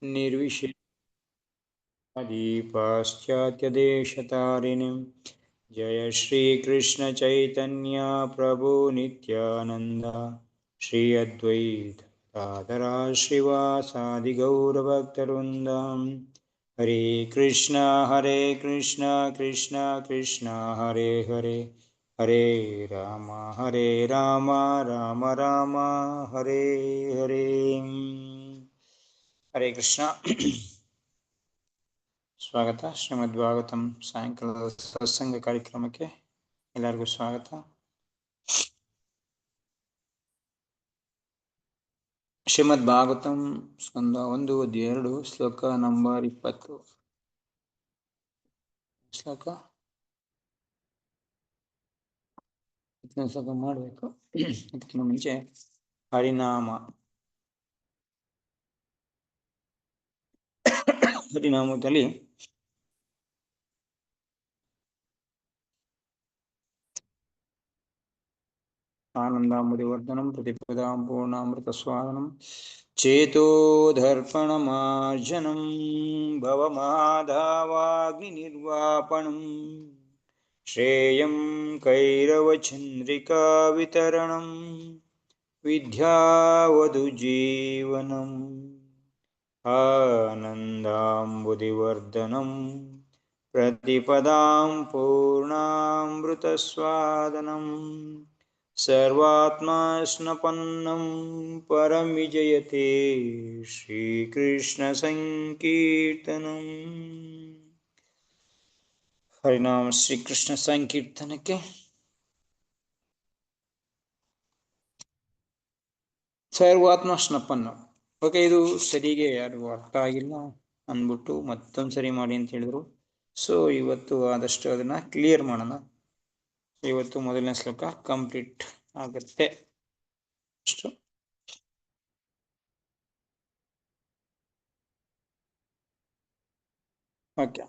निर्विशेषादिपाश्चात्यदेशतारिणीं जय श्री कृष्ण चैतन्य प्रभु नित्यानंद श्री अद्वैत गदाधर श्रीवासादि गौरभक्तवृंदं हरे कृष्ण कृष्ण कृष्ण हरे हरे हरे राम राम राम हरे हरे हरे कृष्ण स्वागत श्रीमद्भागवतम सायंकाल सत्संग कार्यक्रम के ಎಲ್ಲರಿಗೂ ಸ್ವಾಗತ. ಶ್ರೀಮದ್ಭಾಗವತಂ ಸ್ಕಂದ 1 ಅಧ್ಯಾಯ 2 ಶ್ಲೋಕ ನಂಬರ್ 20. ಶ್ಲೋಕ ಮಾಡಬೇಕು. ಇದಕ್ಕಿಂತ ಮುಂಚೆ ಹರಿನಾಮದಲ್ಲಿ ಆನಂದಾಮೃತವರ್ಧನಂ ಪ್ರತಿಪದಾಂ ಪೂರ್ಣಾಮೃತಸ್ವಾದನಂ ಚೇತೋದರ್ಪಣಮಾರ್ಜನಂ ಭವಮಾಧಾವಾಗ್ನಿರ್ವಾಪಣಂ ಶ್ರೇಯಂ ಕೈರವಚಂದ್ರಿಕಾ ವಿತರಣಂ ವಿದ್ಯಾವಧು ಜೀವನಂ ಆನಂದಾಂಬುಧಿವರ್ಧನಂ ಪ್ರತಿಪದಾಂ ಪೂರ್ಣಾಮೃತಸ್ವಾದನಂ ಸರ್ವಾತ್ಮಸ್ನಪನ್ನಂ ಪರಂ ವಿಜಯತೆ ಶ್ರೀಕೃಷ್ಣ ಸಂಕೀರ್ತನಂ. ಹರಿನಾಮ ಶ್ರೀಕೃಷ್ಣ ಸಂಕೀರ್ತನಕ್ಕೆ ಸರ್ವಾತ್ಮ ಸ್ನಪನ್ನ. ಓಕೆ, ಇದು ಸರಿಗೆ ಯಾರು ಅರ್ಥ ಆಗಿಲ್ಲ ಅಂದ್ಬಿಟ್ಟು ಮತ್ತೊಂದು ಸರಿ ಮಾಡಿ ಅಂತ ಹೇಳಿದ್ರು. ಸೊ ಇವತ್ತು ಆದಷ್ಟು ಅದನ್ನ ಕ್ಲಿಯರ್ ಮಾಡೋಣ. ಇವತ್ತು ಮೊದಲನೇ ಶ್ಲೋಕ ಕಂಪ್ಲೀಟ್ ಆಗುತ್ತೆ ಅಷ್ಟು. ಓಕೆ,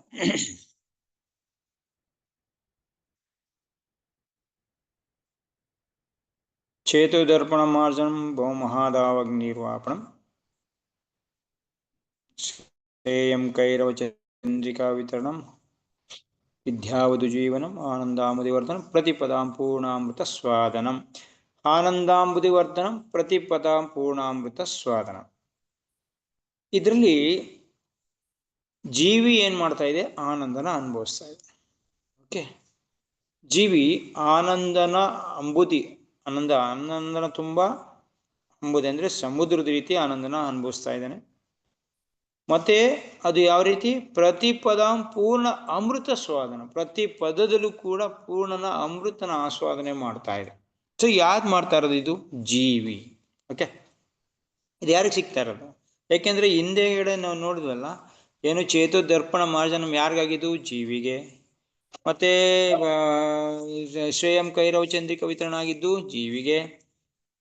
ಚೇತೋದರ್ಪಣ ಮಾರ್ಜನಂ ಬಹುಮಹಾದಾವಗ್ನಿರ್ವಾಪಣಂ ಶ್ರೇಯಂ ಕೈರವಚಂದ್ರಿಕಾ ವಿತರಣಂ ವಿದ್ಯಾವಧು ಜೀವನಂ ಆನಂದಾಂಬುಧಿವರ್ಧನಂ ಪ್ರತಿಪದಾಂ ಪೂರ್ಣಾಮೃತ ಸ್ವಾದನಂ. ಆನಂದಾಂಬುಧಿವರ್ಧನಂ ಪ್ರತಿಪದಾಂ ಪೂರ್ಣಾಮೃತ ಸ್ವಾದನಂ. ಇದರಲ್ಲಿ ಜೀವಿ ಏನ್ ಮಾಡ್ತಾ ಇದೆ? ಆನಂದನ ಅನುಭವಿಸ್ತಾ ಇದೆ. ಓಕೆ, ಜೀವಿ ಆನಂದನ ಅಂಬುದಿ, ಆನಂದನ ತುಂಬಾ ಅಂಬುದಿ ಅಂದ್ರೆ ಸಮುದ್ರದ ರೀತಿ ಆನಂದನ ಅನುಭವಿಸ್ತಾ ಇದ್ದಾನೆ. ಮತ್ತೆ ಅದು ಯಾವ ರೀತಿ? ಪ್ರತಿ ಪದಾಂ ಪೂರ್ಣ ಅಮೃತ ಸ್ವಾದನ, ಪ್ರತಿ ಪದದಲ್ಲೂ ಕೂಡ ಪೂರ್ಣನ ಅಮೃತನ ಆಸ್ವಾದನೆ ಮಾಡ್ತಾ ಇದೆ. ಸೊ ಯಾರು ಮಾಡ್ತಾ ಇರೋದು? ಇದು ಜೀವಿ. ಓಕೆ, ಇದು ಯಾರಿಗೆ ಸಿಗ್ತಾ ಇರೋದು? ಯಾಕೆಂದ್ರೆ ಹಿಂದೆಗಡೆ ನಾವು ನೋಡಿದ್ವಲ್ಲ, ಏನು ಚೇತೋ ದರ್ಪಣ ಮಾರ್ಜನಂ ಯಾರಿಗಾಗಿದ್ದು? ಜೀವಿಗೆ. ಮತ್ತೆ ಶ್ರೇಯಂ ಕೈರವಚಂದ್ರಿಕ ವಿತರಣ ಆಗಿದ್ದು ಜೀವಿಗೆ.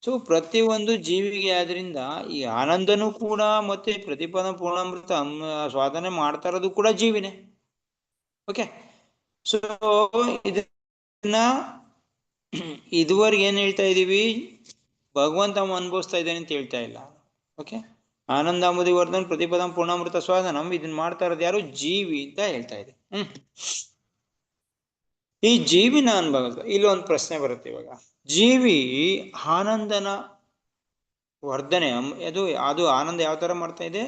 ಸೊ ಪ್ರತಿಯೊಂದು ಜೀವಿಗೆ. ಆದ್ರಿಂದ ಈ ಆನಂದನೂ ಕೂಡ ಮತ್ತೆ ಪ್ರತಿಪದ ಪೂರ್ಣಾಮೃತ ಸ್ವಾದನೆ ಮಾಡ್ತಾ ಇರೋದು ಕೂಡ ಜೀವಿನೇ. ಓಕೆ, ಸೊ ಇದನ್ನ ಇದುವರೆಗೆ ಏನ್ ಹೇಳ್ತಾ ಇದೀವಿ? ಭಗವಂತ ಅನುಭವಿಸ್ತಾ ಇದ್ದಾನೆ ಅಂತ ಹೇಳ್ತಾ ಇಲ್ಲ. ಓಕೆ, ಆನಂದಾಂಬುಧಿವರ್ಧನ್ ಪ್ರತಿಪದಂ ಪೂರ್ಣಾಮೃತ ಸ್ವಾದನಂ ಇದನ್ನ ಮಾಡ್ತಾ ಇರೋದು ಯಾರು? ಜೀವಿ ಅಂತ ಹೇಳ್ತಾ ಇದೆ. ಈ ಜೀವಿನ ಅನುಭವ. ಇಲ್ಲೊಂದು ಪ್ರಶ್ನೆ ಬರುತ್ತೆ ಇವಾಗ. ಜೀವಿ ಆನಂದನ ವರ್ಧನೆ ಅದು ಆನಂದ ಯಾವ ತರ ಮಾಡ್ತಾ ಇದೆ?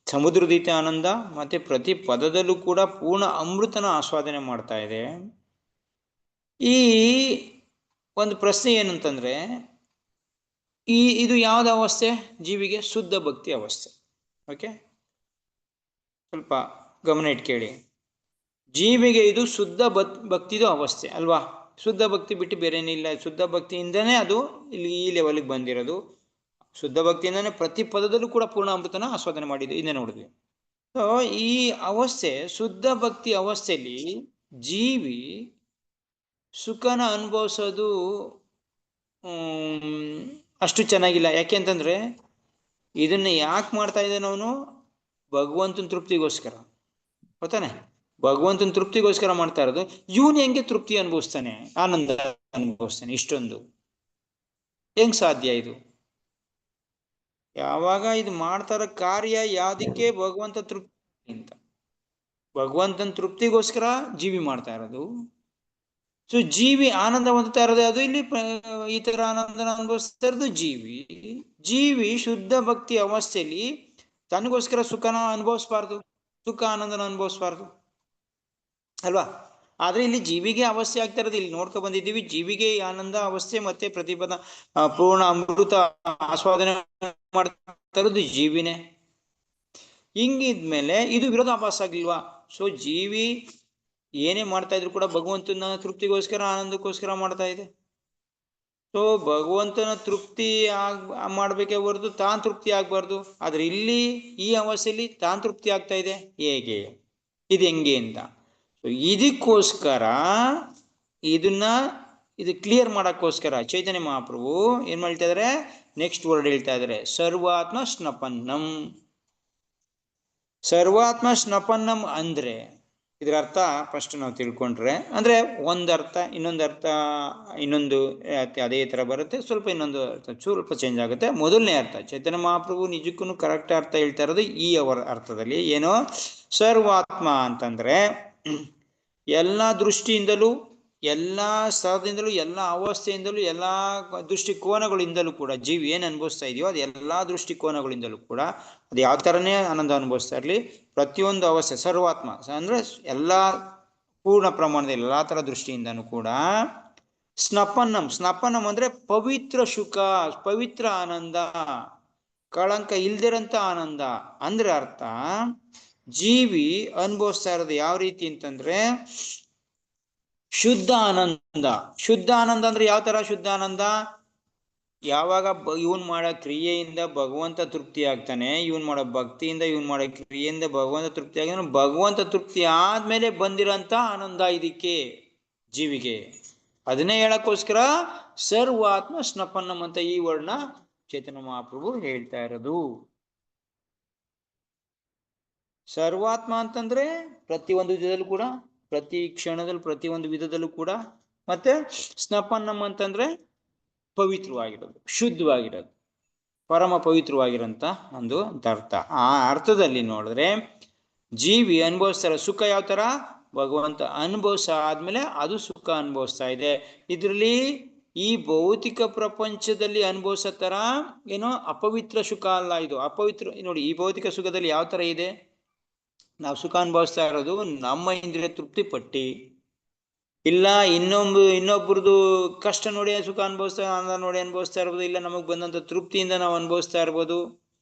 ಸಮುದ್ರದೀತ ಆನಂದ, ಮತ್ತೆ ಪ್ರತಿ ಪದದಲ್ಲೂ ಕೂಡ ಪೂರ್ಣ ಅಮೃತನ ಆಸ್ವಾದನೆ ಮಾಡ್ತಾ ಇದೆ. ಈ ಒಂದು ಪ್ರಶ್ನೆ ಏನಂತಂದ್ರೆ, ಇದು ಯಾವ್ದು ಅವಸ್ಥೆ ಜೀವಿಗೆ? ಶುದ್ಧ ಭಕ್ತಿ ಅವಸ್ಥೆ. ಓಕೆ, ಸ್ವಲ್ಪ ಗಮನ ಇಟ್ಕೇಳಿ. ಜೀವಿಗೆ ಇದು ಶುದ್ಧ ಭಕ್ತಿದು ಅವಸ್ಥೆ ಅಲ್ವಾ? ಶುದ್ಧ ಭಕ್ತಿ ಬಿಟ್ಟು ಬೇರೇನಿಲ್ಲ. ಶುದ್ಧ ಭಕ್ತಿಯಿಂದನೇ ಅದು ಈ ಲೆವೆಲ್ಗೆ ಬಂದಿರೋದು. ಶುದ್ಧ ಭಕ್ತಿಯಿಂದನೇ ಪ್ರತಿ ಪದದಲ್ಲೂ ಕೂಡ ಪೂರ್ಣ ಅಮೃತನ ಆಸ್ವಾದನೆ ಮಾಡಿದ್ದು ಇನ್ನೇ ನೋಡಿದ್ವಿ. ಸೊ ಈ ಅವಸ್ಥೆ, ಶುದ್ಧ ಭಕ್ತಿ ಅವಸ್ಥೆಯಲ್ಲಿ ಜೀವಿ ಸುಖನ ಅನುಭವಿಸೋದು ಅಷ್ಟು ಚೆನ್ನಾಗಿಲ್ಲ. ಯಾಕೆ ಅಂತಂದ್ರೆ ಇದನ್ನ ಯಾಕೆ ಮಾಡ್ತಾ ಇದ್ದಾನೆ ಅವನು? ಭಗವಂತನ ತೃಪ್ತಿಗೋಸ್ಕರ. ಗೊತ್ತಾನೆ? ಭಗವಂತನ ತೃಪ್ತಿಗೋಸ್ಕರ ಮಾಡ್ತಾ ಇರೋದು. ಇವನು ಹೆಂಗೆ ತೃಪ್ತಿ ಅನುಭವಿಸ್ತಾನೆ, ಆನಂದ ಅನುಭವಿಸ್ತಾನೆ? ಇಷ್ಟೊಂದು ಹೆಂಗ್ ಸಾಧ್ಯ ಇದು? ಯಾವಾಗ ಇದು ಮಾಡ್ತಾರ ಕಾರ್ಯ ಯಾವ್ದಕ್ಕೆ? ಭಗವಂತ ತೃಪ್ತಿ ಅಂತ. ಭಗವಂತನ ತೃಪ್ತಿಗೋಸ್ಕರ ಜೀವಿ ಮಾಡ್ತಾ ಇರೋದು. ಸೊ ಜೀವಿ ಆನಂದ ಹೊಂದುತ್ತಾ ಇರೋದು ಅದು ಇಲ್ಲಿ ಈ ತರ ಆನಂದನ ಅನುಭವಿಸ್ತಾ ಇರೋದು ಜೀವಿ. ಜೀವಿ ಶುದ್ಧ ಭಕ್ತಿ ಅವಸ್ಥೆಯಲ್ಲಿ ತನಗೋಸ್ಕರ ಸುಖನ ಅನುಭವಿಸ್ಬಾರ್ದು, ಸುಖ ಆನಂದನ ಅನುಭವಿಸ್ಬಾರ್ದು ಅಲ್ವಾ? ಆದ್ರೆ ಇಲ್ಲಿ ಜೀವಿಗೆ ಅವಸ್ಥೆ ಆಗ್ತಾ ಇರೋದು, ಇಲ್ಲಿ ನೋಡ್ಕೊ ಬಂದಿದ್ದೀವಿ, ಜೀವಿಗೆ ಆನಂದ ಅವಸ್ಥೆ ಮತ್ತೆ ಪ್ರತಿಪದ ಪೂರ್ಣ ಅಮೃತ ಆಸ್ವಾದನೆ ಮಾಡ್ತಾ ಇರೋದು ಜೀವಿನೇ. ಹಿಂಗಿದ್ಮೇಲೆ ಇದು ವಿರೋಧಾಭಾಸ ಆಗಿಲ್ವಾ? ಸೊ ಜೀವಿ ಏನೇ ಮಾಡ್ತಾ ಇದ್ರು ಕೂಡ ಭಗವಂತನ ತೃಪ್ತಿಗೋಸ್ಕರ ಆನಂದಕ್ಕೋಸ್ಕರ ಮಾಡ್ತಾ ಇದೆ. ಸೊ ಭಗವಂತನ ತೃಪ್ತಿ ಮಾಡ್ಬೇಕೇ ಹೊರತು ತಾನ್ ತೃಪ್ತಿ ಆಗ್ಬಾರ್ದು. ಆದ್ರೆ ಇಲ್ಲಿ ಈ ಅವಸ್ಥೆಯಲ್ಲಿ ತಾನ್ ತೃಪ್ತಿ ಆಗ್ತಾ ಇದೆ. ಹೇಗೆ ಇದು ಹೆಂಗೆ ಅಂತ ಇದಕ್ಕೋಸ್ಕರ ಇದು ಕ್ಲಿಯರ್ ಮಾಡಕ್ಕೋಸ್ಕರ ಚೈತನ್ಯ ಮಹಾಪ್ರಭು ಏನ್ ಮಾಡ್ತಾ ಇದಾರೆ, ನೆಕ್ಸ್ಟ್ ವರ್ಡ್ ಹೇಳ್ತಾ ಇದಾರೆ, ಸರ್ವಾತ್ಮ ಸ್ನಪನ್ನಂ. ಸರ್ವಾತ್ಮ ಸ್ನಪನ್ನಂ ಅಂದ್ರೆ ಇದರ ಅರ್ಥ ಫಸ್ಟ್ ನಾವು ತಿಳ್ಕೊಂಡ್ರೆ, ಅಂದ್ರೆ ಒಂದರ್ಥ ಇನ್ನೊಂದು ಅದೇ ತರ ಬರುತ್ತೆ, ಸ್ವಲ್ಪ ಇನ್ನೊಂದು ಸ್ವಲ್ಪ ಚೇಂಜ್ ಆಗುತ್ತೆ. ಮೊದಲನೇ ಅರ್ಥ ಚೈತನ್ಯ ಮಹಾಪ್ರಭು ನಿಜಕ್ಕೂ ಕರೆಕ್ಟ್ ಅರ್ಥ ಹೇಳ್ತಾ ಇರೋದು ಈ ಅವರ ಅರ್ಥದಲ್ಲಿ. ಏನೋ ಸರ್ವಾತ್ಮ ಅಂತಂದ್ರೆ ಎಲ್ಲ ದೃಷ್ಟಿಯಿಂದಲೂ, ಎಲ್ಲ ಸ್ಥಳದಿಂದಲೂ, ಎಲ್ಲ ಅವಸ್ಥೆಯಿಂದಲೂ, ಎಲ್ಲ ದೃಷ್ಟಿಕೋನಗಳಿಂದಲೂ ಕೂಡ ಜೀವಿ ಏನು ಅನುಭವಿಸ್ತಾ ಇದೆಯೋ ಅದು ಎಲ್ಲ ದೃಷ್ಟಿಕೋನಗಳಿಂದಲೂ ಕೂಡ ಅದು ಯಾವ ಥರನೇ ಆನಂದ ಅನುಭವಿಸ್ತಾ ಇರಲಿ, ಪ್ರತಿಯೊಂದು ಅವಸ್ಥೆ ಸರ್ವಾತ್ಮ ಅಂದ್ರೆ ಎಲ್ಲ ಪೂರ್ಣ ಪ್ರಮಾಣದಲ್ಲಿ ಎಲ್ಲ ಥರ ದೃಷ್ಟಿಯಿಂದನೂ ಕೂಡ ಸ್ನಪನ್ನಂ ಅಂದ್ರೆ ಪವಿತ್ರ ಸುಖ, ಪವಿತ್ರ ಆನಂದ, ಕಳಂಕ ಇಲ್ದಿರಂತ ಆನಂದ. ಅಂದ್ರೆ ಅರ್ಥ ಜೀವಿ ಅನುಭವಿಸ್ತಾ ಇರೋದು ಯಾವ ರೀತಿ ಅಂತಂದ್ರೆ ಶುದ್ಧ ಆನಂದ. ಶುದ್ಧ ಆನಂದ ಅಂದ್ರೆ ಯಾವ ತರ ಶುದ್ಧ ಆನಂದ? ಯಾವಾಗ ಇವನ್ ಮಾಡೋ ಕ್ರಿಯೆಯಿಂದ ಭಗವಂತ ತೃಪ್ತಿ ಆಗ್ತಾನೆ, ಇವನ್ ಮಾಡೋ ಭಕ್ತಿಯಿಂದ, ಇವನ್ ಮಾಡೋ ಕ್ರಿಯೆಯಿಂದ ಭಗವಂತ ತೃಪ್ತಿ ಆಗ್ತಾನೆ, ಭಗವಂತ ತೃಪ್ತಿ ಆದ್ಮೇಲೆ ಬಂದಿರೋಂಥ ಆನಂದ ಇದಕ್ಕೆ ಜೀವಿಗೆ. ಅದನ್ನೇ ಹೇಳಕ್ಕೋಸ್ಕರ ಸರ್ವಾತ್ಮ ಸ್ನಪನ್ನಂ ಅಂತ ಈ ವರ್ಣ ಚೈತನ್ಯ ಮಹಾಪ್ರಭು ಹೇಳ್ತಾ ಇರೋದು. ಸರ್ವಾತ್ಮ ಅಂತಂದ್ರೆ ಪ್ರತಿಯೊಂದು ವಿಧದಲ್ಲೂ ಕೂಡ, ಪ್ರತಿ ಕ್ಷಣದಲ್ಲಿ ಪ್ರತಿಯೊಂದು ವಿಧದಲ್ಲೂ ಕೂಡ. ಮತ್ತೆ ಸ್ನಪನ್ನಂ ಅಂತಂದ್ರೆ ಪವಿತ್ರವಾಗಿರೋದು, ಶುದ್ಧವಾಗಿರೋದು, ಪರಮ ಪವಿತ್ರವಾಗಿರೋಂಥ ಒಂದು ಅರ್ಥ. ಆ ಅರ್ಥದಲ್ಲಿ ನೋಡಿದ್ರೆ ಜೀವಿ ಅನುಭವಿಸ್ತಾರ ಸುಖ ಯಾವ ತರ? ಭಗವಂತ ಅನುಭವಿಸ ಆದ್ಮೇಲೆ ಅದು ಸುಖ ಅನುಭವಿಸ್ತಾ ಇದೆ. ಇದರಲ್ಲಿ ಈ ಭೌತಿಕ ಪ್ರಪಂಚದಲ್ಲಿ ಅನುಭವಿಸೋ ತರ ಏನೋ ಅಪವಿತ್ರ ಸುಖ ಅಲ್ಲ ಇದು. ಅಪವಿತ್ರ ನೋಡಿ, ಈ ಭೌತಿಕ ಸುಖದಲ್ಲಿ ಯಾವ ತರ ಇದೆ? ನಾವು ಸುಖ ಅನುಭವಿಸ್ತಾ ಇರೋದು ನಮ್ಮ ಇಂದ್ರಿಯ ತೃಪ್ತಿ ಪಟ್ಟಿ, ಇಲ್ಲ ಇನ್ನೊಬ್ರದ್ದು ಕಷ್ಟ ನೋಡಿ ಸುಖ ಅನುಭವಿಸ್ತಾ, ಆನಂದ ನೋಡಿ ಅನುಭವಿಸ್ತಾ ಇರ್ಬೋದು, ಇಲ್ಲ ನಮಗ್ ಬಂದಂತ ತೃಪ್ತಿಯಿಂದ ನಾವು ಅನುಭವಿಸ್ತಾ ಇರ್ಬೋದು.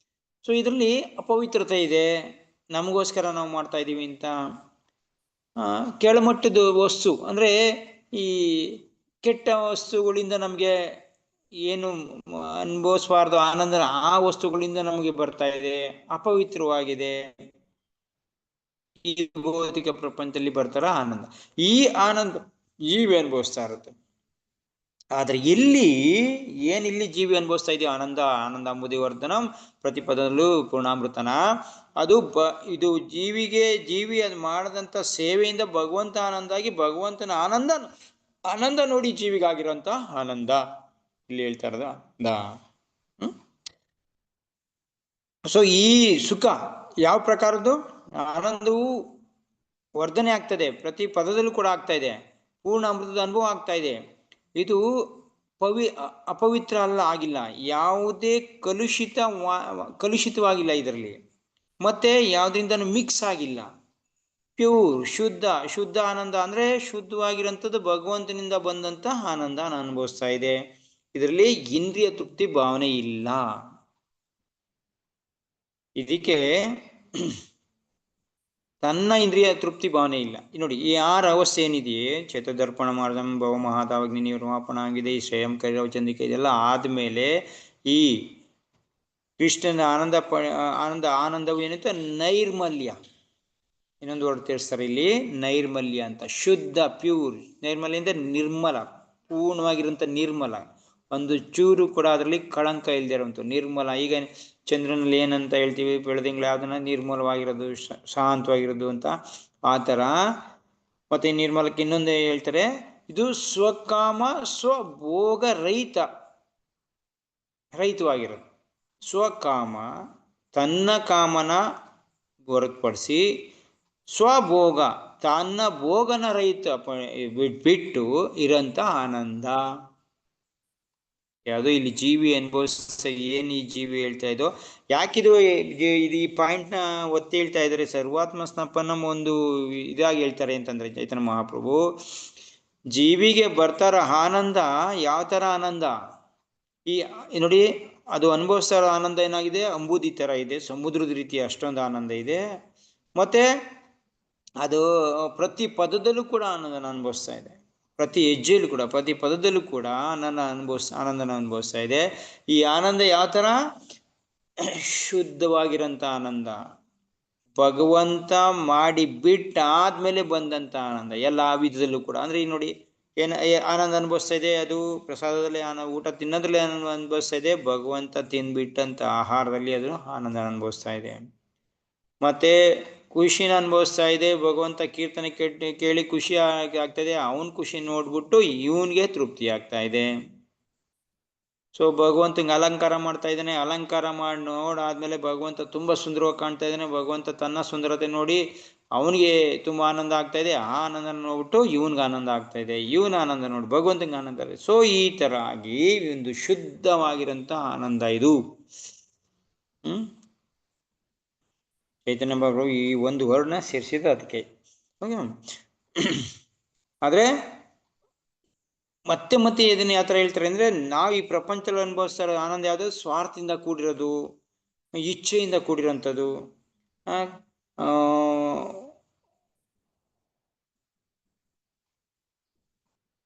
ಸೊ ಇದರಲ್ಲಿ ಅಪವಿತ್ರತೆ ಇದೆ, ನಮಗೋಸ್ಕರ ನಾವು ಮಾಡ್ತಾ ಇದೀವಿ ಅಂತ. ಕೆಳಮಟ್ಟದ ವಸ್ತು ಅಂದ್ರೆ ಈ ಕೆಟ್ಟ ವಸ್ತುಗಳಿಂದ ನಮ್ಗೆ ಏನು ಅನುಭವಿಸಬಾರ್ದು ಆನಂದ, ಆ ವಸ್ತುಗಳಿಂದ ನಮಗೆ ಬರ್ತಾ ಇದೆ, ಅಪವಿತ್ರವಾಗಿದೆ. ಈ ಭೌತಿಕ ಪ್ರಪಂಚದಲ್ಲಿ ಬರ್ತಾರ ಆನಂದ, ಈ ಆನಂದ ಜೀವಿ ಅನುಭವಿಸ್ತಾ ಇರುತ್ತೆ. ಆದ್ರೆ ಇಲ್ಲಿ ಜೀವಿ ಅನುಭವಿಸ್ತಾ ಇದೆಯೋ ಆನಂದ ಅಂಬುದಿವರ್ಧನಂ ಪ್ರತಿಪದಲ್ಲೂ ಪೂರ್ಣಾಮೃತನ, ಅದು ಇದು ಜೀವಿ ಅದು ಮಾಡದಂತ ಸೇವೆಯಿಂದ ಭಗವಂತ ಆನಂದ ಆಗಿ ಭಗವಂತನ ಆನಂದ ನೋಡಿ ಜೀವಿಗಾಗಿರೋಂಥ ಆನಂದ ಇಲ್ಲಿ ಹೇಳ್ತಾ ಇರೋದ. ಸೊ ಈ ಸುಖ ಯಾವ ಪ್ರಕಾರದ್ದು? ಆನಂದವು ವರ್ಧನೆ ಆಗ್ತದೆ, ಪ್ರತಿ ಪದದಲ್ಲೂ ಕೂಡ ಆಗ್ತಾ ಇದೆ, ಪೂರ್ಣ ಅಮೃತದ ಅನುಭವ ಆಗ್ತಾ ಇದೆ. ಇದು ಅಪವಿತ್ರ ಆಗಿಲ್ಲ, ಯಾವುದೇ ಕಲುಷಿತವಾಗಿಲ್ಲ ಇದರಲ್ಲಿ, ಮತ್ತೆ ಯಾವುದರಿಂದನೂ ಮಿಕ್ಸ್ ಆಗಿಲ್ಲ, ಪ್ಯೂರ್ ಶುದ್ಧ ಆನಂದ ಅಂದ್ರೆ ಶುದ್ಧವಾಗಿರೋಂಥದ್ದು ಭಗವಂತನಿಂದ ಬಂದಂತ ಆನಂದ ಅನುಭವಿಸ್ತಾ ಇದೆ. ಇದರಲ್ಲಿ ಇಂದ್ರಿಯ ತೃಪ್ತಿ ಭಾವನೆ ಇಲ್ಲ. ಇದಕ್ಕೆ ತನ್ನ ಇಂದ್ರಿಯ ತೃಪ್ತಿ ಭಾವನೆ ಇಲ್ಲ. ನೋಡಿ ಈ 6 ಅವಸ್ಥೆ ಏನಿದೆಯೇ, ಚೇತದರ್ಪಣ ಮಾರ್ಗಂ ಭವ ಮಹಾತಾವಗ್ನಿ ನಿರ್ವಾಪನ ಆಗಿದೆ, ಈ ಶ್ರೇಯಂ ಕೈರವ ಚಂದಿಕೆ ಇದೆಲ್ಲ ಆದ್ಮೇಲೆ ಈ ಕೃಷ್ಣನ ಆನಂದವು ಏನಂತ ನೈರ್ಮಲ್ಯ, ಇನ್ನೊಂದು ವರ್ಡ್ ತಿಳಿಸ್ತಾರೆ ಇಲ್ಲಿ, ನೈರ್ಮಲ್ಯ ಅಂತ. ಶುದ್ಧ ಪ್ಯೂರ್, ನೈರ್ಮಲ್ಯ ಅಂದ್ರೆ ನಿರ್ಮಲ, ಪೂರ್ಣವಾಗಿರುವಂತ ನಿರ್ಮಲ, ಒಂದು ಚೂರು ಕೂಡ ಅದರಲ್ಲಿ ಕಳಂಕ ಇಲ್ಲದೆ ಇರುವಂತ ನಿರ್ಮಲ. ಈಗ ಚಂದ್ರನಲ್ಲಿ ಏನಂತ ಹೇಳ್ತೀವಿ, ಬೆಳದಿಂಗಳು ಯಾವ್ದನ್ನ ನಿರ್ಮಲವಾಗಿರೋದು, ಶಾಂತವಾಗಿರೋದು ಅಂತ, ಆ ತರ. ಮತ್ತೆ ನಿರ್ಮಲಕ್ಕೆ ಇನ್ನೊಂದು ಹೇಳ್ತಾರೆ, ಇದು ಸ್ವಕಾಮ ಸ್ವಭೋಗ ರಹಿತವಾಗಿರೋದು. ಸ್ವಕಾಮ ತನ್ನ ಕಾಮನ ಹೊರತುಪಡಿಸಿ ಸ್ವಭೋಗ ತನ್ನ ಭೋಗನ ರಹಿತ ಬಿಟ್ಟು ಇರಂತ ಆನಂದ. ಯಾವುದು ಇಲ್ಲಿ ಜೀವಿ ಅನುಭವಿಸ ಏನು ಈ ಜೀವಿ ಹೇಳ್ತಾ ಇದ್ದೋ, ಯಾಕಿದು ಇದು ಈ ಪಾಯಿಂಟ್ನ ಒತ್ತಿ ಹೇಳ್ತಾ ಇದ್ದಾರೆ ಸರ್ವಾತ್ಮ ಸ್ನಪನಂ ಒಂದು ಇದಾಗಿ ಹೇಳ್ತಾರೆ ಅಂತಂದ್ರೆ ಚೈತನ್ಯ ಮಹಾಪ್ರಭು ಜೀವಿಗೆ ಬರ್ತಾರ ಆನಂದ ಯಾವ ಥರ ಆನಂದ, ಈ ನೋಡಿ ಅದು ಅನುಭವಿಸ್ತಾ ಇರೋ ಆನಂದ ಏನಾಗಿದೆ, ಅಂಬೂದಿ ಥರ ಇದೆ, ಸಮುದ್ರದ ರೀತಿ ಅಷ್ಟೊಂದು ಆನಂದ ಇದೆ. ಮತ್ತೆ ಅದು ಪ್ರತಿ ಪದದಲ್ಲೂ ಕೂಡ ಆನಂದನ ಅನುಭವಿಸ್ತಾ ಇದೆ, ಪ್ರತಿ ಹೆಜ್ಜೆಯಲ್ಲೂ ಕೂಡ ಪ್ರತಿ ಪದದಲ್ಲೂ ಕೂಡ ಆನಂದನ ಅನುಭವಿಸ್ತಾ ಇದೆ. ಈ ಆನಂದ ಯಾವ ಥರ, ಶುದ್ಧವಾಗಿರೋಂಥ ಆನಂದ, ಭಗವಂತ ಮಾಡಿ ಬಿಟ್ಟಾದ್ಮೇಲೆ ಬಂದಂಥ ಆನಂದ ಎಲ್ಲ ವಿಧದಲ್ಲೂ ಕೂಡ. ಅಂದ್ರೆ ಈಗ ನೋಡಿ ಏನು ಆನಂದ ಅನುಭವಿಸ್ತಾ ಇದೆ, ಅದು ಪ್ರಸಾದದಲ್ಲಿ ಊಟ ತಿನ್ನೋದ್ರಲ್ಲಿ ಆನಂದ ಅನುಭವಿಸ್ತಾ ಇದೆ, ಭಗವಂತ ತಿಂದ್ಬಿಟ್ಟಂತ ಆಹಾರದಲ್ಲಿ ಅದು ಆನಂದ ಅನುಭವಿಸ್ತಾ ಇದೆ. ಮತ್ತೆ ಖುಷಿನ ಅನುಭವಿಸ್ತಾ ಇದೆ, ಭಗವಂತ ಕೀರ್ತನೆ ಕೇಳಿ ಖುಷಿ ಆಗ್ತಾಯಿದೆ, ಅವನ ಖುಷಿ ನೋಡ್ಬಿಟ್ಟು ಇವನ್ಗೆ ತೃಪ್ತಿ ಆಗ್ತಾ ಇದೆ. ಸೊ ಭಗವಂತಂಗೆ ಅಲಂಕಾರ ಮಾಡ್ತಾ ಇದ್ದಾನೆ, ಅಲಂಕಾರ ಮಾಡಿ ನೋಡಾದ್ಮೇಲೆ ಭಗವಂತ ತುಂಬಾ ಸುಂದರವಾಗಿ ಕಾಣ್ತಾ ಇದ್ದಾನೆ, ಭಗವಂತ ತನ್ನ ಸುಂದರತೆ ನೋಡಿ ಅವನಿಗೆ ತುಂಬಾ ಆನಂದ ಆಗ್ತಾ ಇದೆ, ಆ ಆನಂದ ನೋಡ್ಬಿಟ್ಟು ಇವನ್ಗೆ ಆನಂದ ಆಗ್ತಾ ಇದೆ, ಇವನ ಆನಂದ ನೋಡಿ ಭಗವಂತಂಗೆ ಆನಂದ ಇದೆ. ಸೊ ಈ ತರ ಆಗಿ ಒಂದು ಶುದ್ಧವಾಗಿರಂತ ಆನಂದ ಇದು. ಚೈತನ್ಯ ಬಾಬು ಈ ಒಂದು ವರ್ಡ್ನ ಸೇರಿಸಿದ ಅದಕ್ಕೆ. ಆದ್ರೆ ಮತ್ತೆ ಮತ್ತೆ ಇದನ್ನ ಯಾವ ಥರ ಹೇಳ್ತಾರೆ ಅಂದ್ರೆ, ನಾವು ಈ ಪ್ರಪಂಚದಲ್ಲಿ ಅನುಭವಿಸ್ತಾ ಇರೋ ಆನಂದ ಯಾವುದು, ಸ್ವಾರ್ಥದಿಂದ ಕೂಡಿರೋದು, ಇಚ್ಛೆಯಿಂದ ಕೂಡಿರೋಂಥದ್ದು,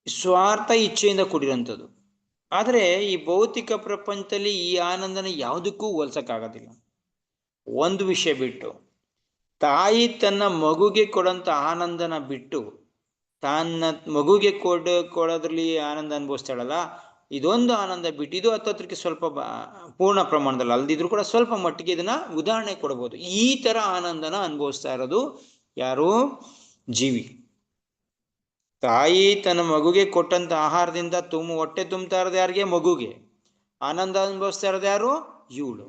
ಸ್ವಾರ್ಥ ಇಚ್ಛೆಯಿಂದ ಕೂಡಿರೋಂಥದ್ದು. ಆದರೆ ಈ ಭೌತಿಕ ಪ್ರಪಂಚದಲ್ಲಿ ಈ ಆನಂದನ ಯಾವುದಕ್ಕೂ ಹೋಲ್ಸಕ್ಕಾಗೋದಿಲ್ಲ. ಒಂದು ವಿಷಯ ಬಿಟ್ಟು, ತಾಯಿ ತನ್ನ ಮಗುಗೆ ಕೊಡೋಂಥ ಆನಂದನ ಬಿಟ್ಟು ತನ್ನ ಮಗುಗೆ ಕೊಡೋದ್ರಲ್ಲಿ ಆನಂದ ಅನುಭವಿಸ್ತಾಳಲ್ಲ, ಇದೊಂದು ಆನಂದ ಬಿಟ್ಟು ಇದು ಹತ್ತತ್ರಕ್ಕೆ ಸ್ವಲ್ಪ ಪೂರ್ಣ ಪ್ರಮಾಣದಲ್ಲಿ ಅಲ್ದಿದ್ರು ಕೂಡ ಸ್ವಲ್ಪ ಮಟ್ಟಿಗೆ ಇದನ್ನ ಉದಾಹರಣೆ ಕೊಡ್ಬೋದು. ಈ ತರ ಆನಂದನ ಅನುಭವಿಸ್ತಾ ಇರೋದು ಯಾರು, ಜೀವಿ. ತಾಯಿ ತನ್ನ ಮಗುಗೆ ಕೊಟ್ಟಂತ ಆಹಾರದಿಂದ ಹೊಟ್ಟೆ ತುಂಬ್ತಾ ಇರೋದು ಯಾರಿಗೆ, ಮಗುಗೆ. ಆನಂದ ಅನುಭವಿಸ್ತಾ ಇರೋದು ಯಾರು, ಇವಳು.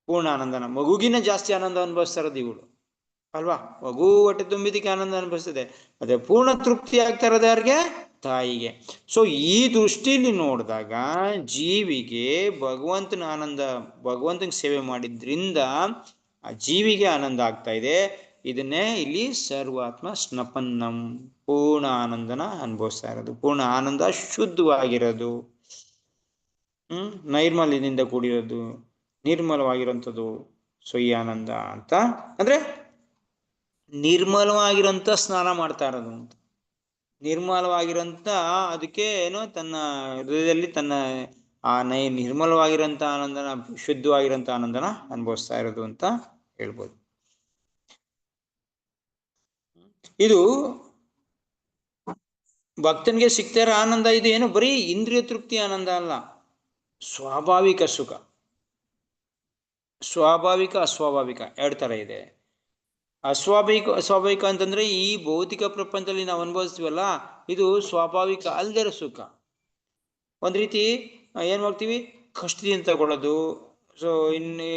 ಪೂರ್ಣ ಆನಂದನ, ಮಗುಗಿನ ಜಾಸ್ತಿ ಆನಂದ ಅನುಭವಿಸ್ತಾ ಇರೋದು ಇವಳು ಅಲ್ವಾ. ಮಗು ಹೊಟ್ಟೆ ತುಂಬಿದಕ್ಕೆ ಆನಂದ ಅನುಭವಿಸ್ತದೆ, ಅದೇ ಪೂರ್ಣ ತೃಪ್ತಿ ಆಗ್ತಾ ಇರೋದು ಯಾರಿಗೆ, ತಾಯಿಗೆ. ಸೊ ಈ ದೃಷ್ಟಿಲಿ ನೋಡಿದಾಗ ಜೀವಿಗೆ ಭಗವಂತನ ಆನಂದ, ಭಗವಂತನ ಸೇವೆ ಮಾಡಿದ್ರಿಂದ ಆ ಜೀವಿಗೆ ಆನಂದ ಆಗ್ತಾ ಇದೆ. ಇದನ್ನೇ ಇಲ್ಲಿ ಸರ್ವಾತ್ಮ ಸ್ನಪನ್ನಂ, ಪೂರ್ಣ ಆನಂದನ ಅನುಭವಿಸ್ತಾ ಇರೋದು, ಪೂರ್ಣ ಆನಂದ, ಶುದ್ಧವಾಗಿರೋದು, ನೈರ್ಮಲ್ಯದಿಂದ ಕೂಡಿರೋದು, ನಿರ್ಮಲವಾಗಿರೋಂಥದ್ದು. ಸೊ ಈ ಆನಂದ ಅಂತ ಅಂದ್ರೆ ನಿರ್ಮಲವಾಗಿರೋಂಥ ಸ್ನಾನ ಮಾಡ್ತಾ ಇರೋದು ಅಂತ, ನಿರ್ಮಲವಾಗಿರೋಂಥ, ಅದಕ್ಕೆ ಏನೋ ತನ್ನ ಹೃದಯದಲ್ಲಿ ತನ್ನ ಆ ನಿರ್ಮಲವಾಗಿರೋಂಥ ಆನಂದನ, ಶುದ್ಧವಾಗಿರೋಂಥ ಆನಂದನ ಅನುಭವಿಸ್ತಾ ಇರೋದು ಅಂತ ಹೇಳ್ಬೋದು. ಇದು ಭಕ್ತನಿಗೆ ಸಿಗ್ತಾ ಇರೋ ಆನಂದ. ಇದು ಏನು ಬರೀ ಇಂದ್ರಿಯ ತೃಪ್ತಿ ಆನಂದ ಅಲ್ಲ, ಸ್ವಾಭಾವಿಕ ಸುಖ. ಸ್ವಾಭಾವಿಕ ಅಸ್ವಾಭಾವಿಕ ಎರಡು ತರ ಇದೆ. ಸ್ವಾಭಾವಿಕ ಅಂತಂದ್ರೆ ಈ ಭೌತಿಕ ಪ್ರಪಂಚದಲ್ಲಿ ನಾವು ಅನುಭವಿಸ್ತೀವಲ್ಲ, ಇದು ಸ್ವಾಭಾವಿಕ ಅಲ್ದಿರೋ ಸುಖ. ಒಂದ್ ರೀತಿ ಏನ್ ಮಾಡ್ತೀವಿ, ಕಷ್ಟದಿಂದ ತಗೊಳ್ಳೋದು. ಸೊ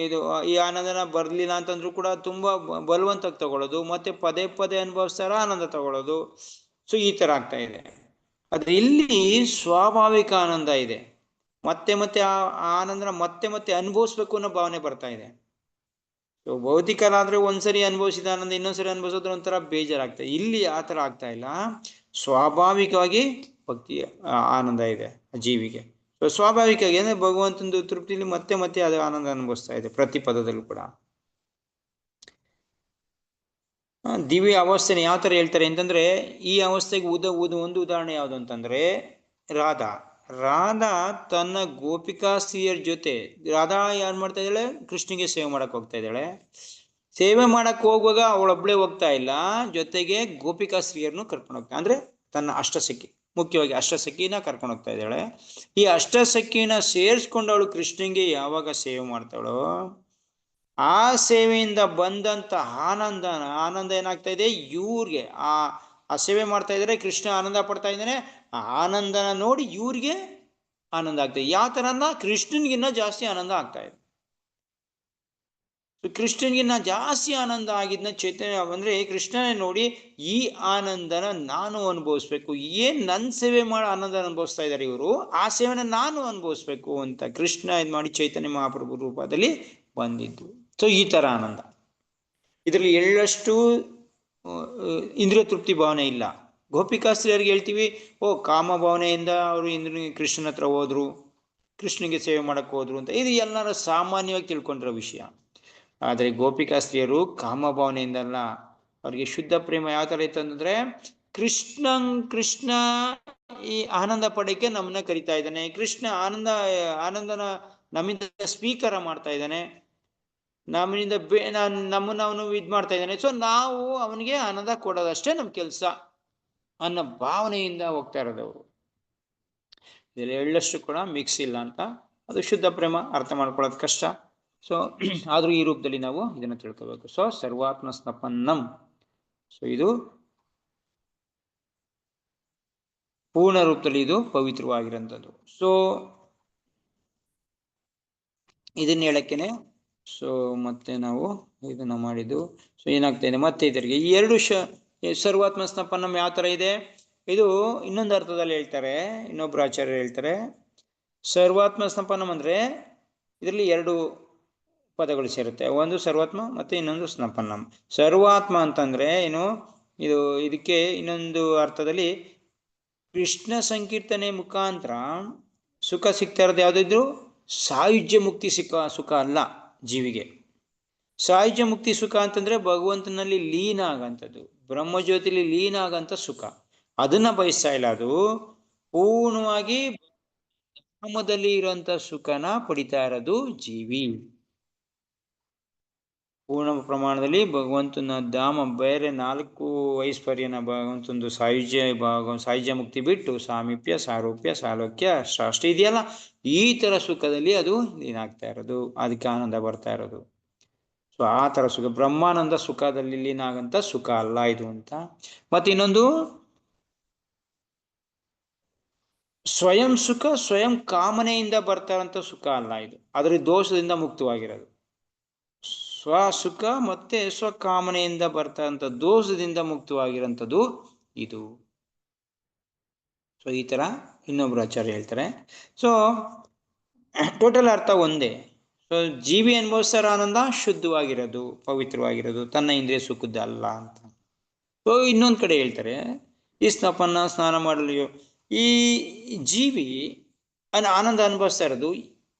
ಇದು ಈ ಆನಂದನ ಬರ್ಲಿಲ್ಲ ಅಂತಂದ್ರೂ ಕೂಡ ತುಂಬಾ ಬಲವಂತಕ್ಕೆ ತಗೊಳ್ಳೋದು, ಮತ್ತೆ ಪದೇ ಪದೇ ಅನುಭವಿಸ್ತಾರ ಆನಂದ ತಗೊಳ್ಳೋದು. ಸೊ ಈ ತರ ಆಗ್ತಾ ಇದೆ. ಆದ್ರೆ ಇಲ್ಲಿ ಸ್ವಾಭಾವಿಕ ಆನಂದ ಇದೆ, ಮತ್ತೆ ಮತ್ತೆ ಆ ಆನಂದನ ಮತ್ತೆ ಮತ್ತೆ ಅನುಭವಿಸ್ಬೇಕು ಅನ್ನೋ ಭಾವನೆ ಬರ್ತಾ ಇದೆ. ಸೊ ಭೌತಿಕರಾದ್ರೆ ಒಂದ್ಸರಿ ಅನುಭವಿಸಿದ ಆನಂದ ಇನ್ನೊಂದ್ಸರಿ ಅನುಭವಿಸೋದ್ರ ಒಂಥರ ಬೇಜಾರಾಗ್ತದೆ. ಇಲ್ಲಿ ಆ ಥರ ಆಗ್ತಾ ಇಲ್ಲ, ಸ್ವಾಭಾವಿಕವಾಗಿ ಭಕ್ತಿ ಆನಂದ ಇದೆ ಜೀವಿಗೆ. ಸೊ ಸ್ವಾಭಾವಿಕವಾಗಿ ಅಂದ್ರೆ ಭಗವಂತನ ತೃಪ್ತಿಲಿ ಮತ್ತೆ ಮತ್ತೆ ಅದು ಆನಂದ ಅನುಭವಿಸ್ತಾ ಇದೆ ಪ್ರತಿ ಪದದಲ್ಲೂ ಕೂಡ. ದಿವ್ಯ ಅವಸ್ಥೆನ ಯಾವ ಥರ ಹೇಳ್ತಾರೆ ಅಂತಂದ್ರೆ, ಈ ಅವಸ್ಥೆಗೆ ಒಂದು ಉದಾಹರಣೆ ಯಾವುದು ಅಂತಂದ್ರೆ ರಾಧಾ ತನ್ನ ಗೋಪಿಕಾಸ್ತ್ರೀಯರ ಜೊತೆ, ರಾಧಾ ಏನ್ ಮಾಡ್ತಾ ಇದ್ದಾಳೆ, ಕೃಷ್ಣನಿಗೆ ಸೇವೆ ಮಾಡಕ್ ಹೋಗ್ತಾ ಇದ್ದಾಳೆ. ಸೇವೆ ಮಾಡಕ್ ಹೋಗುವಾಗ ಅವಳೊಬ್ಳೆ ಹೋಗ್ತಾ ಇಲ್ಲ, ಜೊತೆಗೆ ಗೋಪಿಕಾಸ್ತ್ರೀಯರನ್ನು ಕರ್ಕೊಂಡು ಹೋಗ್ತಾ, ಅಂದ್ರೆ ತನ್ನ ಅಷ್ಟಸಖಿ, ಮುಖ್ಯವಾಗಿ ಅಷ್ಟಸಖಿನ ಕರ್ಕೊಂಡು ಹೋಗ್ತಾ ಇದ್ದಾಳೆ. ಈ ಅಷ್ಟಸಖಿನ ಸೇರಿಸ್ಕೊಂಡು ಅವಳು ಕೃಷ್ಣನಿಗೆ ಯಾವಾಗ ಸೇವೆ ಮಾಡ್ತಾಳೋ, ಆ ಸೇವೆಯಿಂದ ಬಂದಂತ ಆನಂದ ಏನಾಗ್ತಾ ಇದೆ ಇವ್ರಿಗೆ, ಆ ಸೇವೆ ಮಾಡ್ತಾ ಇದ್ದಾರೆ, ಕೃಷ್ಣ ಆನಂದ ಪಡ್ತಾ ಇದ್ದಾನೆ, ಆ ಆನಂದನ ನೋಡಿ ಇವ್ರಿಗೆ ಆನಂದ ಆಗ್ತದೆ. ಯಾವ ಥರನ ಕೃಷ್ಣನ್ಗಿನ್ನ ಜಾಸ್ತಿ ಆನಂದ ಆಗ್ತಾ ಇದೆ. ಕೃಷ್ಣನ್ಗಿನ್ನ ಜಾಸ್ತಿ ಆನಂದ ಆಗಿದ್ನ ಚೈತನ್ಯ ಅಂದರೆ ಕೃಷ್ಣನೇ ನೋಡಿ ಈ ಆನಂದನ ನಾನು ಅನುಭವಿಸ್ಬೇಕು. ಏನು ನನ್ನ ಸೇವೆ ಮಾಡಿ ಆನಂದ ಅನುಭವಿಸ್ತಾ ಇದ್ದಾರೆ ಇವರು, ಆ ಸೇವೆನ ನಾನು ಅನುಭವಿಸ್ಬೇಕು ಅಂತ ಕೃಷ್ಣ ಇದು ಮಾಡಿ ಚೈತನ್ಯ ಮಹಾಪ್ರಭು ರೂಪದಲ್ಲಿ ಬಂದಿದ್ದು. ಸೊ ಈ ಥರ ಆನಂದ ಇದರಲ್ಲಿ ಎಳ್ಳಷ್ಟು ಇಂದ್ರಿಯ ತೃಪ್ತಿ ಭಾವನೆ ಇಲ್ಲ. ಗೋಪಿಕಾಸ್ತ್ರೀಯರಿಗೆ ಹೇಳ್ತೀವಿ, ಕಾಮ ಭಾವನೆಯಿಂದ ಅವರು ಕೃಷ್ಣನ ಹತ್ರ ಹೋದ್ರು, ಕೃಷ್ಣನಿಗೆ ಸೇವೆ ಮಾಡಕ್ಕೆ ಹೋದ್ರು ಅಂತ. ಇದು ಎಲ್ಲರೂ ಸಾಮಾನ್ಯವಾಗಿ ತಿಳ್ಕೊಂಡಿರೋ ವಿಷಯ. ಆದರೆ ಗೋಪಿಕಾಸ್ತ್ರೀಯರು ಕಾಮಭಾವನೆಯಿಂದಲ್ಲ, ಅವ್ರಿಗೆ ಶುದ್ಧ ಪ್ರೇಮ ಯಾವ ಥರ ಇತ್ತು ಅಂತಂದ್ರೆ, ಕೃಷ್ಣ ಈ ಆನಂದ ಪಡೆಯಕ್ಕೆ ನಮ್ಮನ್ನ ಕರಿತಾ ಇದ್ದಾನೆ, ಕೃಷ್ಣ ಆನಂದನ ನಮ್ಮಿಂದ ಸ್ವೀಕಾರ ಮಾಡ್ತಾ ಇದ್ದಾನೆ, ನಮ್ಮಿಂದ ನಮ್ಮನ್ನ ಅವನು ಇದು ಮಾಡ್ತಾ ಇದ್ದಾನೆ. ಸೊ ನಾವು ಅವನಿಗೆ ಆನಂದ ಕೊಡೋದಷ್ಟೇ ನಮ್ಮ ಕೆಲಸ ಅನ್ನೋ ಭಾವನೆಯಿಂದ ಹೋಗ್ತಾ ಇರೋದವರು. ಇದರಲ್ಲಿ ಎಳ್ಳಷ್ಟು ಕೂಡ ಮಿಕ್ಸ್ ಇಲ್ಲ ಅಂತ. ಅದು ಶುದ್ಧ ಪ್ರೇಮ, ಅರ್ಥ ಮಾಡ್ಕೊಳ್ಳೋದು ಕಷ್ಟ. ಸೊ ಆದ್ರೂ ಈ ರೂಪದಲ್ಲಿ ನಾವು ಇದನ್ನು ತಿಳ್ಕೋಬೇಕು. ಸೊ ಸರ್ವಾತ್ಮ ಸ್ನಪನ್ನಂ, ಸೊ ಇದು ಪೂರ್ಣ ರೂಪದಲ್ಲಿ ಇದು ಪವಿತ್ರವಾಗಿರೋಂಥದ್ದು. ಸೊ ಇದನ್ನ ಹೇಳಕ್ಕೇನೆ ಸೊ ಮತ್ತೆ ನಾವು ಇದನ್ನ ಮಾಡಿದ್ದು. ಸೊ ಏನಾಗ್ತಾ ಇದೆ ಮತ್ತೆ ಇದರಿಗೆ ಈ ಎರಡು ಸರ್ವಾತ್ಮ ಸ್ನಪನ್ನಂ ಯಾವ ಥರ ಇದೆ, ಇದು ಇನ್ನೊಂದು ಅರ್ಥದಲ್ಲಿ ಹೇಳ್ತಾರೆ, ಇನ್ನೊಬ್ರು ಆಚಾರ್ಯರು ಹೇಳ್ತಾರೆ. ಸರ್ವಾತ್ಮ ಸ್ನಪನ್ನಂ ಅಂದ್ರೆ ಇದರಲ್ಲಿ ಎರಡು ಪದಗಳು ಸೇರುತ್ತೆ, ಒಂದು ಸರ್ವಾತ್ಮ ಮತ್ತೆ ಇನ್ನೊಂದು ಸ್ನಪನ್ನಂ. ಸರ್ವಾತ್ಮ ಅಂತಂದ್ರೆ ಏನು, ಇದಕ್ಕೆ ಇನ್ನೊಂದು ಅರ್ಥದಲ್ಲಿ ಕೃಷ್ಣ ಸಂಕೀರ್ತನೆ ಮುಖಾಂತರ ಸುಖ ಸಿಗ್ತಾ ಇರೋದು ಯಾವುದಿದ್ರು ಸಾಯುಜ್ಯ ಮುಕ್ತಿ ಸುಖ ಅಲ್ಲ ಜೀವಿಗೆ. ಸಾಯುಜ್ಯ ಮುಕ್ತಿ ಸುಖ ಅಂತಂದ್ರೆ ಭಗವಂತನಲ್ಲಿ ಲೀನ ಆಗಂಥದ್ದು, ಬ್ರಹ್ಮಜ್ಯೋತಿಲಿ ಲೀನ ಆಗಂತ ಸುಖ. ಅದನ್ನ ಬಯಸ್ತಾ ಇಲ್ಲ, ಅದು ಪೂರ್ಣವಾಗಿ ಧಾಮದಲ್ಲಿ ಇರುವಂತ ಸುಖನ ಪಡಿತಾ ಇರೋದು ಜೀವಿ. ಪೂರ್ಣ ಪ್ರಮಾಣದಲ್ಲಿ ಭಗವಂತನ ಧಾಮ, ಬೇರೆ 4 ಐಶ್ವರ್ಯನ ಭಗವಂತಂದು ಸಾಯುಜ್ಯ ಮುಕ್ತಿ ಬಿಟ್ಟು ಸಾಮೀಪ್ಯ, ಸಾರೂಪ್ಯ, ಸಾಲೋಕ್ಯ, ಅಷ್ಟ ಇದೆಯಲ್ಲ, ಈ ತರ ಸುಖದಲ್ಲಿ ಅದು ಏನಾಗ್ತಾ ಇರೋದು, ಅದಕ್ಕೆ ಆನಂದ ಬರ್ತಾ ಇರೋದು. ಸೊ ಆ ತರ ಸುಖ, ಬ್ರಹ್ಮಾನಂದ ಸುಖದಲ್ಲಿ ಲೀನಾಗಂತ ಸುಖ ಅಲ್ಲ ಇದು ಅಂತ. ಮತ್ತೆ ಇನ್ನೊಂದು ಸ್ವಯಂ ಸುಖ, ಸ್ವಯಂ ಕಾಮನೆಯಿಂದ ಬರ್ತಾ ಇರೋಂಥ ಸುಖ ಅಲ್ಲ ಇದು, ಅದರ ದೋಷದಿಂದ ಮುಕ್ತವಾಗಿರೋದು. ಸ್ವಸುಖ ಮತ್ತೆ ಸ್ವಕಾಮನೆಯಿಂದ ಬರ್ತಾ ಇರೋಂಥ ದೋಷದಿಂದ ಮುಕ್ತವಾಗಿರೋಂಥದ್ದು ಇದು. ಸೊ ಈ ತರ ಇನ್ನೊಬ್ರು ಆಚಾರ್ಯ ಹೇಳ್ತಾರೆ. ಸೊ ಟೋಟಲ್ ಅರ್ಥ ಒಂದೇ. ಸೊ ಜೀವಿ ಅನುಭವಿಸ್ತಾರ ಆನಂದ ಶುದ್ಧವಾಗಿರೋದು, ಪವಿತ್ರವಾಗಿರೋದು, ತನ್ನ ಇಂದ್ರಿಯ ಸುಖದ ಅಲ್ಲ ಅಂತ. ಸೊ ಇನ್ನೊಂದು ಕಡೆ ಹೇಳ್ತಾರೆ, ಈ ಸ್ನಾನ ಮಾಡಲು ಈ ಜೀವಿ ಆನಂದ ಅನುಭವಿಸ್ತಾ ಇರೋದು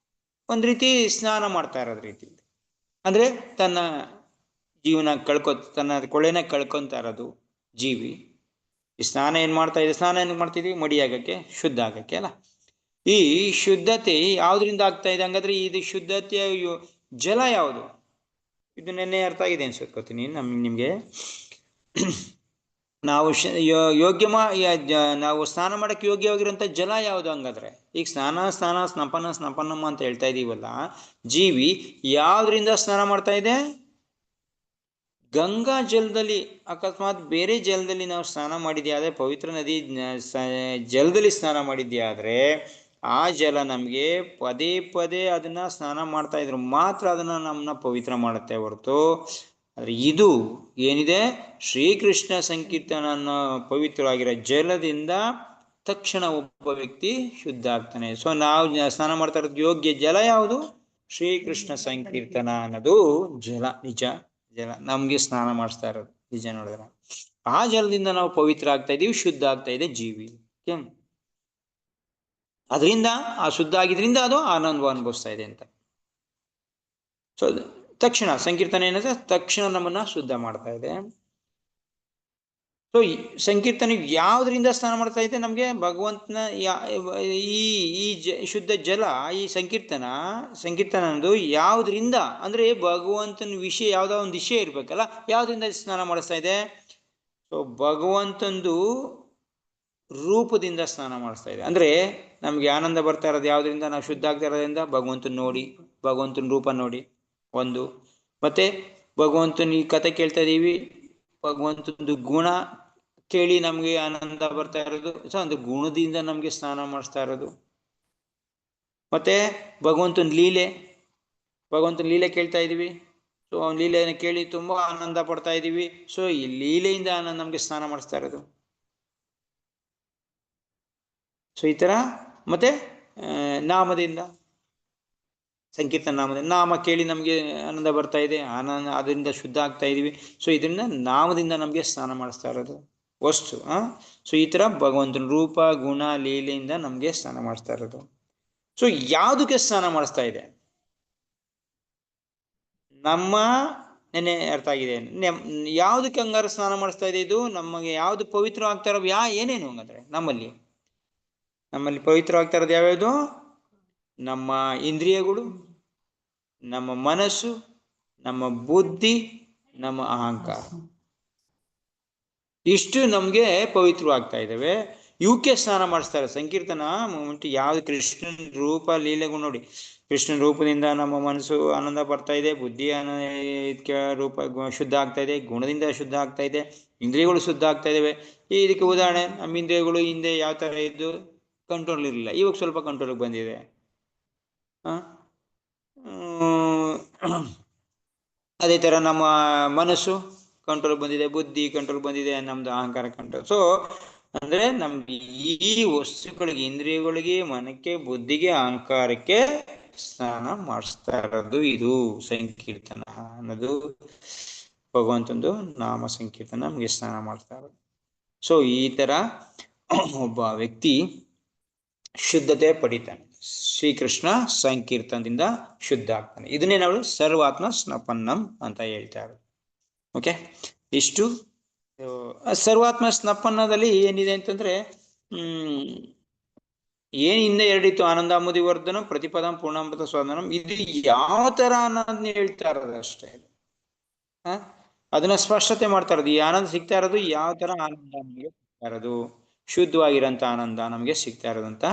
ಒಂದು ರೀತಿ ಸ್ನಾನ ಮಾಡ್ತಾ ಇರೋದು ರೀತಿ, ಅಂದ್ರೆ ತನ್ನ ಜೀವನ ತನ್ನ ಕೊಳೆನ ಕಳ್ಕೊಂತ ಇರೋದು ಜೀವಿ. ಈ ಸ್ನಾನ ಏನ್ ಮಾಡ್ತಾ ಇದೆ, ಸ್ನಾನ ಏನ್ ಮಾಡ್ತಿದ್ವಿ, ಮಡಿ ಆಗಕ್ಕೆ, ಶುದ್ಧ ಆಗಕ್ಕೆ ಅಲ್ಲ. ಈ ಶುದ್ಧತೆ ಯಾವ್ದ್ರಿಂದ ಆಗ್ತಾ ಇದೆ ಹಂಗಾದ್ರೆ, ಇದು ಶುದ್ಧತೆಯ ಜಲ ಯಾವುದು, ಇದು ನೆನ್ನೆ ಅರ್ಥ ಆಗಿದೆ ಅನ್ಸ್ಕೊತೀನಿ ನಿಮ್ಗೆ. ನಾವು ನಾವು ಸ್ನಾನ ಮಾಡಕ್ಕೆ ಯೋಗ್ಯವಾಗಿರುವಂತ ಜಲ ಯಾವುದು ಹಂಗಾದ್ರೆ, ಈಗ ಸ್ನಪನ್ನಂ ಅಂತ ಹೇಳ್ತಾ ಇದೀವಲ್ಲ, ಜೀವಿ ಯಾವ್ದ್ರಿಂದ ಸ್ನಾನ ಮಾಡ್ತಾ ಇದೆ, ಗಂಗಾ ಜಲದಲ್ಲಿ. ಅಕಸ್ಮಾತ್ ಬೇರೆ ಜಲದಲ್ಲಿ ನಾವು ಸ್ನಾನ ಮಾಡಿದ್ಯಾದ್ರೆ, ಪವಿತ್ರ ನದಿ ಜಲದಲ್ಲಿ ಸ್ನಾನ ಮಾಡಿದ್ಯಾದ್ರೆ, ಆ ಜಲ ನಮ್ಗೆ ಪದೇ ಪದೇ ಅದನ್ನ ಸ್ನಾನ ಮಾಡ್ತಾ ಇದ್ರು ಮಾತ್ರ ಅದನ್ನ ನಮ್ಮನ್ನ ಪವಿತ್ರ ಮಾಡುತ್ತೆ ಹೊರತು, ಆದ್ರೆ ಇದು ಏನಿದೆ, ಶ್ರೀಕೃಷ್ಣ ಸಂಕೀರ್ತನ ಪವಿತ್ರವಾಗಿರೋ ಜಲದಿಂದ ತಕ್ಷಣ ಒಬ್ಬ ವ್ಯಕ್ತಿ ಶುದ್ಧ ಆಗ್ತಾನೆ. ಸೊ ನಾವು ಸ್ನಾನ ಮಾಡ್ತಾ ಇರೋದು ಯೋಗ್ಯ ಜಲ ಯಾವುದು, ಶ್ರೀಕೃಷ್ಣ ಸಂಕೀರ್ತನ ಅನ್ನೋದು ಜಲ, ನಿಜ ಜಲ ನಮ್ಗೆ ಸ್ನಾನ ಮಾಡಿಸ್ತಾ ಇರೋದು ನಿಜ ನೋಡಿದ್ರೆ. ಆ ಜಲದಿಂದ ನಾವು ಪವಿತ್ರ ಆಗ್ತಾ ಇದೀವಿ, ಶುದ್ಧ ಆಗ್ತಾ ಇದೆ ಜೀವಿ. ಅದರಿಂದ ಆ ಶುದ್ಧ ಆಗಿದ್ರಿಂದ ಅದು ಆನಂದ ಅನುಭವಿಸ್ತಾ ಇದೆ ಅಂತ. ಸೊ ತಕ್ಷಣ ಸಂಕೀರ್ತನೆ ಏನಂದ್ರೆ ತಕ್ಷಣ ನಮ್ಮನ್ನ ಶುದ್ಧ ಮಾಡ್ತಾ ಇದೆ. ಸೊ ಸಂಕೀರ್ತನೆ ಯಾವ್ದ್ರಿಂದ ಸ್ನಾನ ಮಾಡ್ತಾ ಇದೆ, ನಮ್ಗೆ ಭಗವಂತನ ಈ ಶುದ್ಧ ಜಲ, ಈ ಸಂಕೀರ್ತನ ಅನ್ನೋದು ಯಾವ್ದ್ರಿಂದ ಅಂದ್ರೆ ಭಗವಂತನ ವಿಷಯ, ಯಾವ್ದೋ ಒಂದು ವಿಷಯ ಇರ್ಬೇಕಲ್ಲ, ಯಾವ್ದ್ರಿಂದ ಸ್ನಾನ ಮಾಡಿಸ್ತಾ ಇದೆ. ಸೊ ಭಗವಂತಂದು ರೂಪದಿಂದ ಸ್ನಾನ ಮಾಡಿಸ್ತಾ ಇದೆ. ಅಂದ್ರೆ ನಮ್ಗೆ ಆನಂದ ಬರ್ತಾ ಇರೋದು ಯಾವ್ದ್ರಿಂದ, ನಾವು ಶುದ್ಧ ಆಗ್ತಾ ಇರೋದ್ರಿಂದ ಭಗವಂತನ ನೋಡಿ, ಭಗವಂತನ ರೂಪ ನೋಡಿ ಒಂದು, ಮತ್ತೆ ಭಗವಂತನ ಈ ಕಥೆ ಕೇಳ್ತಾ ಇದೀವಿ, ಭಗವಂತನ ಗುಣ ಕೇಳಿ ನಮ್ಗೆ ಆನಂದ ಬರ್ತಾ ಇರೋದು. ಸೊ ಒಂದು ಗುಣದಿಂದ ನಮ್ಗೆ ಸ್ನಾನ ಮಾಡಿಸ್ತಾ ಇರೋದು. ಮತ್ತೆ ಭಗವಂತನ ಲೀಲೆ ಕೇಳ್ತಾ ಇದೀವಿ. ಸೊ ಅವ್ನ ಲೀಲೆಯನ್ನು ಕೇಳಿ ತುಂಬಾ ಆನಂದ ಪಡ್ತಾ ಇದೀವಿ. ಸೊ ಈ ಲೀಲೆಯಿಂದ ನಮ್ಗೆ ಸ್ನಾನ ಮಾಡಿಸ್ತಾ ಇರೋದು. ಸೊ ಈ ತರ ಮತ್ತೆ ನಾಮದಿಂದ, ಸಂಕೀರ್ತನ ನಾಮದಿಂದ, ನಾಮ ಕೇಳಿ ನಮ್ಗೆ ಆನಂದ ಬರ್ತಾ ಇದೆ, ಆನಂದ ಅದರಿಂದ ಶುದ್ಧ ಆಗ್ತಾ ಇದೀವಿ. ಸೊ ಇದರಿಂದ ನಾಮದಿಂದ ನಮ್ಗೆ ಸ್ನಾನ ಮಾಡಿಸ್ತಾ ಇರೋದು ವಸ್ತು. ಸೊ ಈ ತರ ಭಗವಂತನ ರೂಪ ಗುಣ ಲೀಲೆಯಿಂದ ನಮ್ಗೆ ಸ್ನಾನ ಮಾಡಿಸ್ತಾ ಇರೋದು. ಸೊ ಯಾವುದಕ್ಕೆ ಸ್ನಾನ ಮಾಡಿಸ್ತಾ ಇದೆ? ನಮ್ಮ ನೆನೆ ಅರ್ಥ ಆಗಿದೆ. ಯಾವುದಕ್ಕೆ ಹಂಗಾರೆ ಸ್ನಾನ ಮಾಡಿಸ್ತಾ ಇದೆ ಇದು? ನಮಗೆ ಯಾವ್ದು ಪವಿತ್ರ ಆಗ್ತಾ ಇರೋ ಏನೇನು ಹಂಗಂದ್ರೆ ನಮ್ಮಲ್ಲಿ ಪವಿತ್ರ ಆಗ್ತಾ ಇರೋದು ಯಾವ್ಯಾವುದು? ನಮ್ಮ ಇಂದ್ರಿಯಗಳು, ನಮ್ಮ ಮನಸ್ಸು, ನಮ್ಮ ಬುದ್ಧಿ, ನಮ್ಮ ಅಹಂಕಾರ. ಇಷ್ಟು ನಮ್ಗೆ ಪವಿತ್ರವಾಗ್ತಾ ಇದ್ದಾವೆ. ಇವಕ್ಕೆ ಸ್ನಾನ ಮಾಡಿಸ್ತಾರೆ. ಸಂಕೀರ್ತನ ಯಾವ್ದು ಕೃಷ್ಣನ ರೂಪ ಲೀಲೆಗಳು ನೋಡಿ. ಕೃಷ್ಣನ ರೂಪದಿಂದ ನಮ್ಮ ಮನಸ್ಸು ಆನಂದ ಬರ್ತಾ ಇದೆ, ಬುದ್ಧಿ ರೂಪ ಶುದ್ಧ ಆಗ್ತಾ ಇದೆ, ಗುಣದಿಂದ ಶುದ್ಧ ಆಗ್ತಾ ಇದೆ, ಇಂದ್ರಿಯಗಳು ಶುದ್ಧ ಆಗ್ತಾ ಇದಾವೆ. ಇದಕ್ಕೆ ಉದಾಹರಣೆ, ನಮ್ಮ ಇಂದ್ರಿಯಗಳು ಹಿಂದೆ ಯಾವ ತರ ಇದ್ದು ಕಂಟ್ರೋಲ್ ಇರಲಿಲ್ಲ, ಇವಾಗ ಸ್ವಲ್ಪ ಕಂಟ್ರೋಲ್ಗೆ ಬಂದಿದೆ. ಅದೇ ತರ ನಮ್ಮ ಮನಸ್ಸು ಕಂಟ್ರೋಲ್ ಬಂದಿದೆ, ಬುದ್ಧಿ ಕಂಟ್ರೋಲ್ ಬಂದಿದೆ, ನಮ್ದು ಅಹಂಕಾರ ಕಂಟ್ರೋಲ್. ಸೊ ಅಂದ್ರೆ ನಮ್ಗೆ ಈ ವಸ್ತುಗಳಿಗೆ, ಇಂದ್ರಿಯಗಳಿಗೆ, ಮನಕ್ಕೆ, ಬುದ್ಧಿಗೆ, ಅಹಂಕಾರಕ್ಕೆ ಸ್ನಾನ ಮಾಡಿಸ್ತಾ ಇರೋದು ಇದು ಸಂಕೀರ್ತನ ಅನ್ನೋದು. ಭಗವಂತಂದು ನಾಮ ಸಂಕೀರ್ತನ ನಮ್ಗೆ ಸ್ನಾನ ಮಾಡ್ತಾ ಇರೋದು. ಸೊ ಈ ತರ ಒಬ್ಬ ವ್ಯಕ್ತಿ ಶುದ್ಧತೆ ಪಡಿತಾನೆ, ಶ್ರೀಕೃಷ್ಣ ಸಂಕೀರ್ತನದಿಂದ ಶುದ್ಧ ಆಗ್ತಾನೆ. ಇದನ್ನೇ ನಾವು ಸರ್ವಾತ್ಮ ಸ್ನಪನ್ನಂ ಅಂತ ಹೇಳ್ತಾರೆ. ಓಕೆ, ಇಷ್ಟು ಸರ್ವಾತ್ಮ ಸ್ನಪನ್ನದಲ್ಲಿ ಏನಿದೆ ಅಂತಂದ್ರೆ ಏನ್ ಹಿಂದೆ ಎರಡಿತ್ತು, ಆನಂದಾಮುದಿ ವರ್ಧನ, ಪ್ರತಿಪದಂ ಪೂರ್ಣಾಮೃತ ಸ್ವಾದನಂ. ಇದು ಯಾವ ತರ ಅನ್ನೋದನ್ನ ಹೇಳ್ತಾ ಇರೋದು ಅಷ್ಟೇ. ಅದನ್ನ ಸ್ಪಷ್ಟತೆ ಮಾಡ್ತಾ ಇರೋದು. ಈ ಆನಂದ ಸಿಗ್ತಾ ಇರೋದು ಯಾವ ತರ ಆನಂದ ನಮಗೆ ಸಿಗ್ತಾ ಇರೋದು, ಶುದ್ಧವಾಗಿರೋಂಥ ಆನಂದ ನಮಗೆ ಸಿಗ್ತಾ ಇರೋದಂತ.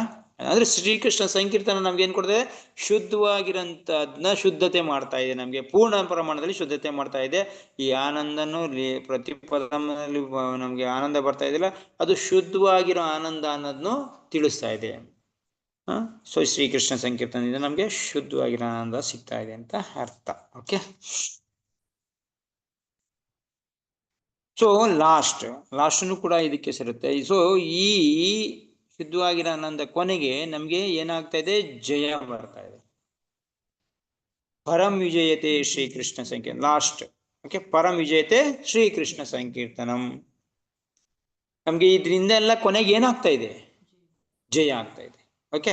ಅಂದ್ರೆ ಶ್ರೀಕೃಷ್ಣ ಸಂಕೀರ್ತನ ನಮ್ಗೆ ಏನ್ ಕೊಡ್ತದೆ? ಶುದ್ಧವಾಗಿರೋಂಥದ್ನ ಶುದ್ಧತೆ ಮಾಡ್ತಾ ಇದೆ, ನಮ್ಗೆ ಪೂರ್ಣ ಪ್ರಮಾಣದಲ್ಲಿ ಶುದ್ಧತೆ ಮಾಡ್ತಾ ಇದೆ. ಈ ಆನಂದನು ಪ್ರತಿಪದಲ್ಲಿ ನಮ್ಗೆ ಆನಂದ ಬರ್ತಾ ಇದೆಯಲ್ಲ, ಅದು ಶುದ್ಧವಾಗಿರೋ ಆನಂದ ಅನ್ನೋದನ್ನು ತಿಳಿಸ್ತಾ ಇದೆ. ಸೊ ಶ್ರೀಕೃಷ್ಣ ಸಂಕೀರ್ತನದಿಂದ ನಮ್ಗೆ ಶುದ್ಧವಾಗಿರೋ ಆನಂದ ಸಿಗ್ತಾ ಇದೆ ಅಂತ ಅರ್ಥ. ಓಕೆ, ಸೊ ಲಾಸ್ಟ್ನು ಕೂಡ ಇದಕ್ಕೆ ಸೇರುತ್ತೆ. ಸೊ ಈ ಶುದ್ಧವಾಗಿರೋ ಆನಂದ ಕೊನೆಗೆ ನಮ್ಗೆ ಏನಾಗ್ತಾ ಇದೆ? ಜಯ ಬರ್ತಾ ಇದೆ. ಪರಂ ವಿಜಯತೆ ಶ್ರೀಕೃಷ್ಣ ಸಂಕೀರ್ತನ ಲಾಸ್ಟ್. ಓಕೆ, ಪರಂ ವಿಜಯತೆ ಶ್ರೀಕೃಷ್ಣ ಸಂಕೀರ್ತನಂ. ನಮ್ಗೆ ಇದರಿಂದ ಎಲ್ಲ ಕೊನೆಗೆ ಏನಾಗ್ತಾ ಇದೆ? ಜಯ ಆಗ್ತಾ ಇದೆ. ಓಕೆ,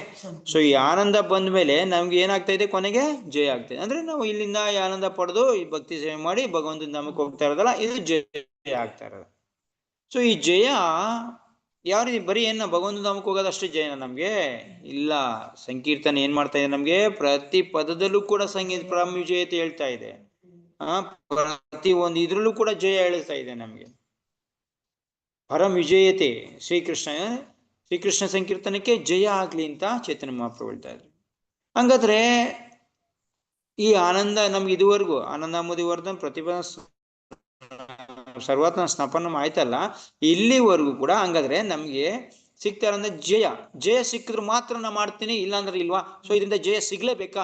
ಸೊ ಈ ಆನಂದ ಬಂದ ಮೇಲೆ ನಮ್ಗೆ ಏನಾಗ್ತಾ ಇದೆ? ಕೊನೆಗೆ ಜಯ ಆಗ್ತಾ ಇದೆ. ಅಂದ್ರೆ ನಾವು ಇಲ್ಲಿಂದ ಈ ಆನಂದ ಪಡೆದು ಈ ಭಕ್ತಿ ಸೇವೆ ಮಾಡಿ ಭಗವಂತನ ಧಾಮಕ್ಕೆ ಹೋಗ್ತಾ ಇರೋದಲ್ಲ, ಇದು ಜಯ ಆಗ್ತಾ ಇರೋದು. ಸೊ ಈ ಜಯ ಯಾವ ರೀತಿ? ಬರೀ ಏನ ಭಗವಂತನ ಧಾಮಕ್ಕೆ ಹೋಗೋದು ಅಷ್ಟೇ ಜಯನ? ನಮ್ಗೆ ಇಲ್ಲ. ಸಂಕೀರ್ತನ ಏನ್ ಮಾಡ್ತಾ ಇದೆ? ನಮ್ಗೆ ಪ್ರತಿ ಪದದಲ್ಲೂ ಕೂಡ ಪರಂ ವಿಜಯತೆ ಹೇಳ್ತಾ ಇದೆ. ಪ್ರತಿ ಒಂದು ಇದ್ರಲ್ಲೂ ಕೂಡ ಜಯ ಹೇಳ್ತಾ ಇದೆ ನಮ್ಗೆ. ಪರಂ ವಿಜಯತೆ ಶ್ರೀಕೃಷ್ಣ ಸಂಕೀರ್ತನಕ್ಕೆ ಜಯ ಆಗ್ಲಿ ಅಂತ ಚೈತನ್ಯ ಮಹಾಪ್ರಭು ಹೇಳ್ತಾ ಇದ್ರು. ಹಂಗಾದ್ರೆ ಈ ಆನಂದ ನಮ್ಗೆ ಇದುವರೆಗೂ ಆನಂದಾಮುದಿ ವರ್ಧನ, ಪ್ರತಿಭಾ, ಸರ್ವಾತ್ಮ ಸ್ನಪನ ಆಯ್ತಲ್ಲ, ಇಲ್ಲಿವರೆಗೂ ಕೂಡ ಹಂಗಾದ್ರೆ ನಮ್ಗೆ ಸಿಗ್ತಾ ಇರೋಂದ್ರೆ ಜಯ ಸಿಕ್ಕಿದ್ರೆ ಮಾತ್ರ ನಾ ಮಾಡ್ತೀನಿ, ಇಲ್ಲಾಂದ್ರೆ ಇಲ್ವಾ? ಸೊ ಇದರಿಂದ ಜಯ ಸಿಗ್ಲೇಬೇಕಾ?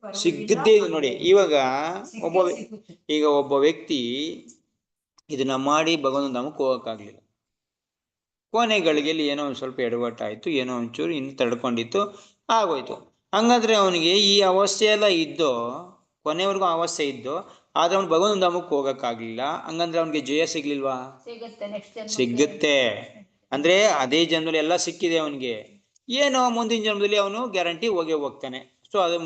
ಸಿಗದ್ದೇ ನೋಡಿ. ಇವಾಗ ಒಬ್ಬ ವ್ಯಕ್ತಿ ಇದನ್ನ ಮಾಡಿ ಭಗವಂತನ ಧಾಮಕ್ಕೆ ಹೋಗಕ್ಕಾಗ್ಲಿಲ್ಲ. ಕೊನೆಗಳಿಗೆಲ್ಲಿ ಏನೋ ಒಂದ್ ಸ್ವಲ್ಪ ಎಡವಟ್ಟಾಯ್ತು, ಏನೋ ಒಂಚೂರು ಇನ್ನು ತಡ್ಕೊಂಡಿತ್ತು, ಆಗೋಯ್ತು. ಹಂಗಾದ್ರೆ ಅವನಿಗೆ ಈ ಅವಸ್ಥೆ ಎಲ್ಲ ಇದ್ದೋ, ಕೊನೆವರೆಗೂ ಅವಸ್ಥೆ ಇದ್ದೋ, ಆದ್ರೆ ಅವ್ನು ಭಗವಂತನ ಧಾಮಕ್ಕೆ ಹೋಗಕ್ಕಾಗ್ಲಿಲ್ಲ. ಹಂಗಂದ್ರೆ ಅವ್ನಿಗೆ ಜಯ ಸಿಗ್ಲಿಲ್ವಾ? ಸಿಗುತ್ತೆ. ಅಂದ್ರೆ ಅದೇ ಜನ್ಮದಲ್ಲಿ ಎಲ್ಲ ಸಿಕ್ಕಿದೆ ಅವನಿಗೆ, ಏನೋ ಮುಂದಿನ ಜನ್ಮದಲ್ಲಿ ಅವನು ಗ್ಯಾರಂಟಿ ಹೋಗ್ತಾನೆ. ಸೊ ಅದು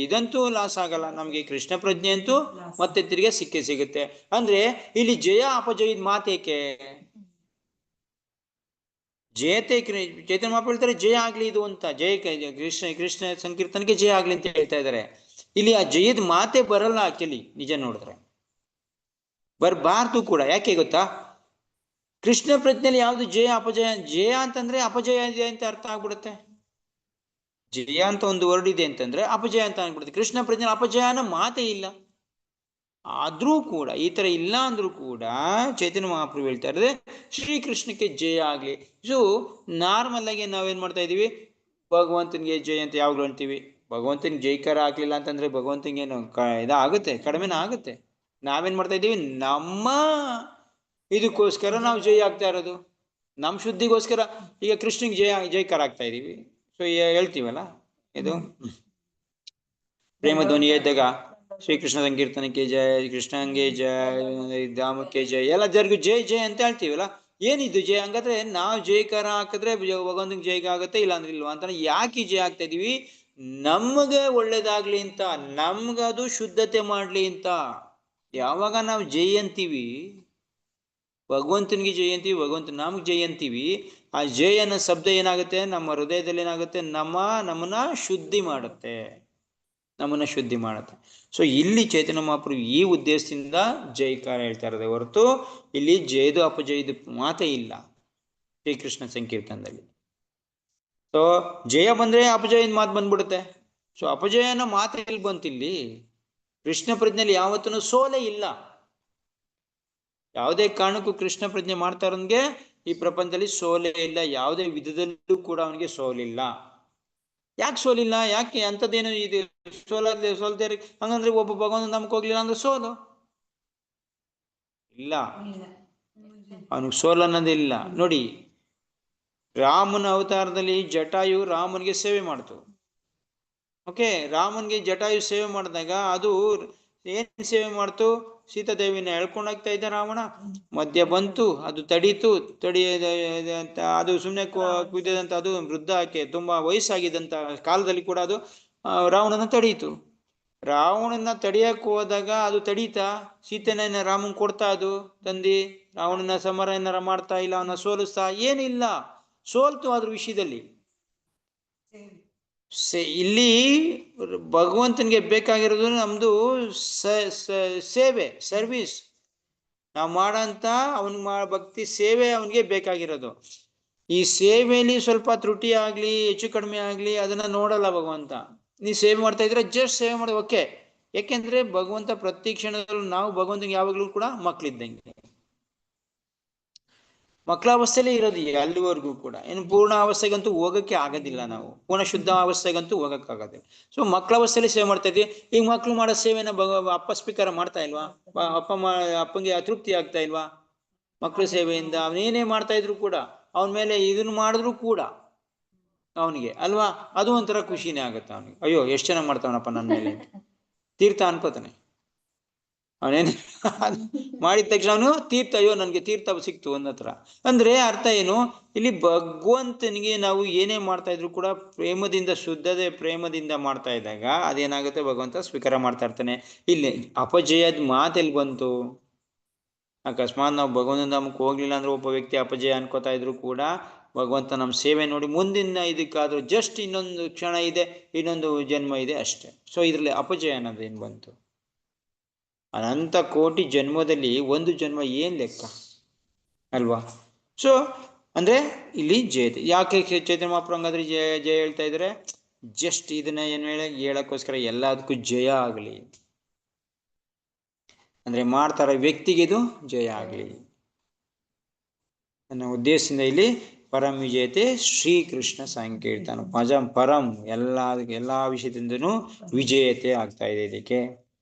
ಇದಂತೂ ಲಾಸ್ ಆಗಲ್ಲ ನಮ್ಗೆ. ಕೃಷ್ಣ ಪ್ರಜ್ಞೆ ಅಂತೂ ಮತ್ತೆ ತಿರ್ಗಿ ಸಿಗುತ್ತೆ. ಅಂದ್ರೆ ಇಲ್ಲಿ ಜಯ ಅಪಜಯದ ಮಾತೇಕೆ? ಜಯತೆ ಚೈತನ್ಯ ಮಹಾಪ್ರಭು ಹೇಳ್ತಾರೆ ಜಯ ಆಗ್ಲಿ ಇದು ಅಂತ. ಕೃಷ್ಣ ಸಂಕೀರ್ತನಕ್ಕೆ ಜಯ ಆಗ್ಲಿ ಅಂತ ಹೇಳ್ತಾ ಇದ್ದಾರೆ. ಇಲ್ಲಿ ಆ ಜಯದ ಮಾತೆ ಬರಲ್ಲ ಆಕ್ಚುಲಿ, ನಿಜ ನೋಡಿದ್ರೆ ಬರ್ಬಾರ್ದು ಕೂಡ. ಯಾಕೆ ಗೊತ್ತಾ? ಕೃಷ್ಣ ಪ್ರಜ್ಞೆಯಲ್ಲಿ ಯಾವ್ದು ಜಯ ಅಪಜಯ? ಜಯ ಅಂತಂದ್ರೆ ಅಪಜಯ ಇದೆ ಅಂತ ಅರ್ಥ ಆಗ್ಬಿಡುತ್ತೆ. ಜಯ ಅಂತ ಒಂದು ವರ್ಡ್ ಇದೆ ಅಂತಂದ್ರೆ ಅಪಜಯ ಅಂತ ಆಗ್ಬಿಡುತ್ತೆ. ಕೃಷ್ಣ ಪ್ರಜ್ಞೆ ಅಪಜಯನ ಮಾತೇ ಇಲ್ಲ. ಆದ್ರೂ ಕೂಡ ಈ ತರ ಇಲ್ಲ ಅಂದ್ರೂ ಕೂಡ ಚೈತನ್ಯ ಮಹಾಪ್ರಭು ಹೇಳ್ತಾ ಇರೋದೇ ಶ್ರೀಕೃಷ್ಣಕ್ಕೆ ಜಯ ಆಗ್ಲಿ. ಸೊ ನಾರ್ಮಲ್ ಆಗಿ ನಾವೇನ್ ಮಾಡ್ತಾ ಇದೀವಿ? ಭಗವಂತನಿಗೆ ಜೈ ಅಂತ ಯಾವಾಗ್ಲೂ ಅಂತೀವಿ. ಭಗವಂತನಿಗೆ ಜೈಕಾರ ಆಗ್ಲಿಲ್ಲ ಅಂತಂದ್ರೆ ಭಗವಂತನಿಗೇನು ಇದಾಗುತ್ತೆ, ಕಡಿಮೆನ ಆಗುತ್ತೆ. ನಾವೇನ್ ಮಾಡ್ತಾ ಇದ್ದೀವಿ, ನಮ್ಮ ಇದಕ್ಕೋಸ್ಕರ ನಾವು ಜೈ ಆಗ್ತಾ ಇರೋದು, ನಮ್ಮ ಶುದ್ಧಿಗೋಸ್ಕರ. ಈಗ ಕೃಷ್ಣನಿಗೆ ಜೈಕಾರ ಆಗ್ತಾ ಇದೀವಿ. ಸೊ ಹೇಳ್ತೀವಲ್ಲ, ಇದು ಪ್ರೇಮ ಧ್ವನಿ ಇದ್ದಾಗ ಶ್ರೀಕೃಷ್ಣ ಸಂಕೀರ್ತನಕ್ಕೆ ಜಯ, ಕೃಷ್ಣಂಗೆ ಜಯ, ಧಾಮಕ್ಕೆ ಜಯ, ಎಲ್ಲ ಜರ್ಗು ಜೈ ಜೈ ಅಂತ ಹೇಳ್ತೀವಲ್ಲ. ಏನಿದು ಜಯ? ಹಂಗಾದ್ರೆ ನಾವು ಜೈಕಾರ ಹಾಕಿದ್ರೆ ಭಗವಂತನಿಗೆ ಜೈಗ ಆಗುತ್ತೆ, ಇಲ್ಲ ಅಂದ್ರೆ ಇಲ್ವಾ ಅಂತ. ಯಾಕೆ ಜಯ ಆಗ್ತಾ ಇದೀವಿ? ನಮ್ಗೆ ಒಳ್ಳೇದಾಗ್ಲಿ ಅಂತ, ನಮ್ಗದು ಶುದ್ಧತೆ ಮಾಡ್ಲಿ ಅಂತ. ಯಾವಾಗ ನಾವು ಜೈ ಅಂತೀವಿ, ಭಗವಂತನಿಗೆ ಜೈ ಅಂತೀವಿ, ಭಗವಂತ ನಮ್ಗೆ ಜೈ ಅಂತೀವಿ, ಆ ಜೈ ಅನ್ನೋ ಶಬ್ದ ಏನಾಗುತ್ತೆ, ನಮ್ಮ ಹೃದಯದಲ್ಲಿ ಏನಾಗುತ್ತೆ, ನಮ್ಮನ್ನ ಶುದ್ಧಿ ಮಾಡುತ್ತೆ, ನಮ್ಮನ್ನ ಶುದ್ಧಿ ಮಾಡುತ್ತೆ. ಸೊ ಇಲ್ಲಿ ಚೈತನ್ಯ ಮಹಾಪ್ರಭು ಈ ಉದ್ದೇಶದಿಂದ ಜೈಕಾರ ಹೇಳ್ತಾ ಇರೋದೇ ಹೊರತು ಇಲ್ಲಿ ಜಯದು ಅಪಜಯದು ಮಾತೇ ಇಲ್ಲ ಶ್ರೀಕೃಷ್ಣ ಸಂಕೀರ್ತನದಲ್ಲಿ. ಸೊ ಜಯ ಬಂದ್ರೆ ಅಪಜಯದ ಮಾತು ಬಂದ್ಬಿಡುತ್ತೆ. ಸೊ ಅಪಜಯನ ಮಾತು ಎಲ್ಲಿ ಬಂತಿಲ್ಲಿ? ಕೃಷ್ಣ ಪ್ರಜ್ಞೆಯಲ್ಲಿ ಯಾವತ್ತೂ ಸೋಲೇ ಇಲ್ಲ. ಯಾವುದೇ ಕಾರಣಕ್ಕೂ ಕೃಷ್ಣ ಪ್ರಜ್ಞೆ ಮಾಡ್ತಾ ಇರೋನ್ಗೆ ಈ ಪ್ರಪಂಚದಲ್ಲಿ ಸೋಲೇ ಇಲ್ಲ, ಯಾವುದೇ ವಿಧದಲ್ಲೂ ಕೂಡ ಅವನಿಗೆ ಸೋಲಿಲ್ಲ. ಯಾಕೆ ಸೋಲಿಲ್ಲ? ಯಾಕೆ? ಅಂಥದ್ದೇನು ಇದು ಸೋಲ್ತೇರಿ ಹಂಗಂದ್ರೆ ಒಬ್ಬ ಭಗವಂತ ನಮ್ಗೆ ಹೋಗ್ಲಿಲ್ಲ ಅಂದ್ರೆ ಸೋಲು ಇಲ್ಲ, ಅವನಿಗೆ ಸೋಲು ಅನ್ನೋದಿಲ್ಲ. ನೋಡಿ, ರಾಮನ ಅವತಾರದಲ್ಲಿ ಜಟಾಯು ರಾಮನಿಗೆ ಸೇವೆ ಮಾಡ್ತು. ಓಕೆ, ರಾಮನ್ಗೆ ಜಟಾಯು ಸೇವೆ ಮಾಡಿದಾಗ ಅದು ಏನ್ ಸೇವೆ ಮಾಡ್ತು? ಸೀತಾದೇವಿನ ಎಳ್ಕೊಂಡೋಗ್ತಾ ಇದ್ದ ರಾವಣ, ಮಧ್ಯ ಬಂತು, ಅದು ತಡೀತು. ಅದು ಸುಮ್ಮನೆ ಕುದಿದಂತ, ಅದು ವೃದ್ಧಕ್ಕೆ ತುಂಬಾ ವಯಸ್ಸಾಗಿದ್ದಂತ ಕಾಲದಲ್ಲಿ ಕೂಡ ಅದು ರಾವಣನ ತಡೀತು. ರಾವಣನ ತಡಿಯಕ್ ಹೋದಾಗ ಅದು ತಡೀತಾ? ಸೀತೆನ ರಾಮನ್ ಕೊಡ್ತಾ ಅದು ತಂದಿ ರಾವಣನ ಸಮರ ಏನಾರ ಮಾಡ್ತಾ, ಇಲ್ಲ ಅವನ ಸೋಲಿಸ್ತಾ? ಏನಿಲ್ಲ, ಸೋಲ್ತು ಅದ್ರ ವಿಷಯದಲ್ಲಿ. ಇಲ್ಲಿ ಭಗವಂತನಿಗೆ ಬೇಕಾಗಿರೋದು ನಮ್ದು ಸೇವೆ, ಸರ್ವಿಸ್. ನಾವು ಮಾಡಂತ ಅವನ್ ಭಕ್ತಿ ಸೇವೆ ಅವನಿಗೆ ಬೇಕಾಗಿರೋದು. ಈ ಸೇವೆಯಲ್ಲಿ ಸ್ವಲ್ಪ ತ್ರುಟಿ ಆಗ್ಲಿ, ಹೆಚ್ಚು ಕಡಿಮೆ ಆಗ್ಲಿ, ಅದನ್ನ ನೋಡಲ್ಲ ಭಗವಂತ. ನೀ ಸೇವೆ ಮಾಡ್ತಾ ಇದ್ರೆ ಜಸ್ಟ್ ಸೇವೆ ಮಾಡಿ, ಓಕೆ. ಯಾಕೆಂದ್ರೆ ಭಗವಂತ ಪ್ರತಿ ಕ್ಷಣದಲ್ಲೂ, ನಾವು ಭಗವಂತನಿಗೆ ಯಾವಾಗ್ಲೂ ಕೂಡ ಮಕ್ಳಿದ್ದಂಗೆ, ಮಕ್ಕಳಾವಸ್ಥೆಯಲ್ಲೇ ಇರೋದು ಅಲ್ಲಿವರೆಗೂ ಕೂಡ. ಇನ್ನು ಪೂರ್ಣ ಅವಸ್ಥೆಗಂತೂ ಹೋಗಕ್ಕೆ ಆಗೋದಿಲ್ಲ, ನಾವು ಪೂರ್ಣ ಶುದ್ಧ ಅವಸ್ಥೆಗಂತೂ ಹೋಗಕ್ಕಾಗೋದಿಲ್ಲ. ಸೊ ಮಕ್ಕಳಾವಸ್ಥೆಯಲ್ಲಿ ಸೇವೆ ಮಾಡ್ತಾ ಇದ್ವಿ. ಈಗ ಮಕ್ಳು ಮಾಡೋ ಸೇವೆನ ಅಪ್ಪ ಸ್ವೀಕಾರ ಮಾಡ್ತಾ ಇಲ್ವಾ? ಅಪ್ಪಂಗೆ ಅತೃಪ್ತಿ ಆಗ್ತಾ ಇಲ್ವಾ ಮಕ್ಕಳ ಸೇವೆಯಿಂದ? ಅವನೇನೇ ಮಾಡ್ತಾ ಇದ್ರು ಕೂಡ, ಅವನ ಮೇಲೆ ಇದನ್ನ ಮಾಡಿದ್ರು ಕೂಡ ಅವನಿಗೆ ಅಲ್ವಾ, ಅದು ಒಂಥರ ಖುಷಿನೇ ಆಗುತ್ತೆ ಅವನಿಗೆ. ಅಯ್ಯೋ ಎಷ್ಟು ಚೆನ್ನಾಗಿ ಮಾಡ್ತಾವನಪ್ಪ ನನ್ನ ಮೇಲೆ ತೀರ್ಥ ಅನ್ಕೋತಾನೆ. ಅವನೇನು ಮಾಡಿದ ತಕ್ಷಣ ಅವನು ತೀರ್ಥ, ಅಯ್ಯೋ ನನ್ಗೆ ತೀರ್ಥ ಸಿಕ್ತು ಅನ್ನತ್ರ. ಅಂದ್ರೆ ಅರ್ಥ ಏನು? ಇಲ್ಲಿ ಭಗವಂತನಿಗೆ ನಾವು ಏನೇ ಮಾಡ್ತಾ ಇದ್ರು ಕೂಡ ಪ್ರೇಮದಿಂದ, ಶುದ್ಧತೆ ಪ್ರೇಮದಿಂದ ಮಾಡ್ತಾ ಇದ್ದಾಗ ಅದೇನಾಗುತ್ತೆ, ಭಗವಂತ ಸ್ವೀಕಾರ ಮಾಡ್ತಾ ಇರ್ತಾನೆ. ಇಲ್ಲಿ ಅಪಜಯದ ಮಾತೆಲ್ಲಿ ಬಂತು? ಅಕಸ್ಮಾತ್ ನಾವು ಭಗವಂತ ನಮ್ಗೆ ಹೋಗ್ಲಿಲ್ಲ ಅಂದ್ರೆ, ಒಬ್ಬ ವ್ಯಕ್ತಿ ಅಪಜಯ ಅನ್ಕೋತಾ ಇದ್ರು ಕೂಡ ಭಗವಂತ ನಮ್ಮ ಸೇವೆ ನೋಡಿ ಮುಂದಿನ ಇದಕ್ಕಾದ್ರೂ ಜಸ್ಟ್ ಇನ್ನೊಂದು ಕ್ಷಣ ಇದೆ, ಇನ್ನೊಂದು ಜನ್ಮ ಇದೆ ಅಷ್ಟೇ. ಸೊ ಇದ್ರಲ್ಲಿ ಅಪಜಯ ಅನ್ನೋದೇನು ಬಂತು? ಅನಂತ ಕೋಟಿ ಜನ್ಮದಲ್ಲಿ ಒಂದು ಜನ್ಮ ಏನ್ ಲೆಕ್ಕ ಅಲ್ವಾ? ಸೊ ಅಂದ್ರೆ ಇಲ್ಲಿ ಜಯ. ಯಾಕೆ ಚೈತನ್ಯ ಮಹಾಪ್ರಭು ಹಂಗಾದ್ರೆ ಜಯ ಹೇಳ್ತಾ ಇದ್ರೆ, ಜಸ್ಟ್ ಇದನ್ನ ಏನ್ ಹೇಳಕ್ಕೋಸ್ಕರ ಎಲ್ಲದಕ್ಕೂ ಜಯ ಆಗ್ಲಿ ಅಂದ್ರೆ ಮಾಡ್ತಾರ ವ್ಯಕ್ತಿಗೆ ಇದು ಜಯ ಆಗ್ಲಿ ಅನ್ನೋ ಉದ್ದೇಶದಿಂದ ಇಲ್ಲಿ ಪರಂ ವಿಜಯತೆ ಶ್ರೀಕೃಷ್ಣ ಸಂಕೀರ್ತನ ಪರಂ ಎಲ್ಲಾ ವಿಷಯದಿಂದನೂ ವಿಜಯತೆ ಆಗ್ತಾ ಇದೆ. ಇದಕ್ಕೆ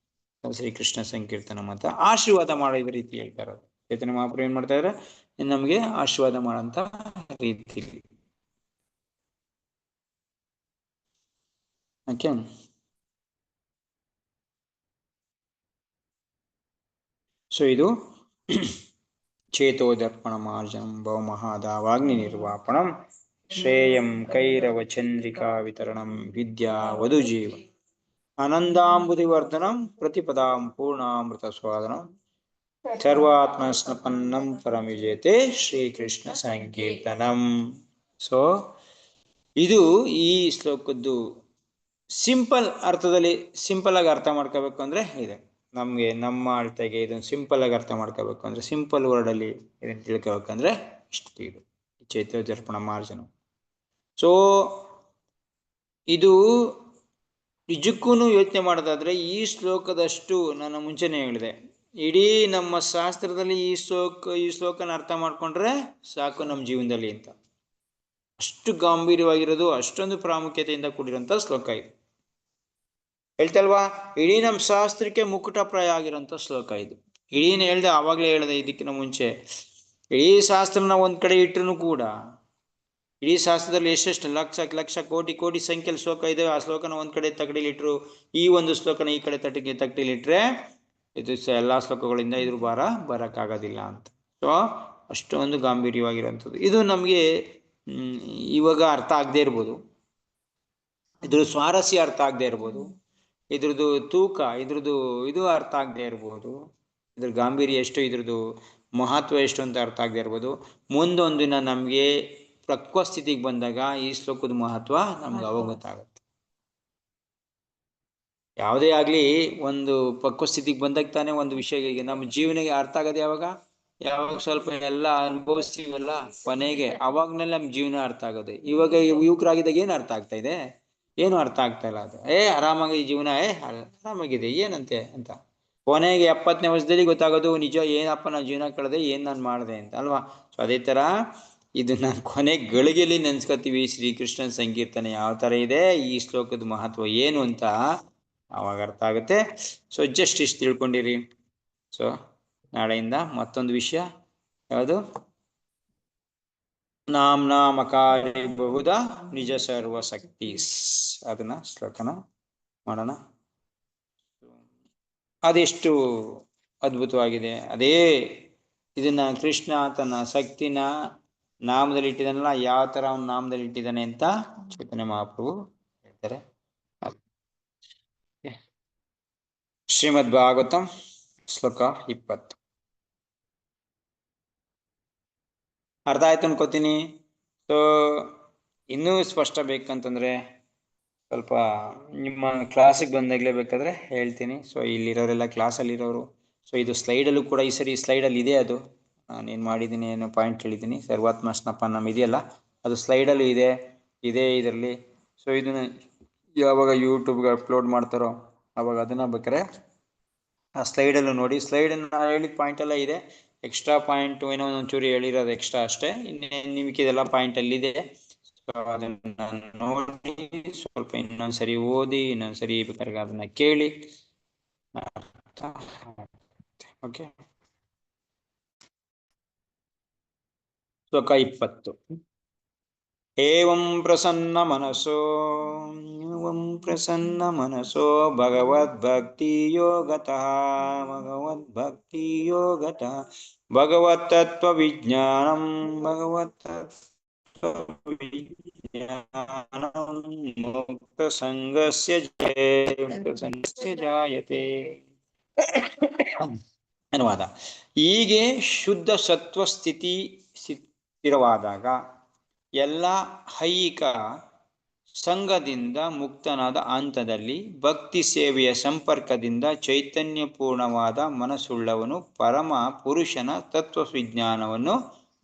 ಶ್ರೀಕೃಷ್ಣ ಸಂಕೀರ್ತನ ಅಂತ ಆಶೀರ್ವಾದ ಮಾಡೋ ರೀತಿ ಹೇಳ್ತಾರೆ. ಚೈತನ್ಯ ಮಹಾಪ್ರಭು ಏನ್ ಮಾಡ್ತಾ ಇದ್ರೆ, ನಮ್ಗೆ ಆಶೀರ್ವಾದ ಮಾಡಂತ ರೀತಿ. ಓಕೆ, ಸೊ ಇದು ಚೇತೋದರ್ಪಣ ಮಾರ್ಜನಂ ಭವಮಹಾದಾವಾಗ್ನಿ ನಿರ್ವಾಪಣಂ ಶ್ರೇಯಂ ಕೈರವ ಚಂದ್ರಿಕಾ ವಿತರಣಂ ವಿದ್ಯಾ ವಧುಜೀವ ಆನಂದಾಂಬುಧಿವರ್ಧನಂ ಪ್ರತಿಪದಾಂ ಪೂರ್ಣಾಮೃತ ಸ್ವಾದನಂ ಸರ್ವಾತ್ಮ ಸ್ನಪನ್ನಂ ಪರಂ ವಿಜಯತೆ ಶ್ರೀಕೃಷ್ಣ ಸಂಕೀರ್ತನಂ. ಸೊ ಇದು ಈ ಶ್ಲೋಕದ್ದು ಸಿಂಪಲ್ ಅರ್ಥದಲ್ಲಿ, ಸಿಂಪಲ್ ಆಗಿ ಅರ್ಥ ಮಾಡ್ಕೋಬೇಕು ಅಂದ್ರೆ ಇದೆ. ನಮ್ಗೆ ನಮ್ಮ ಅರ್ಥಗೆ ಇದನ್ನು ಸಿಂಪಲ್ ಆಗಿ ಅರ್ಥ ಮಾಡ್ಕೋಬೇಕು ಅಂದ್ರೆ, ಸಿಂಪಲ್ ವರ್ಡ್ ಅಲ್ಲಿ ಇದನ್ನ ತಿಳ್ಕೋಬೇಕಂದ್ರೆ ಇಷ್ಟು ಇದು ಚೈತೋದರ್ಪಣ ಮಾರ್ಜನ. ಸೊ ಇದು ನಿಜಕ್ಕೂ ಯೋಚನೆ ಮಾಡೋದಾದ್ರೆ ಈ ಶ್ಲೋಕದಷ್ಟು ನಾನು ಮುಂಚೆನೆ ಹೇಳಿದೆ, ಇಡೀ ನಮ್ಮ ಶಾಸ್ತ್ರದಲ್ಲಿ ಈ ಶ್ಲೋಕನ ಅರ್ಥ ಮಾಡ್ಕೊಂಡ್ರೆ ಸಾಕು ನಮ್ಮ ಜೀವನದಲ್ಲಿ ಅಂತ. ಅಷ್ಟು ಗಾಂಭೀರ್ಯವಾಗಿರೋದು, ಅಷ್ಟೊಂದು ಪ್ರಾಮುಖ್ಯತೆಯಿಂದ ಕೂಡಿರೋಂಥ ಶ್ಲೋಕ ಇದು. ಹೇಳ್ತಲ್ವಾ, ಇಡೀ ನಮ್ಮ ಶಾಸ್ತ್ರಕ್ಕೆ ಮುಕುಟಪ್ರಾಯ ಆಗಿರೋಂಥ ಶ್ಲೋಕ ಇದು. ಇಡೀನ ಹೇಳ್ದೆ, ಆವಾಗಲೇ ಹೇಳ್ದೆ ಇದಕ್ಕಿಂತ ಮುಂಚೆ, ಇಡೀ ಶಾಸ್ತ್ರನ ಒಂದ್ ಕಡೆ ಇಟ್ಟರು ಕೂಡ, ಇಡೀ ಶಾಸ್ತ್ರದಲ್ಲಿ ಎಷ್ಟೆಷ್ಟು ಲಕ್ಷ ಕೋಟಿ ಕೋಟಿ ಸಂಖ್ಯೆಯಲ್ಲಿ ಶ್ಲೋಕ ಇದೆ. ಆ ಶ್ಲೋಕನ ಒಂದ್ ಕಡೆ ತಗಡಿಲಿಟ್ರು, ಈ ಒಂದು ಶ್ಲೋಕನ ಈ ಕಡೆ ತಗಡಿಲಿಟ್ರೆ ಇದು ಎಲ್ಲಾ ಶ್ಲೋಕಗಳಿಂದ ಇದ್ರ ಬರಕ್ಕಾಗೋದಿಲ್ಲ ಅಂತ. ಸೊ ಅಷ್ಟೊಂದು ಗಾಂಭೀರ್ಯವಾಗಿರೋಂಥದ್ದು ಇದು. ನಮಗೆ ಇವಾಗ ಅರ್ಥ ಆಗದೆ ಇರ್ಬೋದು, ಇದ್ರ ಸ್ವಾರಸ್ಯ ಅರ್ಥ ಆಗದೆ ಇರ್ಬೋದು, ಇದ್ರದ್ದು ತೂಕ, ಇದ್ರದ್ದು ಇದು ಅರ್ಥ ಆಗದೆ ಇರ್ಬೋದು, ಇದ್ರ ಗಾಂಭೀರ್ಯ ಎಷ್ಟು, ಇದ್ರದ್ದು ಮಹತ್ವ ಎಷ್ಟು ಅಂತ ಅರ್ಥ ಆಗದೆ ಇರ್ಬೋದು. ಮುಂದೊಂದಿನ ನಮಗೆ ಪ್ರಕ್ವ ಸ್ಥಿತಿಗೆ ಬಂದಾಗ ಈ ಶ್ಲೋಕದ ಮಹತ್ವ ನಮ್ಗೆ ಅವಾಗ ಗೊತ್ತಾಗುತ್ತೆ. ಯಾವುದೇ ಆಗ್ಲಿ ಒಂದು ಪಕ್ವ ಸ್ಥಿತಿಗೆ ಬಂದಾಗ ತಾನೇ ಒಂದು ವಿಷಯ ನಮ್ಮ ಜೀವನಿಗೆ ಅರ್ಥ ಆಗದೆ. ಯಾವಾಗ ಸ್ವಲ್ಪ ಎಲ್ಲ ಅನುಭವಿಸ್ತೀವಲ್ಲ ಕೊನೆಗೆ, ಅವಾಗ್ನೆಲ್ಲ ನಮ್ ಜೀವನ ಅರ್ಥ ಆಗೋದು. ಇವಾಗ ಯುವಕರಾಗಿದ್ದಾಗ ಏನು ಅರ್ಥ ಆಗ್ತಾ ಇದೆ? ಏನು ಅರ್ಥ ಆಗ್ತಾ ಇಲ್ಲ. ಅದು ಆರಾಮಾಗಿ ಜೀವನ ಆರಾಮಾಗಿದೆ ಏನಂತೆ ಅಂತ ಕೊನೆಗೆ 70ನೇ ವರ್ಷದಲ್ಲಿ ಗೊತ್ತಾಗೋದು ನಿಜ, ಏನಪ್ಪ ನಾನು ಜೀವನ ಕಳೆದೆ, ಏನ್ ನಾನು ಮಾಡಿದೆ ಅಂತ ಅಲ್ವಾ. ಸೊ ಅದೇ ತರ ಇದು ನಾನು ಕೊನೆ ಗಳಿಗೆಯಲ್ಲಿ ನೆನ್ಸ್ಕೊತೀವಿ ಶ್ರೀಕೃಷ್ಣನ ಸಂಕೀರ್ತನೆ ಯಾವ ತರ ಇದೆ, ಈ ಶ್ಲೋಕದ ಮಹತ್ವ ಏನು ಅಂತ ಅವಾಗ ಅರ್ಥ ಆಗುತ್ತೆ. ಸೊ ಜಸ್ಟ್ ಇಷ್ಟು ತಿಳ್ಕೊಂಡಿರಿ. ಸೊ ನಾಳೆಯಿಂದ ಮತ್ತೊಂದು ವಿಷಯ ಯಾವುದು, ನಾಮಕಾರಿ ಬಹುಧ ನಿಜ ಸರ್ವಶಕ್ತಿ, ಅದನ್ನ ಶ್ಲೋಕನ ಮಾಡೋಣ. ಅದೆಷ್ಟು ಅದ್ಭುತವಾಗಿದೆ. ಅದೇ ಇದನ್ನ ಕೃಷ್ಣ ತನ್ನ ಶಕ್ತಿನ ನಾಮದಲ್ಲಿ ಇಟ್ಟಿದ್ದಾನಲ್ಲ, ಯಾವ ತರ ಅವನ ನಾಮದಲ್ಲಿ ಇಟ್ಟಿದ್ದಾನೆ ಅಂತ ಚೈತನ್ಯ ಮಹಾಪ್ರಭು ಹೇಳ್ತಾರೆ. ಶ್ರೀಮದ್ ಭಾಗವತಂ ಶ್ಲೋಕ 20 ಅರ್ಥ ಆಯ್ತು ಅನ್ಕೋತೀನಿ. ಸೊ ಇನ್ನೂ ಸ್ಪಷ್ಟ ಬೇಕಂತಂದ್ರೆ ಸ್ವಲ್ಪ ನಿಮ್ಮ ಕ್ಲಾಸಿಗೆ ಬಂದಾಗಲೇ ಬೇಕಾದ್ರೆ ಹೇಳ್ತೀನಿ. ಸೊ ಇಲ್ಲಿರೋರೆಲ್ಲ ಕ್ಲಾಸಲ್ಲಿರೋರು, ಸೊ ಇದು ಸ್ಲೈಡಲ್ಲೂ ಕೂಡ ಈ ಸರಿ ಸ್ಲೈಡಲ್ಲಿ ಇದೆ. ಅದು ನಾನೇನು ಮಾಡಿದ್ದೀನಿ, ಏನೋ ಪಾಯಿಂಟ್ ಹೇಳಿದ್ದೀನಿ, ಸರ್ವಾತ್ಮ ಸ್ನಪನಂ ಇದೆಯಲ್ಲ ಅದು ಸ್ಲೈಡಲ್ಲೂ ಇದೆ ಇದರಲ್ಲಿ. ಸೊ ಇದನ್ನ ಯಾವಾಗ ಯೂಟ್ಯೂಬ್ಗೆ ಅಪ್ಲೋಡ್ ಮಾಡ್ತಾರೋ ಅವಾಗ ಅದನ್ನ ಬೇಕಾರೆ ಆ ಸ್ಲೈಡಲ್ಲೂ ನೋಡಿ. ಸ್ಲೈಡನ್ನು ಹೇಳಿದ ಪಾಯಿಂಟ್ ಎಲ್ಲ ಇದೆ, ಎಕ್ಸ್ಟ್ರಾ ಪಾಯಿಂಟ್ ಏನೋ ಒಂಚೂರು ಹೇಳಿರೋದು ಎಕ್ಸ್ಟ್ರಾ ಅಷ್ಟೇ, ಇನ್ನೇನು ನಿಮಗಿದೆಲ್ಲ ಪಾಯಿಂಟಲ್ಲಿದೆ. ಸೊ ಅದನ್ನ ನೋಡಿ ಸ್ವಲ್ಪ ಇನ್ನೊಂದ್ಸರಿ ಓದಿ, ಇನ್ನೊಂದ್ಸರಿ ಬೇಕಾದ್ರೆ ಅದನ್ನ ಕೇಳಿ. ಓಕೆ, ಶ್ಲೋಕ 20. ಏವಂ ಪ್ರಸನ್ನ ಮನಸೋ ಭಗವದ್ಭಕ್ತಿ ಯೋಗತಃ ಭಗವತ್ತತ್ವ ವಿಜ್ಞಾನಂ ಮುಕ್ತ ಸಂಗಸ್ಯ ಜಾಯತೆ. ಅನುವಾದ: ಹೀಗೆ ಶುದ್ಧ ಸತ್ವ ಸ್ಥಿತಿ ಸ್ಥಿರವಾದಾಗ ಎಲ್ಲ ಐಹಿಕ ಸಂಘದಿಂದ ಮುಕ್ತನಾದ ಹಂತದಲ್ಲಿ ಭಕ್ತಿ ಸೇವೆಯ ಸಂಪರ್ಕದಿಂದ ಚೈತನ್ಯಪೂರ್ಣವಾದ ಮನಸ್ಸುಳ್ಳವನು ಪರಮ ಪುರುಷನ ತತ್ವವಿಜ್ಞಾನವನ್ನು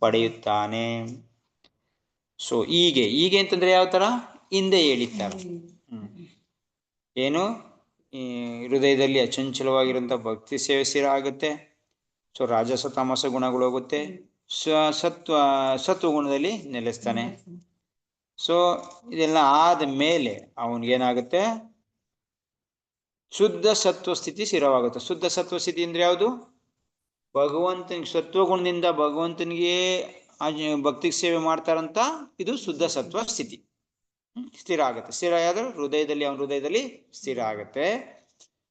ಪಡೆಯುತ್ತಾನೆ. ಸೊ ಹೀಗೆ ಅಂತಂದ್ರೆ ಯಾವ ತರ? ಹಿಂದೆ ಹೇಳಿದ್ದಾರೆ. ಏನು, ಈ ಹೃದಯದಲ್ಲಿ ಅಚಂಚಲವಾಗಿರುವಂಥ ಭಕ್ತಿ ಸೇವೆ ಸ್ಥಿರ ಆಗುತ್ತೆ. ಸೊ ರಾಜಸ ತಾಮಸ ಗುಣಗಳು ಹೋಗುತ್ತೆ, ಸತ್ವಗುಣದಲ್ಲಿ ನೆಲೆಸ್ತಾನೆ. ಸೊ ಇದೆಲ್ಲ ಆದ ಮೇಲೆ ಅವನಿಗೇನಾಗುತ್ತೆ? ಶುದ್ಧ ಸತ್ವಸ್ಥಿತಿ ಸ್ಥಿರವಾಗುತ್ತೆ. ಶುದ್ಧ ಸತ್ವಸ್ಥಿತಿ ಅಂದ್ರೆ ಯಾವುದು? ಭಗವಂತನಿಗೆ ಸತ್ವಗುಣದಿಂದ ಭಗವಂತನಿಗೆ ಭಕ್ತಿ ಸೇವೆ ಮಾಡ್ತಾರಂತ ಇದು ಶುದ್ಧ ಸತ್ವ ಸ್ಥಿತಿ. ಸ್ಥಿರ ಆಗುತ್ತೆ. ಸ್ಥಿರ ಆದ್ರೆ ಅವನ ಹೃದಯದಲ್ಲಿ ಸ್ಥಿರ ಆಗುತ್ತೆ.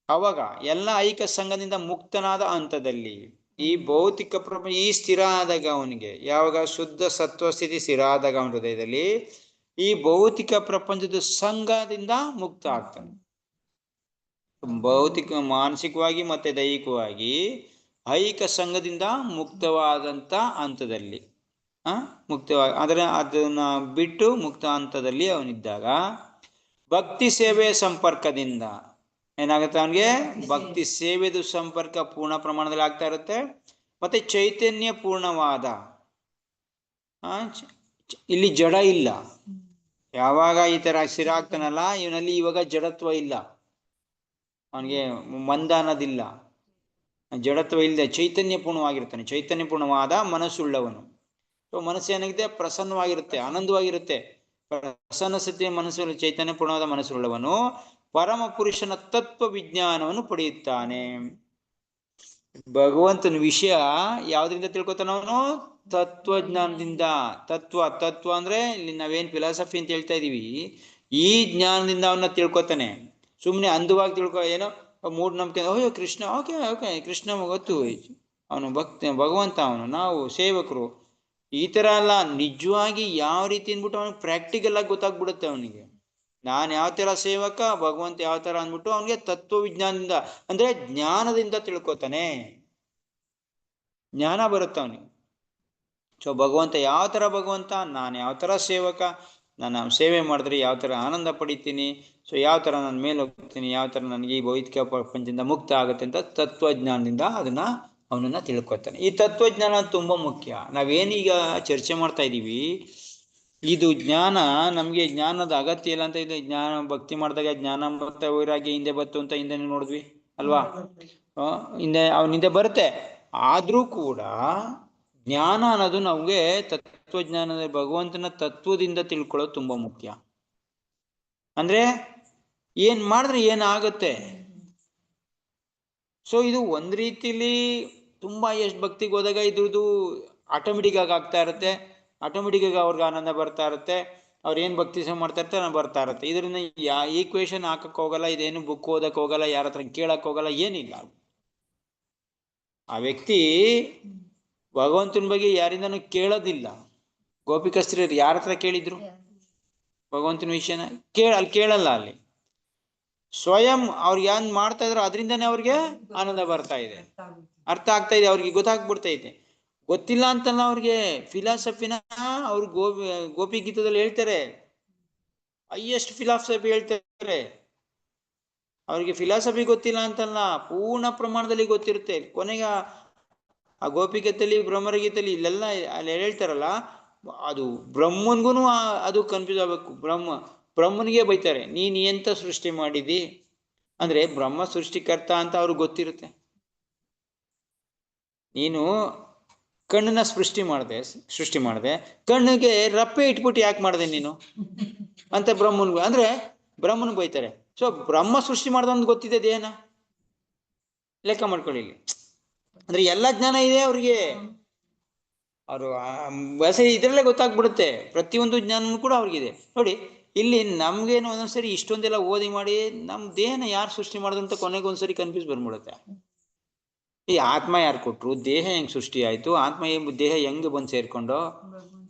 ಅವಾಗ ಎಲ್ಲ ಐಕ ಸಂಘದಿಂದ ಮುಕ್ತನಾದ ಹಂತದಲ್ಲಿ ಈ ಭೌತಿಕ ಪ್ರಪಂಚ ಈ ಸ್ಥಿರ ಆದಾಗ ಅವನಿಗೆ, ಯಾವಾಗ ಶುದ್ಧ ಸತ್ವ ಸ್ಥಿತಿ ಸ್ಥಿರ ಆದಾಗ ಅವನ ಹೃದಯದಲ್ಲಿ ಈ ಭೌತಿಕ ಪ್ರಪಂಚದ ಸಂಘದಿಂದ ಮುಕ್ತ ಆಗ್ತಾನೆ. ಭೌತಿಕ ಮಾನಸಿಕವಾಗಿ ಮತ್ತೆ ದೈಹಿಕವಾಗಿ ಐಕ ಸಂಘದಿಂದ ಮುಕ್ತವಾದಂತ ಹಂತದಲ್ಲಿ ಮುಕ್ತವಾಗಿ, ಆದರೆ ಅದನ್ನ ಬಿಟ್ಟು ಮುಕ್ತ ಹಂತದಲ್ಲಿ ಅವನಿದ್ದಾಗ ಭಕ್ತಿ ಸೇವೆಯ ಸಂಪರ್ಕದಿಂದ ಏನಾಗುತ್ತೆ? ಅವನಿಗೆ ಭಕ್ತಿ ಸೇವೆದು ಸಂಪರ್ಕ ಪೂರ್ಣ ಪ್ರಮಾಣದಲ್ಲಿ ಆಗ್ತಾ ಇರುತ್ತೆ. ಮತ್ತೆ ಚೈತನ್ಯ ಪೂರ್ಣವಾದ, ಇಲ್ಲಿ ಜಡ ಇಲ್ಲ. ಯಾವಾಗ ಈ ತರ ಸ್ಥಿರ ಆಗ್ತಾನಲ್ಲ, ಇವನಲ್ಲಿ ಇವಾಗ ಜಡತ್ವ ಇಲ್ಲ, ಅವನಿಗೆ ಮಂದ ಅನ್ನೋದಿಲ್ಲ, ಜಡತ್ವ ಇಲ್ಲದೆ ಚೈತನ್ಯ ಪೂರ್ಣವಾಗಿರ್ತಾನೆ. ಚೈತನ್ಯ ಪೂರ್ಣವಾದ ಮನಸ್ಸುಳ್ಳವನು. ಸೊ ಮನಸ್ಸು ಏನಾಗಿದೆ, ಪ್ರಸನ್ನವಾಗಿರುತ್ತೆ, ಆನಂದವಾಗಿರುತ್ತೆ. ಪ್ರಸನ್ನ ಸ್ಥಿತಿಯ ಮನಸ್ಸು, ಚೈತನ್ಯ ಪೂರ್ಣವಾದ ಮನಸ್ಸುಳ್ಳವನು ಪರಮ ಪುರುಷನ ತತ್ವ ವಿಜ್ಞಾನವನ್ನು ಪಡೆಯುತ್ತಾನೆ. ಭಗವಂತನ ವಿಷಯ ಯಾವ್ದ್ರಿಂದ ತಿಳ್ಕೊತಾನ ಅವನು? ತತ್ವಜ್ಞಾನದಿಂದ. ತತ್ವ ಅಂದ್ರೆ ಇಲ್ಲಿ ನಾವೇನ್ ಫಿಲಾಸಫಿ ಅಂತ ಹೇಳ್ತಾ ಇದೀವಿ, ಈ ಜ್ಞಾನದಿಂದ ಅವನ್ನ ತಿಳ್ಕೊತಾನೆ. ಸುಮ್ನೆ ಅಂದವಾಗಿ ಏನೋ ಮೂಢನಂಬಿಕೆ, ಅಯ್ಯೋ ಕೃಷ್ಣ, ಓಕೆ ಓಕೆ ಕೃಷ್ಣ ಗೊತ್ತು, ಅವನು ಭಗವಂತ, ಅವನು ನಾವು ಸೇವಕರು, ಈ ತರ ಅಲ್ಲ. ನಿಜವಾಗಿ ಯಾವ ರೀತಿ ಅಂದ್ಬಿಟ್ಟು ಅವನಿಗೆ ಪ್ರಾಕ್ಟಿಕಲ್ ಆಗಿ ಗೊತ್ತಾಗ್ಬಿಡುತ್ತೆ. ಅವನಿಗೆ ನಾನು ಯಾವ ತರ ಸೇವಕ, ಭಗವಂತ ಯಾವ ತರ ಅಂದ್ಬಿಟ್ಟು ಅವನಿಗೆ ತತ್ವ ವಿಜ್ಞಾನದಿಂದ ಅಂದ್ರೆ ಜ್ಞಾನದಿಂದ ತಿಳ್ಕೊತಾನೆ, ಜ್ಞಾನ ಬರುತ್ತೆ ಅವನಿಗೆ. ಸೊ ಭಗವಂತ ಯಾವ ತರ ಭಗವಂತ, ನಾನು ಯಾವ ತರ ಸೇವಕ, ನಾನು ಸೇವೆ ಮಾಡಿದ್ರೆ ಯಾವ ತರ ಆನಂದ ಪಡಿತೀನಿ, ಸೊ ಯಾವ ತರ ನಾನು ಮೇಲೆ ಹೋಗ್ತೀನಿ, ಯಾವ ತರ ನನಗೆ ಈ ಭೌತಿಕ ಪ್ರಪಂಚದಿಂದ ಮುಕ್ತ ಆಗುತ್ತೆ ಅಂತ ತತ್ವಜ್ಞಾನದಿಂದ ಅವನನ್ನ ತಿಳ್ಕೊತಾನೆ. ಈ ತತ್ವಜ್ಞಾನ ತುಂಬಾ ಮುಖ್ಯ. ನಾವೇನೀಗ ಚರ್ಚೆ ಮಾಡ್ತಾ ಇದ್ದೀವಿ, ಇದು ಜ್ಞಾನ, ನಮ್ಗೆ ಜ್ಞಾನದ ಅಗತ್ಯ ಇಲ್ಲ ಅಂತ ಇದೆ. ಜ್ಞಾನ ಭಕ್ತಿ ಮಾಡಿದಾಗ ಜ್ಞಾನ ಮತ್ತೆ ವೈರಾಗ್ಯ ಹಿಂದೆ ಬತ್ತು ಅಂತ ಹಿಂದೆ ನೋಡಿದ್ವಿ ಅಲ್ವಾ? ಹಿಂದೆ ಬರುತ್ತೆ. ಆದ್ರೂ ಕೂಡ ಜ್ಞಾನ ಅನ್ನೋದು ನಮ್ಗೆ ತತ್ವಜ್ಞಾನದ ಭಗವಂತನ ತತ್ವದಿಂದ ತಿಳ್ಕೊಳ್ಳೋದು ತುಂಬಾ ಮುಖ್ಯ. ಅಂದ್ರೆ ಏನ್ ಮಾಡಿದ್ರೆ ಏನಾಗುತ್ತೆ. ಸೊ ಇದು ಒಂದ್ ರೀತಿಲಿ ತುಂಬಾ ಎಷ್ಟು ಭಕ್ತಿಗೆ ಹೋದಾಗ ಇದ್ರದ್ದು ಆಟೋಮೆಟಿಕ್ ಆಗಿ ಆಗ್ತಾ ಇರುತ್ತೆ, ಆಟೋಮೆಟಿಕ್ ಆಗಿ ಅವ್ರಿಗೆ ಆನಂದ ಬರ್ತಾ ಇರುತ್ತೆ, ಅವ್ರು ಏನ್ ಭಕ್ತಿ ಸೇವೆ ಮಾಡ್ತಾ ಇರ್ತಾರೆ ಬರ್ತಾ ಇರುತ್ತೆ. ಇದರಿಂದ ಈಕ್ವೇಶನ್ ಹಾಕಕ್ ಹೋಗಲ್ಲ, ಇದೇನು ಬುಕ್ ಓದಕ್ ಹೋಗಲ್ಲ, ಯಾರ ಹತ್ರ ಕೇಳಕ್ ಹೋಗಲ್ಲ, ಏನಿಲ್ಲ. ಆ ವ್ಯಕ್ತಿ ಭಗವಂತನ ಬಗ್ಗೆ ಯಾರಿಂದನೂ ಕೇಳೋದಿಲ್ಲ. ಗೋಪಿಕಸ್ತ್ರೀಯರು ಯಾರ ಹತ್ರ ಕೇಳಿದ್ರು ಭಗವಂತನ ವಿಷಯನ? ಅಲ್ಲಿ ಕೇಳಲ್ಲ. ಅಲ್ಲಿ ಸ್ವಯಂ ಅವ್ರಿಗೆ ಏನ್ ಮಾಡ್ತಾ ಇದ್ರು ಅದರಿಂದಾನೇ ಅವ್ರಿಗೆ ಆನಂದ ಬರ್ತಾ ಇದೆ, ಅರ್ಥ ಆಗ್ತಾ ಇದೆ, ಅವ್ರಿಗೆ ಗೊತ್ತಾಗ್ಬಿಡ್ತಾ ಇದೆ. ಗೊತ್ತಿಲ್ಲ ಅಂತಲ್ಲ ಅವ್ರಿಗೆ. ಫಿಲಾಸಫಿನ ಅವ್ರು ಗೋಪಿ ಗೀತದಲ್ಲಿ ಹೇಳ್ತಾರೆ, ಹೈಯೆಸ್ಟ್ ಫಿಲಾಸಫಿ ಹೇಳ್ತಾರೆ. ಅವ್ರಿಗೆ ಫಿಲಾಸಫಿ ಗೊತ್ತಿಲ್ಲ ಅಂತಲ್ಲ, ಪೂರ್ಣ ಪ್ರಮಾಣದಲ್ಲಿ ಗೊತ್ತಿರುತ್ತೆ. ಕೊನೆಗೆ ಆ ಗೋಪಿಗೀತೆಯಲ್ಲಿ, ಬ್ರಹ್ಮಗೀತೆಯಲ್ಲಿ ಇಲ್ಲೆಲ್ಲ ಅಲ್ಲಿ ಹೇಳ್ತಾರಲ್ಲ, ಅದು ಬ್ರಹ್ಮನ್ಗೂ ಅದು ಕನ್ಫ್ಯೂಸ್ ಆಗ್ಬೇಕು. ಬ್ರಹ್ಮನಿಗೆ ಬೈತಾರೆ, ನೀನ್ ಎಂತ ಸೃಷ್ಟಿ ಮಾಡಿದಿ ಅಂದ್ರೆ ಬ್ರಹ್ಮ ಸೃಷ್ಟಿಕರ್ತ ಅಂತ ಅವ್ರಿಗೆ ಗೊತ್ತಿರುತ್ತೆ. ನೀನು ಕಣ್ಣನ್ನ ಸೃಷ್ಟಿ ಮಾಡಿದೆ, ಕಣ್ಣಿಗೆ ರಪ್ಪೆ ಇಟ್ಬಿಟ್ಟು ಯಾಕೆ ಮಾಡಿದೆ ನೀನು ಅಂತ ಬ್ರಹ್ಮನ್ಗೂ ಅಂದ್ರೆ ಬ್ರಹ್ಮನ್ ಬೈತಾರೆ. ಸೊ ಬ್ರಹ್ಮ ಸೃಷ್ಟಿ ಮಾಡ್ದ ಗೊತ್ತಿದೆ ದೇಹನ, ಲೆಕ್ಕ ಮಾಡ್ಕೊಳ್ಳಿ. ಅಂದ್ರೆ ಎಲ್ಲ ಜ್ಞಾನ ಇದೆ ಅವ್ರಿಗೆ. ಅವರು ಇದ್ರಲ್ಲೇ ಗೊತ್ತಾಗ್ಬಿಡುತ್ತೆ, ಪ್ರತಿಯೊಂದು ಜ್ಞಾನನೂ ಕೂಡ ಅವ್ರಿಗಿದೆ. ನೋಡಿ ಇಲ್ಲಿ ನಮ್ಗೇನು ಒಂದೊಂದ್ಸರಿ ಇಷ್ಟೊಂದೆಲ್ಲ ಓದಿ ಮಾಡಿ ನಮ್ ದೇಹನ ಯಾರು ಸೃಷ್ಟಿ ಮಾಡೋದಂತ ಕೊನೆಗೊಂದ್ಸರಿ ಕನ್ಫ್ಯೂಸ್ ಬಂದ್ಬಿಡುತ್ತೆ. ಈ ಆತ್ಮ ಯಾರು ಕೊಟ್ರು, ದೇಹ ಹೆಂಗ್ ಸೃಷ್ಟಿ ಆಯ್ತು, ದೇಹ ಹೆಂಗ್ ಬಂದ್ ಸೇರ್ಕೊಂಡು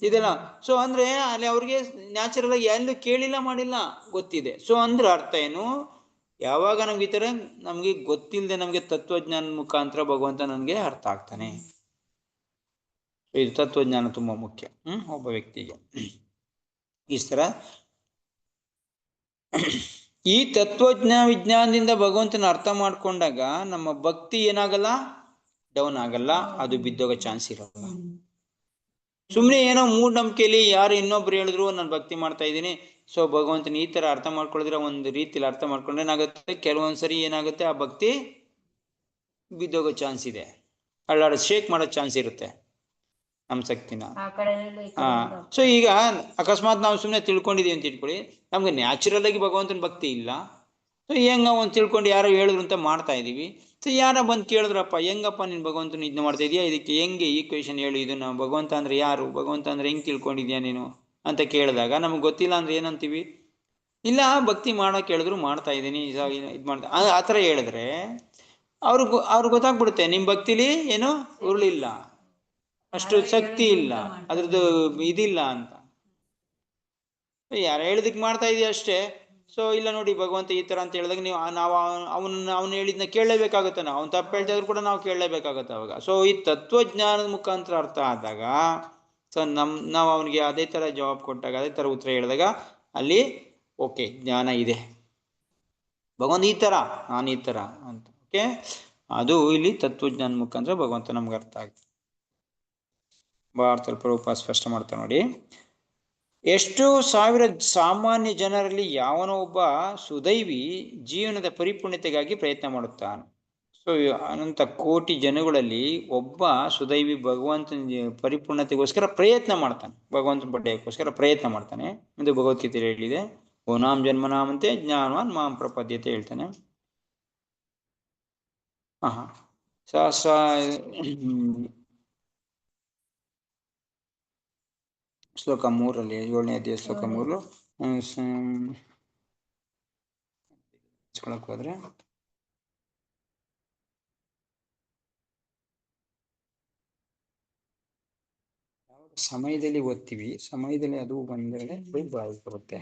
ಇದೆಲ್ಲ. ಸೊ ಅಂದ್ರೆ ಅಲ್ಲಿ ಅವ್ರಿಗೆ ನ್ಯಾಚುರಲ್ ಆಗಿ ಎಲ್ಲೂ ಕೇಳಿಲ್ಲ ಮಾಡಿಲ್ಲ, ಗೊತ್ತಿದೆ. ಸೊ ಅಂದ್ರೆ ಅರ್ಥ ಏನು, ಯಾವಾಗ ನಮ್ಗೆ ಈ ತರ ನಮ್ಗೆ ಗೊತ್ತಿಲ್ಲದೆ ನಮ್ಗೆ ತತ್ವಜ್ಞಾನ ಮುಖಾಂತರ ಭಗವಂತ ನನ್ಗೆ ಅರ್ಥ ಆಗ್ತಾನೆ. ಇದು ತತ್ವಜ್ಞಾನ ತುಂಬಾ ಮುಖ್ಯ ಒಬ್ಬ ವ್ಯಕ್ತಿಗೆ. ಈ ತರ ಈ ವಿಜ್ಞಾನದಿಂದ ಭಗವಂತನ ಅರ್ಥ ಮಾಡ್ಕೊಂಡಾಗ ನಮ್ಮ ಭಕ್ತಿ ಏನಾಗಲ್ಲ, ಡೌನ್ ಆಗಲ್ಲ, ಅದು ಬಿದ್ದೋಗೋ ಚಾನ್ಸ್ ಇರಲ್ಲ. ಸುಮ್ನೆ ಏನೋ ಮೂಢನಂಬಿಕೆಯಲ್ಲಿ ಯಾರು ಇನ್ನೊಬ್ರು ಹೇಳಿದ್ರು ನಾನು ಭಕ್ತಿ ಮಾಡ್ತಾ ಇದ್ದೀನಿ, ಸೊ ಭಗವಂತನ ಈ ತರ ಅರ್ಥ ಮಾಡ್ಕೊಳ್ಳಿದ್ರೆ, ಒಂದು ರೀತಿಲಿ ಅರ್ಥ ಮಾಡ್ಕೊಂಡ್ರೆ ಏನಾಗುತ್ತೆ, ಕೆಲವೊಂದ್ಸರಿ ಏನಾಗುತ್ತೆ, ಆ ಭಕ್ತಿ ಬಿದ್ದೋಗೋ ಚಾನ್ಸ್ ಇದೆ, ಶೇಕ್ ಮಾಡೋ ಚಾನ್ಸ್ ಇರುತ್ತೆ ನಮ್ಮ ಶಕ್ತಿನ. ಸೊ ಈಗ ಅಕಸ್ಮಾತ್ ನಾವು ಸುಮ್ಮನೆ ತಿಳ್ಕೊಂಡಿದೀವಿ ಅಂತ ಇಟ್ಕೊಳ್ಳಿ, ನಮ್ಗೆ ನ್ಯಾಚುರಲ್ ಆಗಿ ಭಗವಂತನ ಭಕ್ತಿ ಇಲ್ಲ. ಸೊ ಹೆಂಗ ಒಂದು ತಿಳ್ಕೊಂಡು ಯಾರೋ ಹೇಳಿದ್ರು ಅಂತ ಮಾಡ್ತಾ ಇದೀವಿ. ಸೊ ಯಾರ ಬಂದು ಕೇಳಿದ್ರಪ್ಪ, ಹೆಂಗಪ್ಪ ನೀನ್ ಭಗವಂತನ ಇದನ್ನ ಮಾಡ್ತಾ ಇದೀಯಾ, ಇದಕ್ಕೆ ಹೆಂಗೆ ಈಕ್ವೇಶನ್ ಹೇಳಿ, ಇದನ್ನ ಭಗವಂತ ಅಂದ್ರೆ ಯಾರು, ಭಗವಂತ ಅಂದ್ರೆ ಹೆಂಗ್ ತಿಳ್ಕೊಂಡಿದ್ಯಾ ನೀನು ಅಂತ ಕೇಳಿದಾಗ ನಮ್ಗೆ ಗೊತ್ತಿಲ್ಲ ಅಂದ್ರೆ ಏನಂತೀವಿ, ಇಲ್ಲ ಭಕ್ತಿ ಮಾಡಕ್ ಹೇಳಿದ್ರು ಮಾಡ್ತಾ ಇದ್ದೀನಿ, ಇದು ಮಾಡ್ತಾ ಆ ಥರ ಹೇಳಿದ್ರೆ ಅವ್ರಿಗೆ ಗೊತ್ತಾಗ್ಬಿಡುತ್ತೆ ನಿಮ್ ಭಕ್ತಿಲಿ ಏನೋ ಉರುಳಿಲ್ಲ, ಅಷ್ಟು ಶಕ್ತಿ ಇಲ್ಲ, ಅದ್ರದ್ದು ಇದಿಲ್ಲ ಅಂತ. ಯಾರು ಹೇಳಿದಕ್ಕೆ ಮಾಡ್ತಾ ಇದೀಯ ಅಷ್ಟೇ. ಸೊ ಇಲ್ಲ ನೋಡಿ ಭಗವಂತ ಈ ತರ ಅಂತ ಹೇಳಿದಾಗ ನೀವು ನಾವು ಅವನು ಹೇಳಿದ್ನ ಕೇಳಲೇಬೇಕಾಗತ್ತೆ, ನಾವು ಅವ್ನು ತಪ್ಪು ಹೇಳ್ತಾ ಇದ್ರು ಕೂಡ ನಾವು ಕೇಳಲೇಬೇಕಾಗತ್ತೆ ಅವಾಗ. ಸೊ ಈ ತತ್ವಜ್ಞಾನದ ಮುಖಾಂತರ ಅರ್ಥ ಆದಾಗ, ಸೊ ನಾವು ಅವನಿಗೆ ಅದೇ ತರ ಜವಾಬ್ ಕೊಟ್ಟಾಗ, ಅದೇ ತರ ಉತ್ತರ ಹೇಳಿದಾಗ ಅಲ್ಲಿ ಓಕೆ ಜ್ಞಾನ ಇದೆ, ಭಗವಂತ ಈ ತರ, ನಾನು ಈ ತರ ಅಂತ. ಓಕೆ, ಅದು ಇಲ್ಲಿ ತತ್ವಜ್ಞಾನ ಮುಖಾಂತರ ಭಗವಂತ ನಮ್ಗೆ ಅರ್ಥ ಆಗುತ್ತೆ. ಭಾರತ ಪ್ರಭುಪಾದ ಸ್ಪಷ್ಟ ಮಾಡ್ತಾರೆ ನೋಡಿ, ಎಷ್ಟು ಸಾವಿರ ಸಾಮಾನ್ಯ ಜನರಲ್ಲಿ ಯಾವನೋ ಒಬ್ಬ ಸುದೈವಿ ಜೀವನದ ಪರಿಪೂರ್ಣತೆಗಾಗಿ ಪ್ರಯತ್ನ ಮಾಡುತ್ತಾನೆ. ಸೊ ಸೊ ಅನಂತ ಕೋಟಿ ಜನಗಳಲ್ಲಿ ಒಬ್ಬ ಸುದೈವಿ ಭಗವಂತನ ಪರಿಪೂರ್ಣತೆಗೋಸ್ಕರ ಪ್ರಯತ್ನ ಮಾಡ್ತಾನೆ, ಭಗವಂತನ ಪಡೆಯೋಕ್ಕೋಸ್ಕರ ಪ್ರಯತ್ನ ಮಾಡ್ತಾನೆ ಎಂದು ಭಗವದ್ಗೀತೆಯಲ್ಲಿ ಹೇಳಿದೆ. ಓನಾಂ ಜನ್ಮನಾಮಂತೆ ಜ್ಞಾನವಾನ್ ಮಾಂ ಪ್ರಪದ್ಯತೆ ಹೇಳ್ತಾನೆ. ಸಹಸ್ರ ಶ್ಲೋಕ 3 7ನೇ ಅಧ್ಯಾಯ ಶ್ಲೋಕ 3 ಹೋದ್ರೆ ಸಮಯದಲ್ಲಿ ಓದ್ತೀವಿ, ಸಮಯದಲ್ಲಿ ಅದು ಬಂದರೆ ಬಾಯಿ ಬರುತ್ತೆ,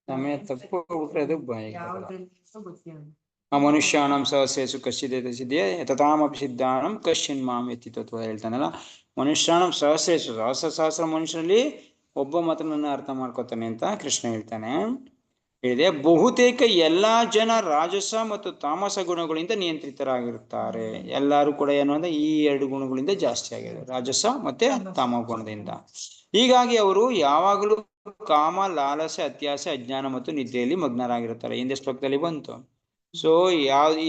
ಸಮಯ ತಪ್ಪು ಹೋಗ್ಬಿಟ್ರೆ ಅದು ಬಾಯಿ ಮನುಷ್ಯಾಣಂ ಸಹಸ್ರೇಸು ಕಶ್ಚಿದೇತ ಸಿದ್ಧಿಯೇ ತಥಾಮಪಿ ಸಿದ್ಧಾಣಂ ಕಶ್ಚಿನ್ ಮಾಂ ಎತ್ತಿ ತತ್ವ ಹೇಳ್ತಾನಲ್ಲ. ಮನುಷ್ಯಾಣಂ ಸಹಸ್ರೇಸು ಸಹಸ್ರ ಮನುಷ್ಯರಲ್ಲಿ ಒಬ್ಬ ಮಾತ್ರ ನನ್ನ ಅರ್ಥ ಮಾಡ್ಕೋತಾನೆ ಅಂತ ಕೃಷ್ಣ ಹೇಳ್ತಾನೆ. ಹೇಳಿದೆ ಬಹುತೇಕ ಎಲ್ಲಾ ಜನ ರಾಜಸ ಮತ್ತು ತಾಮಸ ಗುಣಗಳಿಂದ ನಿಯಂತ್ರಿತರಾಗಿರುತ್ತಾರೆ. ಎಲ್ಲರೂ ಕೂಡ ಏನು ಅಂದ್ರೆ ಈ 2 ಗುಣಗಳಿಂದ ಜಾಸ್ತಿ ಆಗಿದೆ, ರಾಜಸ ಮತ್ತೆ ತಾಮ ಗುಣದಿಂದ. ಹೀಗಾಗಿ ಅವರು ಯಾವಾಗಲೂ ಕಾಮ, ಲಾಲಸೆ, ಅತ್ಯಾಸೆ, ಅಜ್ಞಾನ ಮತ್ತು ನಿದ್ದೆಯಲ್ಲಿ ಮಗ್ನರಾಗಿರುತ್ತಾರೆ. ಹಿಂದೆ ಶ್ಲೋಕದಲ್ಲಿ ಬಂತು. ಸೊ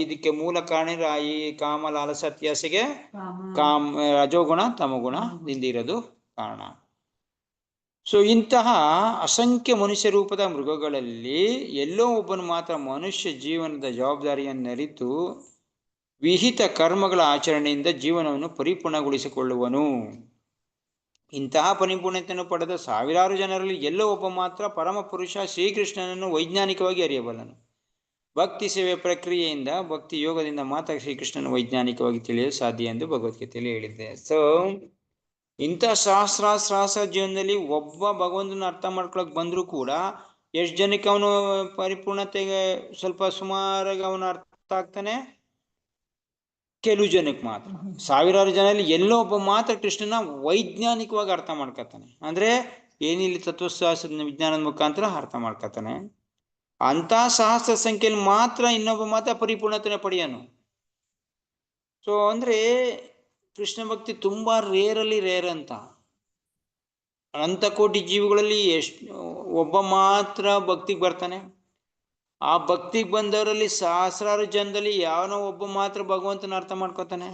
ಇದಕ್ಕೆ ಮೂಲ ಕಾರಣ ಈ ಕಾಮ, ಲಾಲಸ, ಅತ್ಯಾಸೆಗೆ ರಜೋಗುಣ ತಮಗುಣದಿಂದ ಇರೋದು ಕಾರಣ. ಸೊ ಇಂತಹ ಅಸಂಖ್ಯ ಮನುಷ್ಯ ರೂಪದ ಮೃಗಗಳಲ್ಲಿ ಎಲ್ಲೋ ಒಬ್ಬನು ಮಾತ್ರ ಮನುಷ್ಯ ಜೀವನದ ಜವಾಬ್ದಾರಿಯನ್ನು ಅರಿತು ವಿಹಿತ ಕರ್ಮಗಳ ಆಚರಣೆಯಿಂದ ಜೀವನವನ್ನು ಪರಿಪೂರ್ಣಗೊಳಿಸಿಕೊಳ್ಳುವನು. ಇಂತಹ ಪರಿಪೂರ್ಣತೆಯನ್ನು ಪಡೆದ ಸಾವಿರಾರು ಜನರಲ್ಲಿ ಎಲ್ಲೋ ಒಬ್ಬ ಮಾತ್ರ ಪರಮ ಪುರುಷ ಶ್ರೀಕೃಷ್ಣನನ್ನು ವೈಜ್ಞಾನಿಕವಾಗಿ ಅರಿಯಬಲ್ಲನು. ಭಕ್ತಿ ಸೇವೆ ಪ್ರಕ್ರಿಯೆಯಿಂದ, ಭಕ್ತಿ ಯೋಗದಿಂದ ಮಾತ್ರ ಶ್ರೀಕೃಷ್ಣನ ವೈಜ್ಞಾನಿಕವಾಗಿ ತಿಳಿಯಲು ಸಾಧ್ಯ ಎಂದು ಭಗವದ್ಗೀತೆಯಲ್ಲಿ ಹೇಳಿದೆ. ಸೊ ಇಂಥ ಸಹಸ್ರ ಜೀವನದಲ್ಲಿ ಒಬ್ಬ ಭಗವಂತನ ಅರ್ಥ ಮಾಡ್ಕೊಳಕ್ ಬಂದರೂ ಕೂಡ ಎಷ್ಟು ಜನಕ್ಕೆ ಅವನು ಪರಿಪೂರ್ಣತೆಗೆ ಸ್ವಲ್ಪ ಸುಮಾರಾಗಿ ಅವನು ಅರ್ಥ ಆಗ್ತಾನೆ? ಕೆಲವು ಜನಕ್ಕೆ ಮಾತ್ರ. ಸಾವಿರಾರು ಜನರಲ್ಲಿ ಎಲ್ಲೋ ಒಬ್ಬ ಮಾತ್ರ ಕೃಷ್ಣನ ವೈಜ್ಞಾನಿಕವಾಗಿ ಅರ್ಥ ಮಾಡ್ಕೊತಾನೆ. ಅಂದ್ರೆ ಏನಿಲ್ಲ ತತ್ವಶಾಸ್ತ್ರದ ವಿಜ್ಞಾನದ ಮುಖಾಂತರ ಅರ್ಥ ಮಾಡ್ಕೊತಾನೆ. ಅಂತ ಸಹಸ್ರ ಸಂಖ್ಯೆಯಲ್ಲಿ ಮಾತ್ರ ಇನ್ನೊಬ್ಬ ಮಾತ್ರ ಪರಿಪೂರ್ಣತೆನ ಪಡೆಯನು. ಸೊ ಅಂದ್ರೆ ಕೃಷ್ಣ ಭಕ್ತಿ ತುಂಬಾ ರೇರ್ ಅಂತ. ಅನಂತ ಕೋಟಿ ಜೀವಿಗಳಲ್ಲಿ ಒಬ್ಬ ಮಾತ್ರ ಭಕ್ತಿಗೆ ಬರ್ತಾನೆ. ಆ ಭಕ್ತಿಗೆ ಬಂದವರಲ್ಲಿ ಸಹಸ್ರಾರು ಜನದಲ್ಲಿ ಯಾವನೋ ಒಬ್ಬ ಮಾತ್ರ ಭಗವಂತನ ಅರ್ಥ ಮಾಡ್ಕೋತಾನೆ.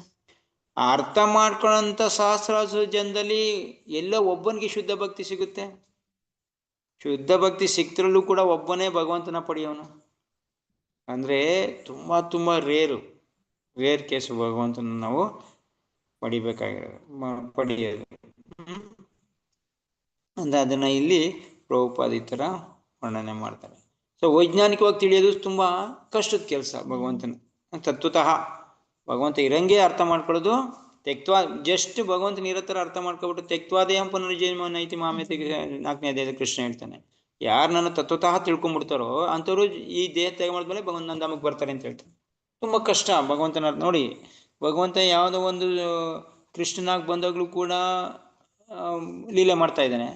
ಅರ್ಥ ಮಾಡ್ಕೊಳ್ಳೋಂಥ ಸಹಸ್ರಾರು ಜನದಲ್ಲಿ ಎಲ್ಲೋ ಒಬ್ಬನಿಗೆ ಶುದ್ಧ ಭಕ್ತಿ ಸಿಗುತ್ತೆ. ಶುದ್ಧ ಭಕ್ತಿ ಸಿಕ್ತರಲ್ಲೂ ಕೂಡ ಒಬ್ಬನೇ ಭಗವಂತನ ಪಡೆಯೋನು. ಅಂದ್ರೆ ತುಂಬಾ ರೇರ್ ಕೇಸು ಭಗವಂತನ ನಾವು ಪಡೆಯೋದು. ಅಂದ್ರೆ ಅದನ್ನ ಇಲ್ಲಿ ಪ್ರಭುಪಾದ ಈ ಥರ ವರ್ಣನೆ ಮಾಡ್ತಾರೆ. ಸೊ ವೈಜ್ಞಾನಿಕವಾಗಿ ತಿಳಿಯೋದು ತುಂಬಾ ಕಷ್ಟದ ಕೆಲಸ. ಭಗವಂತನ ತತ್ವತಃ ಭಗವಂತ ಇರಂಗೆ ಅರ್ಥ ಮಾಡ್ಕೊಳ್ಳೋದು. ತೆಕ್ವಾ ಜಸ್ಟ್ ಭಗವಂತನ ಇರೋ ಥರ ಅರ್ಥ ಮಾಡ್ಕೊಬಿಟ್ಟು ತೆಕ್ವಾದೇಹಂ ಪುನರ್ಜನ್ಮ ನೈತಿ ಮಾಮ್ಯತೆ 4ನೇ ಅಧ್ಯಾಯದ ಕೃಷ್ಣ ಹೇಳ್ತಾನೆ. ಯಾರು ನನ್ನ ತತ್ವತಃ ತಿಳ್ಕೊಂಡ್ಬಿಡ್ತಾರೋ ಅಂಥವ್ರು ಈ ದೇಹ ತ್ಯಾಗ ಮಾಡಿದ್ಮೇಲೆ ಭಗವಂತ ಧಾಮಕ್ಕೆ ಬರ್ತಾರೆ ಅಂತ ಹೇಳ್ತಾನೆ. ತುಂಬ ಕಷ್ಟ ಭಗವಂತನ ನೋಡಿ. ಭಗವಂತ ಯಾವುದೋ ಒಂದು ಕೃಷ್ಣನಾಗಿ ಬಂದಾಗಲೂ ಕೂಡ ಲೀಲೆ ಮಾಡ್ತಾ ಇದ್ದಾನೆ.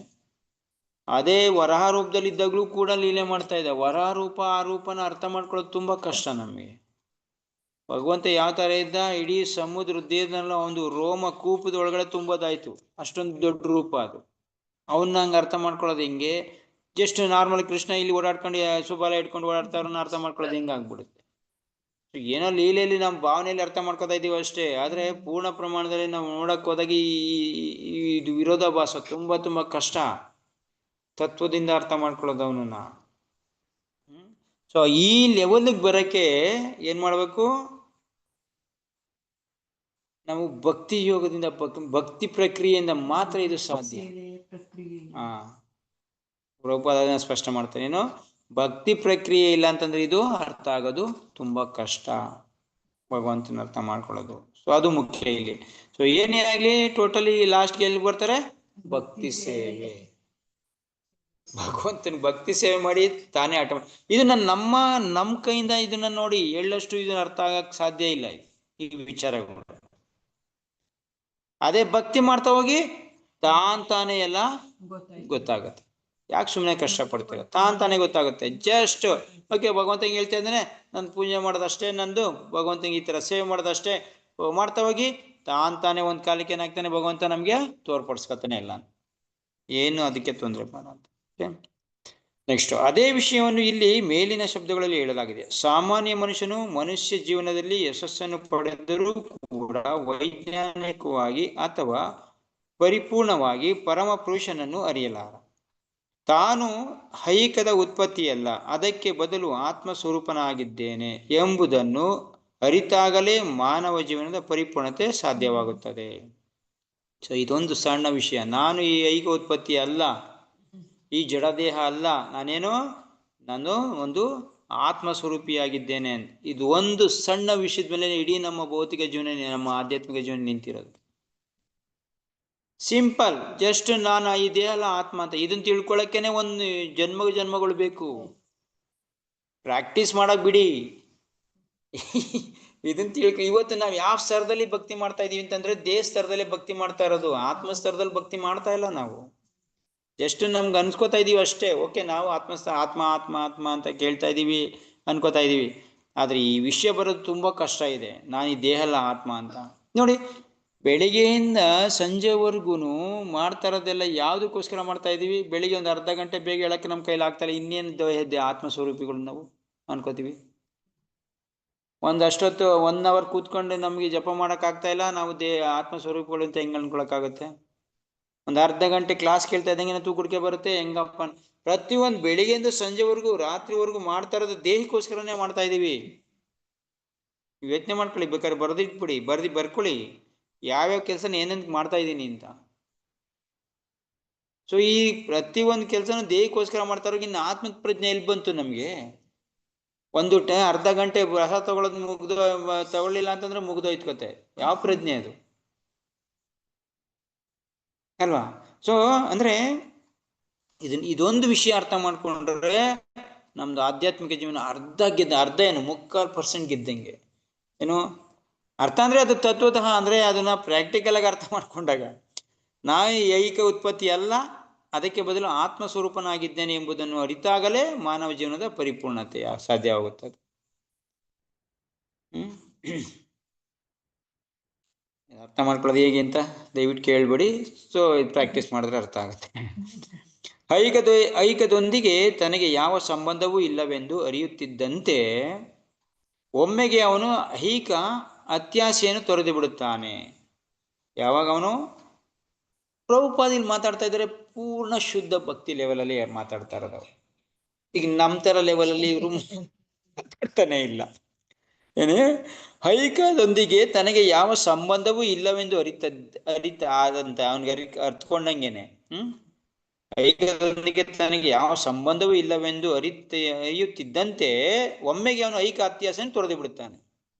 ಅದೇ ವರಾಹ ರೂಪದಲ್ಲಿ ಇದ್ದಾಗಲೂ ಕೂಡ ಲೀಲೆ ಮಾಡ್ತಾ ಇದ್ದ. ವರಾಹ ರೂಪ ಆ ರೂಪನ ಅರ್ಥ ಮಾಡ್ಕೊಳ್ಳೋದು ತುಂಬಾ ಕಷ್ಟ ನಮಗೆ. ಭಗವಂತ ಯಾವ ತರ ಇದ್ದ, ಇಡೀ ಸಮುದ್ರ ದೇಹದಲ್ಲ ಒಂದು ರೋಮ ಕೂಪದ ಒಳಗಡೆ ತುಂಬೋದಾಯ್ತು, ಅಷ್ಟೊಂದು ದೊಡ್ಡ ರೂಪ ಅದು. ಅವನ್ನ ಹಂಗೆ ಅರ್ಥ ಮಾಡ್ಕೊಳ್ಳೋದು ಹಿಂಗೆ. ಜಸ್ಟ್ ನಾರ್ಮಲ್ ಕೃಷ್ಣ ಇಲ್ಲಿ ಓಡಾಡ್ಕೊಂಡು ಸುಬಾಲ ಇಟ್ಕೊಂಡು ಓಡಾಡ್ತಾರನ್ನ ಅರ್ಥ ಮಾಡ್ಕೊಳ್ಳೋದು ಹಿಂಗಾಗ್ಬಿಡುತ್ತೆ. ಏನೋ ಲೀಲೆಯಲ್ಲಿ ನಮ್ಮ ಭಾವನೆಯಲ್ಲಿ ಅರ್ಥ ಮಾಡ್ಕೊತಾ ಇದೀವಿ ಅಷ್ಟೇ. ಆದ್ರೆ ಪೂರ್ಣ ಪ್ರಮಾಣದಲ್ಲಿ ನಾವು ನೋಡಕ್ ಹೋದಾಗ ಇದು ವಿರೋಧಾಭಾಸ ತುಂಬಾ ಕಷ್ಟ ತತ್ವದಿಂದ ಅರ್ಥ ಮಾಡ್ಕೊಳ್ಳೋದು ಅವನನ್ನ. ಸೊ ಈ ಲೆವೆಲ್ಗೆ ಬರಕ್ಕೆ ಏನ್ ಮಾಡ್ಬೇಕು ನಾವು? ಭಕ್ತಿ ಯೋಗದಿಂದ, ಭಕ್ತಿ ಪ್ರಕ್ರಿಯೆಯಿಂದ ಮಾತ್ರ ಇದು ಸಾಧ್ಯ. ಪ್ರಭುಪಾದ ಸ್ಪಷ್ಟ ಮಾಡ್ತಾನೆ. ಏನು ಭಕ್ತಿ ಪ್ರಕ್ರಿಯೆ ಇಲ್ಲ ಅಂತಂದ್ರೆ ಇದು ಅರ್ಥ ಆಗೋದು ತುಂಬಾ ಕಷ್ಟ, ಭಗವಂತನ ಅರ್ಥ ಮಾಡ್ಕೊಳ್ಳೋದು. ಸೊ ಅದು ಮುಖ್ಯ ಇಲ್ಲಿ. ಸೊ ಏನೇ ಆಗ್ಲಿ ಟೋಟಲಿ ಲಾಸ್ಟ್ಗೆ ಎಲ್ಲಿ ಬರ್ತಾರೆ? ಭಕ್ತಿ ಸೇವೆ. ಭಗವಂತನ ಭಕ್ತಿ ಸೇವೆ ಮಾಡಿ ತಾನೇ ಆಟ ಮಾಡಿ. ಇದನ್ನ ನಮ್ಮ ಕೈಯಿಂದ ಇದನ್ನ ನೋಡಿ ಎಳ್ಳಷ್ಟು ಇದನ್ನ ಅರ್ಥ ಆಗಕ್ ಸಾಧ್ಯ ಇಲ್ಲ ಈ ವಿಚಾರಗಳು. ಅದೇ ಭಕ್ತಿ ಮಾಡ್ತಾ ಹೋಗಿ ತಾನೇ ಎಲ್ಲ ಗೊತ್ತಾಗತ್ತೆ. ಯಾಕೆ ಸುಮ್ಮನೆ ಕಷ್ಟಪಡ್ತೀರ? ತಾನೇ ಗೊತ್ತಾಗುತ್ತೆ. ಜಸ್ಟ್ ಓಕೆ ಭಗವಂತಂಗೆ ಹೇಳ್ತಾ ಇದ್ದಾನೆ, ನಾನು ಪೂಜೆ ಮಾಡೋದಷ್ಟೇ, ನಂದು ಭಗವಂತಂಗೆ ಈ ತರ ಸೇವೆ ಮಾಡೋದಷ್ಟೇ ಮಾಡ್ತಾ ಹೋಗಿ ತಾನೇ ಒಂದ್ ಕಾಲಕ್ಕೆ ಏನಾಗ್ತಾನೆ ಭಗವಂತ ನಮ್ಗೆ ತೋರ್ಪಡಿಸ್ಕೊತಾನೆ ಇಲ್ಲ. ಏನು ಅದಕ್ಕೆ ತೊಂದರೆ ಮಾಡಂತ. ನೆಕ್ಸ್ಟ್ ಅದೇ ವಿಷಯವನ್ನು ಇಲ್ಲಿ ಮೇಲಿನ ಶಬ್ದಗಳಲ್ಲಿ ಹೇಳಲಾಗಿದೆ. ಸಾಮಾನ್ಯ ಮನುಷ್ಯನು ಮನುಷ್ಯ ಜೀವನದಲ್ಲಿ ಯಶಸ್ಸನ್ನು ಪಡೆದರೂ ಕೂಡ ವೈಜ್ಞಾನಿಕವಾಗಿ ಅಥವಾ ಪರಿಪೂರ್ಣವಾಗಿ ಪರಮ ಪುರುಷನನ್ನು ಅರಿಯಲಾರ. ತಾನು ಐಹಿಕದ ಉತ್ಪತ್ತಿಯಲ್ಲ, ಅದಕ್ಕೆ ಬದಲು ಆತ್ಮ ಸ್ವರೂಪನಾಗಿದ್ದೇನೆ ಎಂಬುದನ್ನು ಅರಿತಾಗಲೇ ಮಾನವ ಜೀವನದ ಪರಿಪೂರ್ಣತೆ ಸಾಧ್ಯವಾಗುತ್ತದೆ. ಸೊ ಇದೊಂದು ಸಣ್ಣ ವಿಷಯ. ನಾನು ಈ ಐಹಿಕ ಉತ್ಪತ್ತಿ ಅಲ್ಲ, ಈ ಜಡದೇಹ ಅಲ್ಲ, ನಾನು ಒಂದು ಆತ್ಮ ಸ್ವರೂಪಿಯಾಗಿದ್ದೇನೆ. ಇದು ಒಂದು ಸಣ್ಣ ವಿಷಯದ ಮೇಲೆ ಇಡೀ ನಮ್ಮ ಭೌತಿಕ ಜೀವನ, ನಮ್ಮ ಆಧ್ಯಾತ್ಮಿಕ ಜೀವನ ನಿಂತಿರೋದು. ಸಿಂಪಲ್, ಜಸ್ಟ್ ನಾನು ಈ ದೇಹ ಅಲ್ಲ ಆತ್ಮ ಅಂತ ಇದನ್ನ ತಿಳ್ಕೊಳಕ್ಕೇನೆ ಒಂದು ಜನ್ಮಗಳು ಬೇಕು. ಪ್ರಾಕ್ಟೀಸ್ ಮಾಡಕ್ ಬಿಡಿ. ಇದನ್ನ ಇವತ್ತು ನಾವು ಯಾವ ಸ್ತರದಲ್ಲಿ ಭಕ್ತಿ ಮಾಡ್ತಾ ಇದೀವಿ ಅಂತಂದ್ರೆ ದೇಹ ಸ್ತರದಲ್ಲಿ ಭಕ್ತಿ ಮಾಡ್ತಾ ಇರೋದು, ಆತ್ಮ ಸ್ತರದಲ್ಲಿ ಭಕ್ತಿ ಮಾಡ್ತಾ ಇಲ್ಲ ನಾವು. ಜಸ್ಟ್ ನಮ್ಗೆ ಅನ್ಸ್ಕೋತಾ ಇದೀವಿ ಅಷ್ಟೇ. ಓಕೆ, ನಾವು ಆತ್ಮ ಆತ್ಮ ಆತ್ಮ ಅಂತ ಕೇಳ್ತಾ ಇದೀವಿ, ಅನ್ಕೋತಾ ಇದೀವಿ. ಆದ್ರೆ ಈ ವಿಷಯ ಬರೋದು ತುಂಬಾ ಕಷ್ಟ ಇದೆ. ನಾನು ಈ ದೇಹ ಅಲ್ಲ ಆತ್ಮ ಅಂತ. ನೋಡಿ, ಬೆಳಿಗ್ಗೆಯಿಂದ ಸಂಜೆವರೆಗೂ ಮಾಡ್ತಾ ಇರೋದೆಲ್ಲ ಯಾವುದಕ್ಕೋಸ್ಕರ ಮಾಡ್ತಾ ಇದೀವಿ? ಬೆಳಿಗ್ಗೆ ಒಂದು ಅರ್ಧ ಗಂಟೆ ಬೇಗ ಹೇಳಕ್ಕೆ ನಮ್ಮ ಕೈಲಿ ಆಗ್ತಾ ಇಲ್ಲ, ಇನ್ನೇನು ಆತ್ಮ ಸ್ವರೂಪಿಗಳು ನಾವು ಅನ್ಕೋತೀವಿ. ಒಂದಷ್ಟೊತ್ತು 1 hour ಕೂತ್ಕೊಂಡು ನಮ್ಗೆ ಜಪ ಮಾಡಕ್ ಆಗ್ತಾ ಇಲ್ಲ, ನಾವು ಆತ್ಮ ಸ್ವರೂಪಗಳು ಅಂತ ಹೆಂಗ್ ಅನ್ಕೊಳಕ್ಕಾಗತ್ತೆ? ಒಂದು ಅರ್ಧ ಗಂಟೆ ಕ್ಲಾಸ್ ಕೇಳ್ತಾ ಇದ್ದಂಗೆ ತೂಗುಡಿಕೆ ಬರುತ್ತೆ, ಹೆಂಗಪ್ಪ? ಪ್ರತಿಯೊಂದು ಬೆಳಿಗ್ಗೆಯಿಂದ ಸಂಜೆವರೆಗೂ ರಾತ್ರಿವರೆಗೂ ಮಾಡ್ತಾ ಇರೋದು ದೇಹಕ್ಕೋಸ್ಕರನೇ ಮಾಡ್ತಾ ಇದೀವಿ. ಯೋಚನೆ ಮಾಡ್ಕೊಳ್ಳಿ, ಬೇಕಾದ್ರೆ ಬರ್ದಿಟ್ಬಿಡಿ, ಬರ್ಕೊಳ್ಳಿ ಯಾವ್ಯಾವ ಕೆಲಸನ ಏನೇನ್ ಮಾಡ್ತಾ ಇದ್ದೀನಿ ಅಂತ. ಸೊ ಈ ಪ್ರತಿಯೊಂದು ಕೆಲಸನೂ ದೇಹಕ್ಕೋಸ್ಕರ ಮಾಡ್ತಾ ಇರೋ ಇನ್ನು ಆತ್ಮಿಕ ಪ್ರಜ್ಞೆ ಎಲ್ಲಿ ಬಂತು ನಮ್ಗೆ? ಒಂದು ಅರ್ಧ ಗಂಟೆ ರಸ ತಗೊಳ್ಳೋದು ತಗೊಳ್ಳಿಲ್ಲ ಅಂತಂದ್ರೆ ಮುಗ್ದೋಯ್ತು ಕತೆ. ಯಾವ ಪ್ರಜ್ಞೆ ಅದು ಅಲ್ವಾ? ಸೊ ಅಂದ್ರೆ ಇದೊಂದು ವಿಷಯ ಅರ್ಥ ಮಾಡ್ಕೊಂಡ್ರೆ ನಮ್ದು ಆಧ್ಯಾತ್ಮಿಕ ಜೀವನ ಅರ್ಧ ಏನು 3/4% ಗೆದ್ದಂಗೆ. ಏನು ಅರ್ಥ ಅಂದ್ರೆ ಅದು ತತ್ವತಃ ಅಂದ್ರೆ ಅದನ್ನ ಪ್ರಾಕ್ಟಿಕಲ್ ಆಗಿ ಅರ್ಥ ಮಾಡ್ಕೊಂಡಾಗ ನಾನು ಐಹಿಕ ಉತ್ಪತ್ತಿ ಅಲ್ಲ, ಅದಕ್ಕೆ ಬದಲು ಆತ್ಮ ಸ್ವರೂಪನಾಗಿದ್ದೇನೆ ಎಂಬುದನ್ನು ಅರಿತಾಗಲೇ ಮಾನವ ಜೀವನದ ಪರಿಪೂರ್ಣತೆ ಸಾಧ್ಯವಾಗುತ್ತದೆ. ಅರ್ಥ ಮಾಡ್ಕೊಳ್ಳೋದು ಹೇಗೆ ಅಂತ ದಯವಿಟ್ಟು ಕೇಳ್ಬೇಡಿ. ಸೊ ಪ್ರಾಕ್ಟೀಸ್ ಮಾಡಿದ್ರೆ ಅರ್ಥ ಆಗುತ್ತೆ. ಐಹಿಕದೊಂದಿಗೆ ತನಗೆ ಯಾವ ಸಂಬಂಧವೂ ಇಲ್ಲವೆಂದು ಅರಿಯುತ್ತಿದ್ದಂತೆ ಒಮ್ಮೆಗೆ ಅವನು ಐಹಿಕ ಅತ್ಯಾಸೆಯನ್ನು ತೊರೆದು ಬಿಡುತ್ತಾನೆ. ಯಾವಾಗ ಅವನು ಪ್ರಭುಪಾದಿಲ್ ಮಾತಾಡ್ತಾ ಇದ್ದಾರೆ, ಪೂರ್ಣ ಶುದ್ಧ ಭಕ್ತಿ ಲೆವೆಲಲ್ಲಿ ಮಾತಾಡ್ತಾ ಇರೋದು. ಈಗ ನಮ್ಮ ತರ ಲೆವೆಲಲ್ಲಿ ಇವರು ಮಾತಾಡ್ತಾನೆ ಇಲ್ಲ. ಏನೇ ಐಹಿಕದೊಂದಿಗೆ ತನಗೆ ಯಾವ ಸಂಬಂಧವೂ ಇಲ್ಲವೆಂದು ಅರಿತಾದಂತ ಅವನಿಗೆ ಅರ್ಥಕೊಂಡಂಗೆನೆ ಐಹಿಕದೊಂದಿಗೆ ತನಗೆ ಯಾವ ಸಂಬಂಧವೂ ಇಲ್ಲವೆಂದು ಅರಿಯುತ್ತಿದ್ದಂತೆ ಒಮ್ಮೆಗೆ ಅವನು ಐಹಿಕ ಅತ್ಯಾಸೆಯನ್ನು ತೊರೆದು ಬಿಡುತ್ತಾನೆ.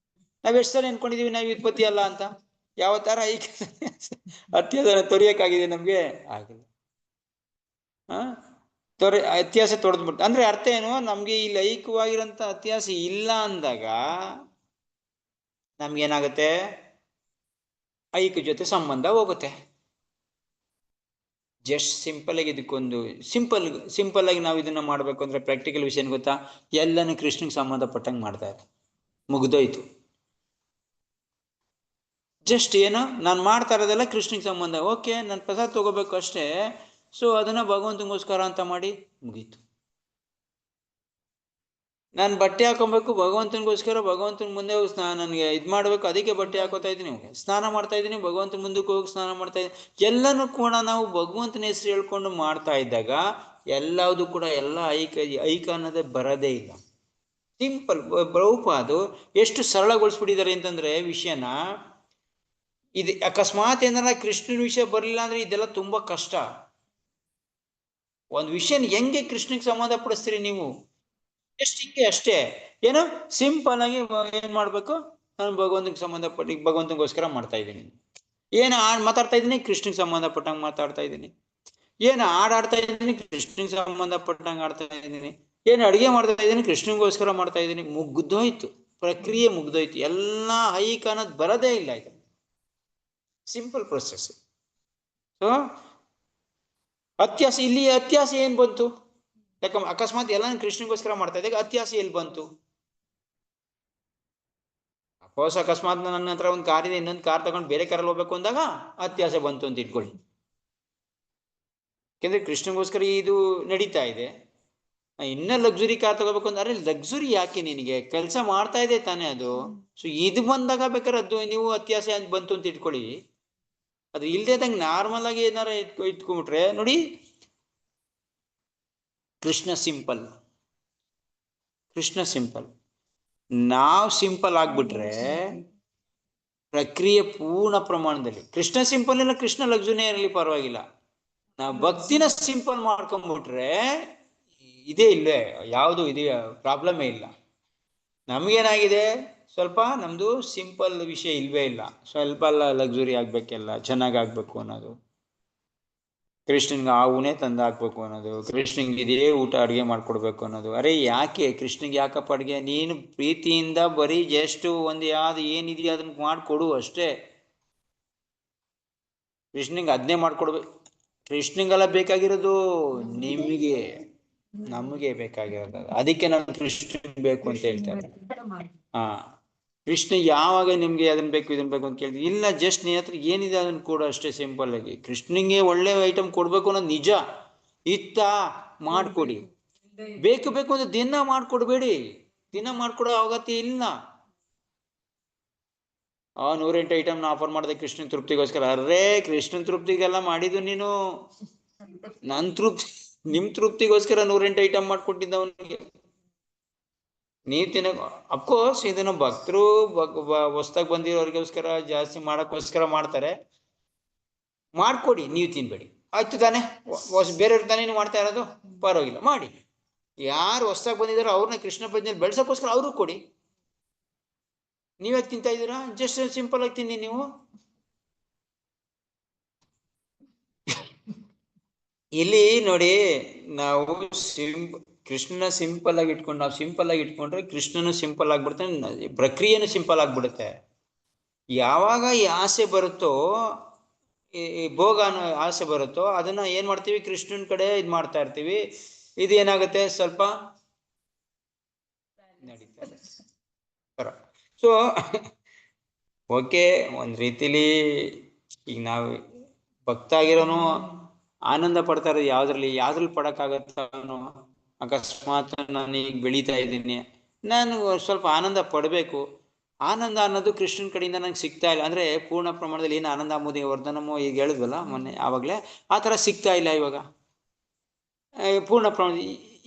ನಾವ್ ಎಷ್ಟು ಸಲ ಅನ್ಕೊಂಡಿದೀವಿ ನಾವು ಉತ್ಪತ್ತಿ ಅಲ್ಲ ಅಂತ? ಯಾವ ತರ ಐಹಿಕ ಅತ್ಯಾಸ ತೊರೆಯಕ್ಕಾಗಿದೆ ನಮ್ಗೆ? ಆಗಿಲ್ಲ. ಅತ್ಯಾಸ ತೊಡೆದ್ಬಿಟ್ಟು ಅಂದ್ರೆ ಅರ್ಥ ಏನು? ನಮ್ಗೆ ಇಲ್ಲಿ ಐಹಿಕವಾಗಿರೋಂಥ ಅತ್ಯಾಸ ಇಲ್ಲ ಅಂದಾಗ ನಮ್ಗೇನಾಗುತ್ತೆ? ಐಹಿಕ ಜೊತೆ ಸಂಬಂಧ ಹೋಗುತ್ತೆ. ಜಸ್ಟ್ ಸಿಂಪಲ್ ಆಗಿ ಇದಕ್ಕೊಂದು ಸಿಂಪಲ್ ಆಗಿ ನಾವು ಇದನ್ನ ಮಾಡ್ಬೇಕು ಅಂದ್ರೆ ಪ್ರಾಕ್ಟಿಕಲ್ ವಿಷಯ ಗೊತ್ತಾ? ಎಲ್ಲನೂ ಕೃಷ್ಣಗೆ ಸಂಬಂಧಪಟ್ಟಂಗೆ ಮಾಡ್ತಾ ಇದ್ದಾರೆ, ಮುಗ್ದೋಯ್ತು. ಜಸ್ಟ್ ಏನೋ ನಾನು ಮಾಡ್ತಾ ಇರೋದೆಲ್ಲ ಕೃಷ್ಣಗೆ ಸಂಬಂಧ. ಓಕೆ, ನಾನು ಪ್ರಸಾದ ತಗೋಬೇಕು ಅಷ್ಟೇ, ಸೊ ಅದನ್ನ ಭಗವಂತನಿಗೋಸ್ಕರ ಅಂತ ಮಾಡಿ ಮುಗೀತು. ನಾನು ಬಟ್ಟೆ ಹಾಕೊಬೇಕು ಭಗವಂತನಿಗೋಸ್ಕರ, ಭಗವಂತನ ಮುಂದೆ ನನಗೆ ಇದು ಮಾಡ್ಬೇಕು, ಅದಕ್ಕೆ ಬಟ್ಟೆ ಹಾಕೋತಾ ಇದ್ದೀನಿ. ಸ್ನಾನ ಮಾಡ್ತಾ ಇದ್ದೀನಿ, ಭಗವಂತನ ಮುಂದಕ್ಕೆ ಹೋಗಿ ಸ್ನಾನ ಮಾಡ್ತಾ ಇದ್ದೀನಿ. ಎಲ್ಲನೂ ಕೂಡ ನಾವು ಭಗವಂತನ ಹೆಸರು ಹೇಳ್ಕೊಂಡು ಮಾಡ್ತಾ ಇದ್ದಾಗ ಎಲ್ಲವುದು ಕೂಡ ಎಲ್ಲ ಐಕ ಅನ್ನೋದೇ ಬರೋದೇ ಇಲ್ಲ. ಸಿಂಪಲ್. ಪ್ರಭುಪಾದು ಎಷ್ಟು ಸರಳಗೊಳಿಸ್ಬಿಟ್ಟಿದ್ದಾರೆ ಅಂತಂದ್ರೆ ವಿಷಯನ. ಇದು ಅಕಸ್ಮಾತ್ ಏನಾರ ಕೃಷ್ಣನ ವಿಷಯ ಬರಲಿಲ್ಲ ಅಂದ್ರೆ ಇದೆಲ್ಲ ತುಂಬಾ ಕಷ್ಟ. ಒಂದು ವಿಷಯನ ಹೆಂಗೆ ಕೃಷ್ಣಗೆ ಸಂಬಂಧಪಡಿಸ್ತೀರಿ ನೀವು? ಎಷ್ಟು ಹಿಂಗೆ ಅಷ್ಟೇ. ಏನೋ ಸಿಂಪಲ್ ಆಗಿ ಏನ್ ಮಾಡ್ಬೇಕು? ನಾನು ಭಗವಂತನಿಗೆ ಸಂಬಂಧಪಟ್ಟ ಭಗವಂತನಿಗೋಸ್ಕರ ಮಾಡ್ತಾ ಇದ್ದೀನಿ. ಏನು ಮಾತಾಡ್ತಾ ಇದ್ದೀನಿ? ಕೃಷ್ಣಗೆ ಸಂಬಂಧಪಟ್ಟಂಗೆ ಮಾತಾಡ್ತಾ ಇದ್ದೀನಿ. ಏನು ಆಡ್ತಾ ಇದ್ದೀನಿ? ಕೃಷ್ಣಗೆ ಸಂಬಂಧಪಟ್ಟಂಗೆ ಆಡ್ತಾ ಇದ್ದೀನಿ. ಏನು ಅಡುಗೆ ಮಾಡ್ತಾ ಇದ್ದೀನಿ? ಕೃಷ್ಣಗೋಸ್ಕರ ಮಾಡ್ತಾ ಇದ್ದೀನಿ. ಮುಗ್ದೋಯ್ತು, ಪ್ರಕ್ರಿಯೆ ಮುಗ್ದೋಯ್ತು. ಎಲ್ಲ ಐಹಿಕ ಅನ್ನೋದು ಬರೋದೇ ಇಲ್ಲ. ಇದು ಸಿಂಪಲ್ ಪ್ರೊಸೆಸ್. ಸೊ ಅತ್ಯಾಸ, ಇಲ್ಲಿ ಅತ್ಯಾಸ ಏನ್ ಬಂತು? ಯಾಕಂದ್ರೆ ಅಕಸ್ಮಾತ್ ಎಲ್ಲ ಕೃಷ್ಣಗೋಸ್ಕರ ಮಾಡ್ತಾ ಇದ್ದಾಗ ಅತ್ಯಾಸ ಎಲ್ಲಿ ಬಂತು? ಅಪೋಸ್ ಅಕಸ್ಮಾತ್ ನನ್ನ ಹತ್ರ ಒಂದು ಕಾರ್ ಇದೆ, ಇನ್ನೊಂದು ಕಾರ್ ತಗೊಂಡು ಬೇರೆ ಕಾರಲ್ಲಿ ಹೋಗ್ಬೇಕು ಅಂದಾಗ ಅತ್ಯಾಸ ಬಂತು ಅಂತ ಇಟ್ಕೊಳ್ಳಿ. ಯಾಕೆಂದ್ರೆ ಕೃಷ್ಣಗೋಸ್ಕರ ಇದು ನಡೀತಾ ಇದೆ. ಇನ್ನ ಲಕ್ಸುರಿ ಕಾರ್ ತಗೋಬೇಕು ಅಂದ್ರೆ ಲಕ್ಸುರಿ ಯಾಕೆ ನಿನಗೆ, ಕೆಲಸ ಮಾಡ್ತಾ ಇದೆ ತಾನೇ ಅದು. ಸೊ ಇದು ಬಂದಾಗ ಬೇಕಾದ್ರೆ ಅದು ನೀವು ಅತ್ಯಾಸೆ ಬಂತು ಅಂತ ಇಟ್ಕೊಳ್ಳಿ, ಅದು ಇಲ್ದೇದಂಗೆ ನಾರ್ಮಲ್ ಆಗಿ ಏನಾರ ಇಟ್ಕೊಂಡ್ಬಿಟ್ರೆ ನೋಡಿ. Krishna simple, Krishna simple. ನಾವು ಸಿಂಪಲ್ ಆಗ್ಬಿಟ್ರೆ ಪ್ರಕ್ರಿಯೆ ಪೂರ್ಣ ಪ್ರಮಾಣದಲ್ಲಿ. ಕೃಷ್ಣ ಸಿಂಪಲ್ ಇಲ್ಲ, ಕೃಷ್ಣ ಲಕ್ಸುರಿನೇ ಇರಲಿ ಪರವಾಗಿಲ್ಲ, ನಾವು ಭಕ್ತಿನ ಸಿಂಪಲ್ ಮಾಡ್ಕೊಂಡ್ಬಿಟ್ರೆ ಇದೇ ಇಲ್ಲೇ ಯಾವುದು ಇದು ಪ್ರಾಬ್ಲಮೇ ಇಲ್ಲ. ನಮ್ಗೇನಾಗಿದೆ, ಸ್ವಲ್ಪ ನಮ್ದು ಸಿಂಪಲ್ ವಿಷಯ ಇಲ್ವೇ ಇಲ್ಲ, ಸ್ವಲ್ಪ ಲಕ್ಸುರಿ ಆಗ್ಬೇಕೆಲ್ಲ ಚೆನ್ನಾಗಿ ಆಗ್ಬೇಕು ಅನ್ನೋದು, ಕೃಷ್ಣನ್ಗೆ ಆವುನೇ ತಂದು ಹಾಕ್ಬೇಕು ಅನ್ನೋದು, ಕೃಷ್ಣನ್ಗೆ ಇದೇ ಊಟ ಅಡುಗೆ ಮಾಡ್ಕೊಡ್ಬೇಕು ಅನ್ನೋದು. ಅರೆ ಯಾಕೆ ಕೃಷ್ಣನ್ಗೆ ಯಾಕಪ್ಪ ಅಡುಗೆ, ನೀನು ಪ್ರೀತಿಯಿಂದ ಬರೀ ಜಸ್ಟ್ ಒಂದು ಯಾವ್ದು ಏನಿದೆಯೋ ಅದನ್ನ ಮಾಡಿಕೊಡು ಅಷ್ಟೇ. ಕೃಷ್ಣನ್ಗೆ ಅದನ್ನೇ ಮಾಡ್ಕೊಡ್ಬೇಕು. ಕೃಷ್ಣಂಗೆಲ್ಲ ಬೇಕಾಗಿರೋದು ನಿಮಗೆ, ನಮಗೆ ಬೇಕಾಗಿರೋದು. ಅದಕ್ಕೆ ನಾವು ಕೃಷ್ಣ ಬೇಕು ಅಂತ ಹೇಳ್ತಾರೆ. ಹಾ, ಕೃಷ್ಣ ಯಾವಾಗ ನಿಮ್ಗೆ ಅದನ್ನ ಬೇಕು ಇದನ್ನ ಬೇಕು ಅಂತ ಕೇಳ್ತೀವಿ, ಇಲ್ಲ ಜಸ್ಟ್ ನಿನ್ನ ಹತ್ರ ಏನಿದೆ ಅದನ್ನ ಕೊಡು ಅಷ್ಟೇ, ಸಿಂಪಲ್ ಆಗಿ. ಕೃಷ್ಣಂಗೆ ಒಳ್ಳೆ ಐಟಮ್ ಕೊಡ್ಬೇಕು ಅನ್ನೋದು ನಿಜ, ಇತ್ತ ಮಾಡ್ಕೊಡಿ. ಬೇಕು ಬೇಕು ಅಂದ್ರೆ ದಿನ ಮಾಡ್ಕೊಡ್ಬೇಡಿ, ದಿನ ಮಾಡ್ಕೊಡೋ ಅಗತ್ಯ ಇಲ್ಲ. 108 ಐಟಮ್ ಆಫರ್ ಮಾಡಿದೆ ಕೃಷ್ಣನ್ ತೃಪ್ತಿಗೋಸ್ಕರ. ಅರ್ರೇ ಕೃಷ್ಣನ್ ತೃಪ್ತಿಗೆಲ್ಲ ಮಾಡಿದ್ದು ನೀನು, ನನ್ ತೃಪ್ತಿ ನಿಮ್ ತೃಪ್ತಿಗೋಸ್ಕರ 108 ಐಟಮ್ ಮಾಡ್ಕೊಟ್ಟಿದ್ದ ಅವನಿಗೆ. ನೀವ್ ತಿನ್ನಕ್ ಅಫ್ಕೋರ್ಸ್ ಇದನ್ನು ಭಕ್ತರು ಹೊಸ್ದಾಗ್ ಬಂದಿರೋರ್ಗೋಸ್ಕರ ಜಾಸ್ತಿ ಮಾಡಕ್ಕೋಸ್ಕರ ಮಾಡ್ತಾರೆ, ಮಾಡ್ಕೊಡಿ, ನೀವು ತಿನ್ಬೇಡಿ ಆಯ್ತು ತಾನೆ. ಬೇರೆಯವ್ರ ತಾನೇ ನೀವು ಮಾಡ್ತಾ ಇರೋದು, ಪರವಾಗಿಲ್ಲ ಮಾಡಿ. ಯಾರು ಹೊಸ್ದಾಗ್ ಬಂದಿದಾರೋ ಅವ್ರನ್ನ ಕೃಷ್ಣ ಪ್ರಜ್ಞೆ ಬೆಳ್ಸಕ್ಕೋಸ್ಕರ ಅವ್ರಿಗೂ ಕೊಡಿ. ನೀವ್ಯಾಕೆ ತಿಂತಾ ಇದ್ದೀರಾ, ಜಸ್ಟ್ ಸಿಂಪಲ್ ಆಗಿ ತಿನ್ನಿ ನೀವು. ಇಲ್ಲಿ ನೋಡಿ, ನಾವು ಕೃಷ್ಣನ ಸಿಂಪಲ್ ಆಗಿ ಇಟ್ಕೊಂಡು ನಾವು ಸಿಂಪಲ್ ಆಗಿ ಇಟ್ಕೊಂಡ್ರೆ ಕೃಷ್ಣನು ಸಿಂಪಲ್ ಆಗ್ಬಿಡುತ್ತೆ, ಪ್ರಕ್ರಿಯೆನೂ ಸಿಂಪಲ್ ಆಗ್ಬಿಡುತ್ತೆ. ಯಾವಾಗ ಈ ಆಸೆ ಬರುತ್ತೋ, ಈ ಭೋಗ ಅನ್ನೋ ಆಸೆ ಬರುತ್ತೋ, ಅದನ್ನ ಏನ್ ಮಾಡ್ತೀವಿ, ಕೃಷ್ಣನ್ ಕಡೆ ಇದ್ ಮಾಡ್ತಾ ಇರ್ತೀವಿ. ಇದೇನಾಗುತ್ತೆ, ಸ್ವಲ್ಪ ನಡೀತಾರೆ. ಸೊ ಓಕೆ, ಒಂದ್ ರೀತಿಲಿ ಈಗ ನಾವು ಭಕ್ತ ಆಗಿರೋನು ಆನಂದ ಪಡ್ತಾ ಇರೋದು ಯಾವ್ದ್ರಲ್ಲಿ ಪಡಕ್ಕಾಗತ್ತೋ. ಅಕಸ್ಮಾತ್ ನಾನು ಈಗ ಬೆಳೀತಾ ಇದ್ದೀನಿ, ನಾನು ಸ್ವಲ್ಪ ಆನಂದ ಪಡಬೇಕು. ಆನಂದ ಅನ್ನೋದು ಕೃಷ್ಣನ್ ಕಡೆಯಿಂದ ನಂಗೆ ಸಿಗ್ತಾ ಇಲ್ಲ, ಅಂದ್ರೆ ಪೂರ್ಣ ಪ್ರಮಾಣದಲ್ಲಿ ಏನು ಆನಂದ ಮೋದಿ ವರ್ಧನಮೋ ಈಗ ಹೇಳಿದ್ವಲ್ಲ ಮೊನ್ನೆ, ಆವಾಗಲೇ ಆ ಥರ ಸಿಗ್ತಾ ಇಲ್ಲ. ಇವಾಗ ಪೂರ್ಣ ಪ್ರಮಾಣ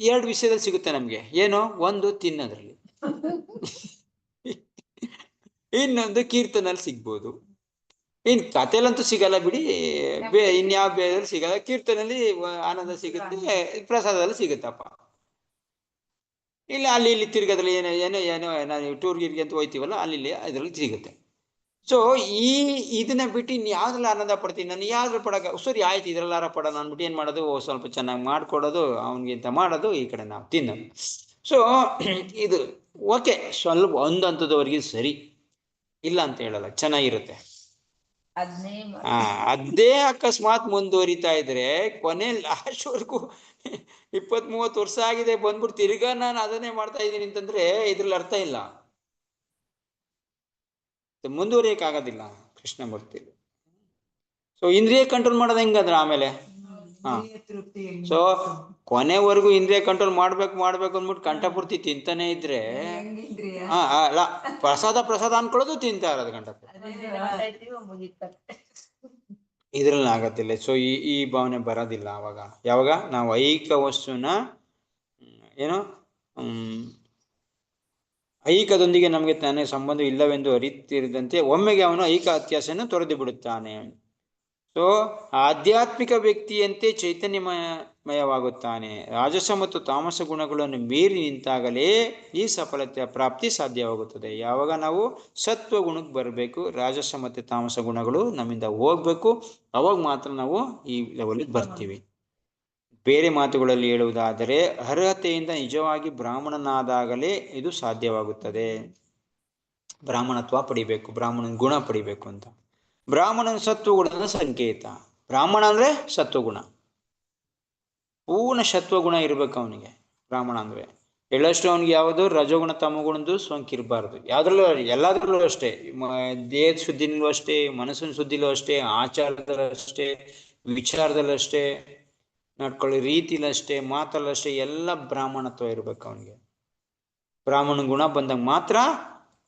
2 ವಿಷಯದಲ್ಲಿ ಸಿಗುತ್ತೆ ನಮ್ಗೆ. ಏನು, ಒಂದು ತಿನ್ನೋದ್ರಲ್ಲಿ, ಇನ್ನೊಂದು ಕೀರ್ತನಲ್ಲಿ ಸಿಗ್ಬೋದು. ಇನ್ ಕಥೆಲಂತೂ ಸಿಗಲ್ಲ ಬಿಡಿ, ಇನ್ಯಾವ ಬೇರೆಯಲ್ಲಿ ಸಿಗಲ್ಲ. ಕೀರ್ತನಲ್ಲಿ ಆನಂದ ಸಿಗುತ್ತೆ, ಪ್ರಸಾದದಲ್ಲಿ ಸಿಗುತ್ತಪ್ಪ. ಇಲ್ಲ ಅಲ್ಲಿ ಇಲ್ಲಿ ತಿರ್ಗೋದ್ರಲ್ಲಿ ಏನೋ ನಾವು ಟೂರ್ ಗೀರ್ಗೆ ಅಂತ ಹೋಯ್ತೀವಲ್ಲ, ಅಲ್ಲಿ ಅದ್ರಲ್ಲಿ ಸಿಗುತ್ತೆ. ಸೊ ಇದನ್ನ ಬಿಟ್ಟು ಇನ್ ಯಾವ್ದ್ರಲ್ಲಿ ಆನಂದ ಪಡ್ತೀನಿ ನಾನು, ಯಾವ್ದ್ರ ಪಡಕ ಸರಿ ಆಯ್ತು ಇದ್ರಲ್ಲಾರ ಪಡೋಣ ಅಂದ್ಬಿಟ್ಟು ಏನ್ ಮಾಡೋದು, ಸ್ವಲ್ಪ ಚೆನ್ನಾಗಿ ಮಾಡ್ಕೊಡೋದು, ಅವನಿಗಿಂತ ಮಾಡೋದು, ಈ ಕಡೆ ನಾವು ತಿನ್ನೋದು. ಸೊ ಇದು ಓಕೆ, ಸ್ವಲ್ಪ ಒಂದಂತದವರೆಗೆ ಸರಿ, ಇಲ್ಲ ಅಂತ ಹೇಳಲ್ಲ, ಚೆನ್ನಾಗಿರುತ್ತೆ. ಅದೇ ಅಕಸ್ಮಾತ್ ಮುಂದುವರಿತಾ ಇದ್ರೆ ಕೊನೆ ಲಾಸ್ಟ್ವರೆಗೂ 20-30 ವರ್ಷ ಆಗಿದೆ ಬಂದ್ಬಿಟ್ಟು ತಿರ್ಗಾ ನಾನು ಅದನ್ನೇ ಮಾಡ್ತಾ ಇದ್ದೀನಿ ಅಂತಂದ್ರೆ ಇದ್ರಲ್ಲಿ ಅರ್ಥ ಇಲ್ಲ, ಮುಂದುವರಿಯಕ್ ಆಗೋದಿಲ್ಲ ಕೃಷ್ಣ ಭಕ್ತಿ. ಸೊ ಇಂದ್ರಿಯ ಕಂಟ್ರೋಲ್ ಮಾಡೋದು ಹೆಂಗಂದ್ರೆ ಆಮೇಲೆ ಸೊ ಕೊನೆವರೆಗೂ ಇಂದ್ರಿಯ ಕಂಟ್ರೋಲ್ ಮಾಡ್ಬೇಕು ಅಂದ್ಬಿಟ್ಟು ಕಂಠಪೂರ್ತಿ ತಿಂತಾನೆ ಇದ್ರೆ ಅಲ್ಲ, ಪ್ರಸಾದ ಅನ್ಕೊಳ್ಳೋದು ತಿಂತಾ ಇರೋದು ಕಂಠಪೂರ್ತಿ, ಇದ್ರಲ್ಲಿ ಆಗತ್ತಿಲ್ಲ. ಸೊ ಈ ಭಾವನೆ ಬರೋದಿಲ್ಲ ಅವಾಗ. ಯಾವಾಗ ನಾವು ಐಕ ವಸ್ತುನ ಏನೋ ಐಕದೊಂದಿಗೆ ನಮಗೆ ತಾನೇ ಸಂಬಂಧ ಇಲ್ಲವೆಂದು ಅರಿತಿರದಂತೆ ಒಮ್ಮೆಗೆ ಅವನು ಐಕ ಅತ್ಯಾಸೆಯನ್ನು ತೊರೆದು ಬಿಡುತ್ತಾನೆ. ಸೊ ಆಧ್ಯಾತ್ಮಿಕ ವ್ಯಕ್ತಿಯಂತೆ ಚೈತನ್ಯಮಯವಾಗುತ್ತಾನೆ. ರಾಜಸ ಮತ್ತು ತಾಮಸ ಗುಣಗಳನ್ನು ಮೀರಿ ನಿಂತಾಗಲೇ ಈ ಸಫಲತೆಯ ಪ್ರಾಪ್ತಿ ಸಾಧ್ಯವಾಗುತ್ತದೆ. ಯಾವಾಗ ನಾವು ಸತ್ವ ಗುಣಕ್ಕೆ ಬರಬೇಕು, ರಾಜಸ ಮತ್ತು ತಾಮಸ ಗುಣಗಳು ನಮ್ಮಿಂದ ಹೋಗ್ಬೇಕು, ಅವಾಗ ಮಾತ್ರ ನಾವು ಈ ಲೆವೆಲ್ಗೆ ಬರ್ತೀವಿ. ಬೇರೆ ಮಾತುಗಳಲ್ಲಿ ಹೇಳುವುದಾದರೆ ಅರ್ಹತೆಯಿಂದ ನಿಜವಾಗಿ ಬ್ರಾಹ್ಮಣನಾದಾಗಲೇ ಇದು ಸಾಧ್ಯವಾಗುತ್ತದೆ. ಬ್ರಾಹ್ಮಣತ್ವ ಪಡಿಬೇಕು, ಬ್ರಾಹ್ಮಣನ ಗುಣ ಪಡಿಬೇಕು ಅಂತ. ಬ್ರಾಹ್ಮಣನ ಸತ್ವಗುಣದ ಸಂಕೇತ. ಬ್ರಾಹ್ಮಣ ಅಂದ್ರೆ ಸತ್ವಗುಣ, ಪೂರ್ಣ ಸತ್ವಗುಣ ಇರ್ಬೇಕು ಅವನಿಗೆ. ಬ್ರಾಹ್ಮಣ ಅಂದ್ರೆ ಎಳ್ಳಷ್ಟು ಅವನಿಗೆ ಯಾವುದು ರಜೋಗುಣ ತಮಗುಣದ್ದು ಸೋಂಕಿರಬಾರ್ದು. ಯಾವ್ದ್ರಲ್ಲೂ ಎಲ್ಲಾದ್ರಲ್ಲೂ ಅಷ್ಟೇ, ದೇಹದ ಶುದ್ಧಿನಲ್ಲೂ ಅಷ್ಟೇ, ಮನಸ್ಸಿನ ಶುದ್ಧಿಲೂ ಅಷ್ಟೇ, ಆಚಾರದಲ್ಲೂ ಅಷ್ಟೇ, ವಿಚಾರದಲ್ಲೂ ಅಷ್ಟೇ, ನಡ್ಕೊಳ್ಳಿ ರೀತಿಲಷ್ಟೇ, ಮಾತಲ್ಲಷ್ಟೇ ಎಲ್ಲ ಬ್ರಾಹ್ಮಣತ್ವ ಇರ್ಬೇಕು ಅವನಿಗೆ. ಬ್ರಾಹ್ಮಣ ಗುಣ ಬಂದಾಗ ಮಾತ್ರ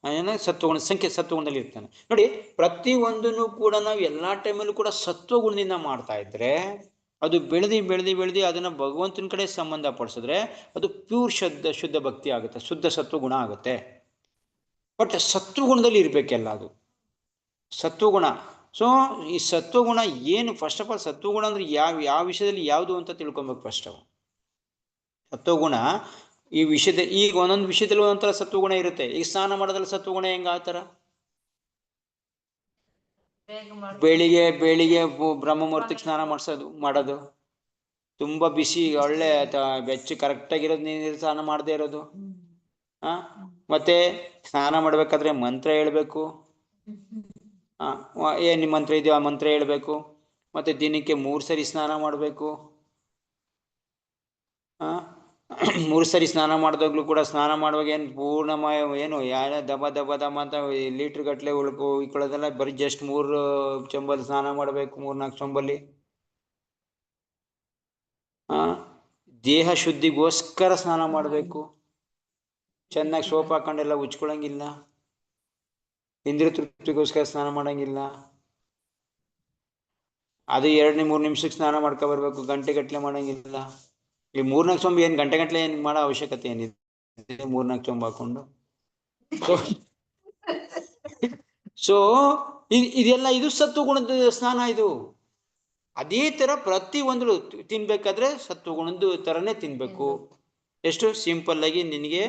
ಏನೋ ಸತ್ವಗುಣ ಸತ್ವಗುಣದಲ್ಲಿ ಇರ್ತಾನೆ. ನೋಡಿ, ಪ್ರತಿಯೊಂದನ್ನು ಕೂಡ ನಾವು ಎಲ್ಲಾ ಟೈಮಲ್ಲೂ ಕೂಡ ಸತ್ವಗುಣದಿಂದ ಮಾಡ್ತಾ ಇದ್ರೆ ಅದು ಬೆಳೆದಿ ಅದನ್ನ ಭಗವಂತನ ಕಡೆ ಸಂಬಂಧ ಪಡಿಸಿದ್ರೆ ಅದು ಪ್ಯೂರ್ ಶುದ್ಧ ಭಕ್ತಿ ಆಗುತ್ತೆ, ಶುದ್ಧ ಸತ್ವಗುಣ ಆಗುತ್ತೆ. ಬಟ್ ಸತ್ವಗುಣದಲ್ಲಿ ಇರ್ಬೇಕೆಲ್ಲ ಅದು ಸತ್ವಗುಣ. ಸೊ ಈ ಸತ್ವಗುಣ ಏನು, ಫಸ್ಟ್ ಆಫ್ ಆಲ್ ಸತ್ವಗುಣ ಅಂದ್ರೆ ಯಾವ ವಿಷಯದಲ್ಲಿ ಯಾವುದು ಅಂತ ತಿಳ್ಕೊಬೇಕು ಫಸ್ಟ್. ಸತ್ವಗುಣ ಈ ವಿಷಯದಲ್ಲಿ, ಈಗ ಒಂದೊಂದು ವಿಷಯದಲ್ಲಿ ಒಂದೊಂಥರ ಸತ್ವಗುಣ ಇರುತ್ತೆ. ಈಗ ಸ್ನಾನ ಮಾಡೋದ್ರಲ್ಲಿ ಸತ್ವಗುಣ ಹೆಂಗ ಆತರ, ಬೆಳಿಗ್ಗೆ ಬ್ರಹ್ಮ ಮುಹೂರ್ತಕ್ಕೆ ಸ್ನಾನ ಮಾಡೋದು, ತುಂಬಾ ಬಿಸಿ ಒಳ್ಳೆ ಬೆಚ್ಚ ಕರೆಕ್ಟಾಗಿರೋದು ನೀರು ಸ್ನಾನ ಮಾಡದೇ ಇರೋದು. ಮತ್ತೆ ಸ್ನಾನ ಮಾಡ್ಬೇಕಾದ್ರೆ ಮಂತ್ರ ಹೇಳ್ಬೇಕು. ಏನ್ ಮಂತ್ರ ಇದೆಯೋ ಆ ಮಂತ್ರ ಹೇಳ್ಬೇಕು. ಮತ್ತೆ ದಿನಕ್ಕೆ 3 ಸರಿ ಸ್ನಾನ ಮಾಡಬೇಕು. 3 ಸರಿ ಸ್ನಾನ ಮಾಡಿದಾಗ್ಲೂ ಕೂಡ ಸ್ನಾನ ಮಾಡುವಾಗ ಏನು ಪೂರ್ಣಮಯ ಏನು ದಬ ಅಂತ ಲೀಟ್ರ್ ಗಟ್ಲೆ ಇಕೊಳ್ಳೋದೆಲ್ಲ ಬರೀ ಜಸ್ಟ್ 3 ಚೊಂಬಲ್ಲಿ ಸ್ನಾನ ಮಾಡಬೇಕು, 3-4 ಚೊಂಬಲ್ಲಿ. ದೇಹ ಶುದ್ಧಿಗೋಸ್ಕರ ಸ್ನಾನ ಮಾಡಬೇಕು. ಚೆನ್ನಾಗಿ ಸೋಪ್ ಹಾಕೊಂಡೆಲ್ಲ ಉಚ್ಕೊಳಂಗಿಲ್ಲ. ಇಂದ್ರಿಯ ತೃಪ್ತಿಗೋಸ್ಕರ ಸ್ನಾನ ಮಾಡಂಗಿಲ್ಲ. ಅದು 2-3 ನಿಮಿಷಕ್ಕೆ ಸ್ನಾನ ಮಾಡ್ಕೊ ಬರ್ಬೇಕು, ಗಂಟೆ ಗಟ್ಲೆ ಮಾಡಂಗಿಲ್ಲ. ಈ 3-4 ಚೊಂಬ ಏನ್ ಗಂಟೆ ಗಟ್ಲೆ ಏನ್ ಮಾಡೋ ಅವಶ್ಯಕತೆ ಏನಿದೆ? 3-4 ಚೊಂಬ ಹಾಕೊಂಡು ಸೊ ಇದೆಲ್ಲ ಇದು ಸತ್ವಗುಣದ ಸ್ನಾನ ಇದು. ಅದೇ ತರ ಪ್ರತಿ ಒಂದು ತಿನ್ಬೇಕಾದ್ರೆ ಸತ್ವಗುಣದ ತರನೇ ತಿನ್ಬೇಕು. ಎಷ್ಟು ಸಿಂಪಲ್ ಆಗಿ ನಿನಗೆ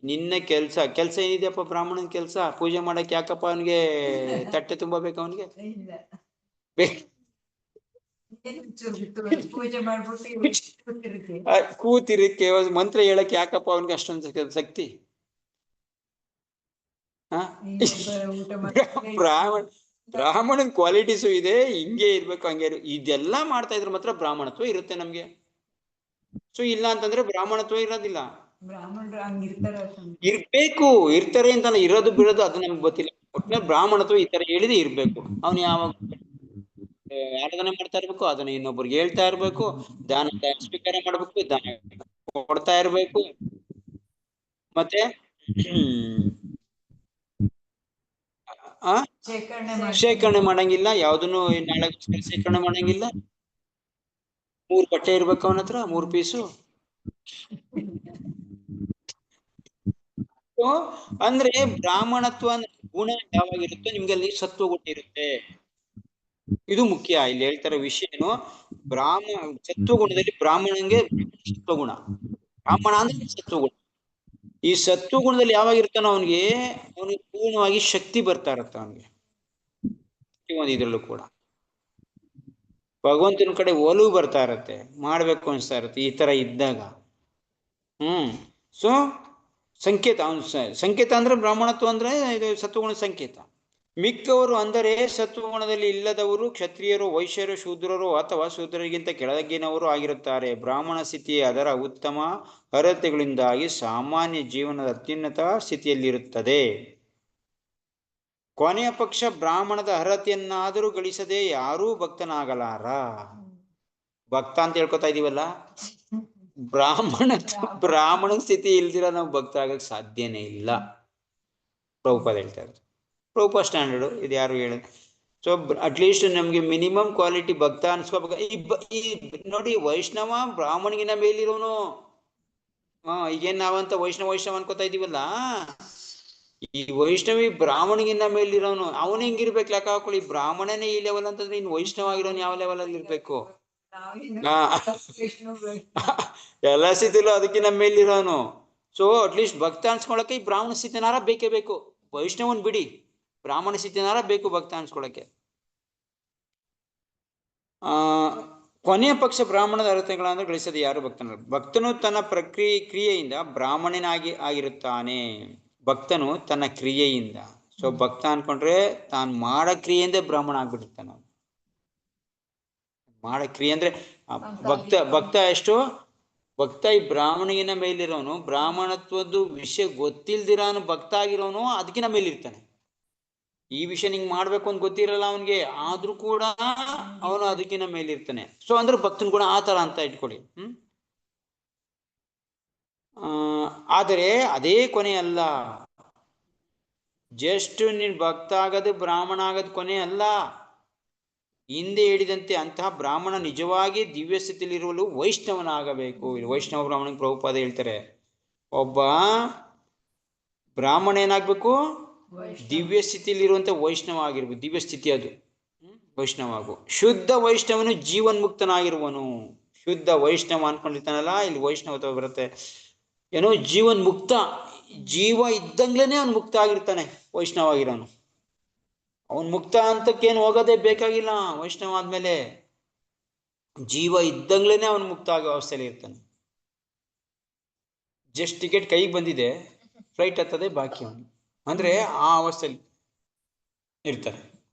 ನಿನ್ನ ಕೆಲ್ಸ ಏನಿದೆಯಪ್ಪ, ಬ್ರಾಹ್ಮಣನ ಕೆಲ್ಸ ಪೂಜೆ ಮಾಡಕ್ ಯಾಕಪ್ಪ ಅವನಿಗೆ ತಟ್ಟೆ ತುಂಬಾ ಬೇಕು? ಅವನಿಗೆ ಕೂತಿರಕ್ಕೆ ಮಂತ್ರ ಹೇಳಕ್ ಯಾಕಪ್ಪ ಅವನಿಗೆ ಅಷ್ಟೊಂದು ಶಕ್ತಿ? ಬ್ರಾಹ್ಮಣನ ಕ್ವಾಲಿಟೀಸು ಇದೆ, ಹಿಂಗೆ ಇರ್ಬೇಕು, ಹಂಗೆ ಇದೆಲ್ಲ ಮಾಡ್ತಾ ಇದ್ರೆ ಮಾತ್ರ ಬ್ರಾಹ್ಮಣತ್ವ ಇರುತ್ತೆ ನಮ್ಗೆ. ಸೊ ಇಲ್ಲ ಅಂತಂದ್ರೆ ಬ್ರಾಹ್ಮಣತ್ವ ಇರೋದಿಲ್ಲ. ಇರ್ತಾರೆ ಅಂತಲ್ಲ, ಇರೋದು ಬಿಡೋದು ಅದು ನಮ್ಗೆ ಗೊತ್ತಿಲ್ಲ. ಒಟ್ಟಿನಲ್ಲಿ ಬ್ರಾಹ್ಮಣತ್ವ ಈ ತರ ಹೇಳಿದೆ ಇರ್ಬೇಕು. ಅವನು ಯಾವಾಗ ಆರಾಧನೆ ಮಾಡ್ತಾ ಇರ್ಬೇಕು, ಅದನ್ನ ಇನ್ನೊಬ್ರಿಗೆ ಹೇಳ್ತಾ ಇರ್ಬೇಕು, ದಾನ ಸ್ವೀಕಾರ ಮಾಡ್ಬೇಕು, ದಾನ ಕೊಡ್ತಾ ಇರ್ಬೇಕು. ಮತ್ತೆ ಶೇಖರಣೆ ಮಾಡಂಗಿಲ್ಲ, ಯಾವ್ದನ್ನು ನಾಳೆ ಶೇಖರಣೆ ಮಾಡಂಗಿಲ್ಲ. 3 ಬಟ್ಟೆ ಇರ್ಬೇಕು ಅವನ ಹತ್ರ, 3 ಪೀಸು. ಅಂದ್ರೆ ಬ್ರಾಹ್ಮಣತ್ವ ಗುಣ ಯಾವಾಗಿರುತ್ತೋ ನಿಮ್ಗೆ ಅಲ್ಲಿ ಸತ್ವಗುಣ ಇರುತ್ತೆ. ಇದು ಮುಖ್ಯ. ಇಲ್ಲಿ ಹೇಳ್ತಾರೆ ವಿಷಯ ಏನು, ಸತ್ವಗುಣದಲ್ಲಿ ಬ್ರಾಹ್ಮಣಂಗೆ ಸತ್ವಗುಣ, ಬ್ರಾಹ್ಮಣ ಅಂದ್ರೆ ಸತ್ವಗುಣ. ಈ ಸತ್ವಗುಣದಲ್ಲಿ ಯಾವಾಗಿರ್ತಾನೋ ಅವನಿಗೆ ಪೂರ್ಣವಾಗಿ ಶಕ್ತಿ ಬರ್ತಾ ಇರತ್ತ ಅವನಿಗೆ. ಇದ್ರಲ್ಲೂ ಕೂಡ ಭಗವಂತನ ಕಡೆ ಒಲವು ಬರ್ತಾ ಇರತ್ತೆ, ಮಾಡ್ಬೇಕು ಅನ್ಸ್ತಾ ಇರತ್ತೆ ಈ ತರ ಇದ್ದಾಗ. ಸೊ ಸಂಕೇತ, ಸಂಕೇತ ಅಂದ್ರೆ ಬ್ರಾಹ್ಮಣತ್ವ ಅಂದ್ರೆ ಇದು ಸತ್ವಗುಣ ಸಂಕೇತ. ಮಿಕ್ಕವರು ಅಂದರೆ ಸತ್ವಗುಣದಲ್ಲಿ ಇಲ್ಲದವರು ಕ್ಷತ್ರಿಯರು, ವೈಶ್ಯರು, ಶೂದ್ರರು ಅಥವಾ ಶೂದ್ರರಿಗಿಂತ ಕೆಳಗಿನವರು ಆಗಿರುತ್ತಾರೆ. ಬ್ರಾಹ್ಮಣ ಸ್ಥಿತಿ ಅದರ ಉತ್ತಮ ಅರ್ಹತೆಗಳಿಂದಾಗಿ ಸಾಮಾನ್ಯ ಜೀವನದ ಅತ್ಯುನ್ನತ ಸ್ಥಿತಿಯಲ್ಲಿರುತ್ತದೆ. ಕೊನೆಯ ಪಕ್ಷ ಬ್ರಾಹ್ಮಣದ ಅರ್ಹತೆಯನ್ನಾದರೂ ಗಳಿಸದೆ ಯಾರೂ ಭಕ್ತನಾಗಲಾರ. ಭಕ್ತ ಅಂತ ಹೇಳ್ಕೊತಾ ಇದೀವಲ್ಲ, ಬ್ರಾಹ್ಮಣ ಸ್ಥಿತಿ ಇಲ್ದಿರ ನಾವು ಭಕ್ತ ಆಗಕ್ ಸಾಧ್ಯನೇ ಇಲ್ಲ. ಪ್ರಭುಪಾದ ಹೇಳ್ತಾ ಇರೋದು, ಪ್ರಭುಪಾದ ಸ್ಟ್ಯಾಂಡರ್ಡ್ ಇದು, ಯಾರು ಹೇಳ. ಸೊ ಅಟ್ಲೀಸ್ಟ್ ನಮ್ಗೆ ಮಿನಿಮಮ್ ಕ್ವಾಲಿಟಿ ಭಕ್ತ ಅನ್ಸ್ಕೋಬೇಕು. ಈ ನೋಡಿ, ವೈಷ್ಣವ ಬ್ರಾಹ್ಮಣಿಗಿನ ಮೇಲಿರೋನು. ಈಗೇನ್ ನಾವಂತ ವೈಷ್ಣವ ಅನ್ಕೋತಾ ಇದೀವಲ್ಲ, ಈ ವೈಷ್ಣವಿ ಬ್ರಾಹ್ಮಣಿಗಿನ ಮೇಲಿರೋನು. ಅವನು ಹೆಂಗಿರ್ಬೇಕು ಲೆಕ್ಕ ಹಾಕೊಳ್ಳಿ. ಬ್ರಾಹ್ಮಣನೇ ಈ ಲೆವೆಲ್ ಅಂತಂದ್ರೆ ಇನ್ನು ವೈಷ್ಣವ ಆಗಿರೋನು ಯಾವ ಲೆವೆಲ್ ಅಲ್ಲಿ ಇರ್ಬೇಕು? ಎಲ್ಲ ಸ್ಥಿತಿಲೂ ಅದಕ್ಕಿಂತ ಮೇಲಿರೋನು. ಸೊ ಅಟ್ಲೀಸ್ಟ್ ಭಕ್ತ ಅನ್ಸ್ಕೊಳಕ್ಕೆ ಈ ಬ್ರಾಹ್ಮಣ ಸ್ಥಿತಿನಾರ ಬೇಕೇ ಬೇಕು. ವೈಷ್ಣವನ್ ಬಿಡಿ, ಬ್ರಾಹ್ಮಣ ಸ್ಥಿತಿನಾರ ಬೇಕು ಭಕ್ತ ಅನ್ಸ್ಕೊಳಕ್ಕೆ. ಕೊನೆಯ ಪಕ್ಷ ಬ್ರಾಹ್ಮಣದ ಅರ್ಹತೆಗಳಂದ್ರೆ ಗಳಿಸದೆ ಯಾರು ಭಕ್ತನ. ಭಕ್ತನು ತನ್ನ ಕ್ರಿಯೆಯಿಂದ ಬ್ರಾಹ್ಮಣನಾಗಿ ಆಗಿರುತ್ತಾನೆ. ಭಕ್ತನು ತನ್ನ ಕ್ರಿಯೆಯಿಂದ, ಸೊ ಭಕ್ತ ಅನ್ಕೊಂಡ್ರೆ ತಾನು ಮಾಡ ಕ್ರಿಯೆಯಿಂದ ಬ್ರಾಹ್ಮಣ ಆಗ್ಬಿಟ್ಟಿರ್ತಾನೆ. ಮಾಡ ಕ್ರಿಯೆ ಅಂದ್ರೆ ಭಕ್ತ ಎಷ್ಟು ಭಕ್ತ ಈ ಬ್ರಾಹ್ಮಣಿಗಿನ ಮೇಲಿರೋನು, ಬ್ರಾಹ್ಮಣತ್ವದ್ದು ವಿಷಯ ಗೊತ್ತಿಲ್ದಿರಾನು ಭಕ್ತ ಆಗಿರೋನು ಅದಕ್ಕಿಂತ ಮೇಲಿರ್ತಾನೆ. ಈ ವಿಷಯ ನಿಂಗೆ ಮಾಡ್ಬೇಕು ಅಂತ ಗೊತ್ತಿರಲ್ಲ ಅವನಿಗೆ, ಆದ್ರೂ ಕೂಡ ಅವನು ಅದಕ್ಕಿಂತ ಮೇಲಿರ್ತಾನೆ. ಸೊ ಅಂದ್ರೆ ಭಕ್ತನ ಕೂಡ ಆ ತರ ಅಂತ ಇಟ್ಕೊಳ್ಳಿ. ಆದರೆ ಅದೇ ಕೊನೆ ಅಲ್ಲ. ಜಸ್ಟ್ ನೀನ್ ಭಕ್ತ ಆಗೋದು, ಬ್ರಾಹ್ಮಣ ಆಗೋದು ಕೊನೆ ಅಲ್ಲ. ಹಿಂದೆ ಹೇಳಿದಂತೆ ಅಂತಹ ಬ್ರಾಹ್ಮಣ ನಿಜವಾಗಿ ದಿವ್ಯ ಸ್ಥಿತಿಯಲ್ಲಿರುವಲು ವೈಷ್ಣವನಾಗಬೇಕು. ಇಲ್ಲಿ ವೈಷ್ಣವ ಬ್ರಾಹ್ಮಣ ಪ್ರಭುಪಾದ ಹೇಳ್ತಾರೆ, ಒಬ್ಬ ಬ್ರಾಹ್ಮಣ ಏನಾಗ್ಬೇಕು? ದಿವ್ಯ ಸ್ಥಿತಿಯಲ್ಲಿರುವಂತ ವೈಷ್ಣವ ಆಗಿರ್ಬೇಕು. ದಿವ್ಯ ಸ್ಥಿತಿ ಅದು ವೈಷ್ಣವ ಆಗು. ಶುದ್ಧ ವೈಷ್ಣವನು ಜೀವನ್ಮುಕ್ತನಾಗಿರುವನು. ಶುದ್ಧ ವೈಷ್ಣವ ಅನ್ಕೊಂಡಿರ್ತಾನಲ್ಲ, ಇಲ್ಲಿ ವೈಷ್ಣವ ಬರುತ್ತೆ. ಏನೋ ಜೀವನ್ ಮುಕ್ತ, ಜೀವ ಇದ್ದಂಗ್ಲೇನೆ ಅವನು ಮುಕ್ತ ಆಗಿರ್ತಾನೆ ವೈಷ್ಣವ ಆಗಿರೋನು. ಅವನ್ ಮುಕ್ತ ಅಂತಕ್ಕೇನು ಹೋಗೋದೇ ಬೇಕಾಗಿಲ್ಲ. ವೈಷ್ಣವ ಆದ್ಮೇಲೆ ಜೀವ ಇದ್ದಂಗ್ಲೇನೆ ಅವನು ಮುಕ್ತ ಆಗೋ ಅವಸ್ಥೆಯಲ್ಲಿ ಇರ್ತಾನೆ. ಜಸ್ಟ್ ಟಿಕೆಟ್ ಕೈಗೆ ಬಂದಿದೆ, ಫ್ಲೈಟ್ ಹತ್ತದೆ ಬಾಕಿ ಅವನು, ಅಂದ್ರೆ ಆ ಅವಸ್ಥೆಯಲ್ಲಿ ಇರ್ತಾರೆ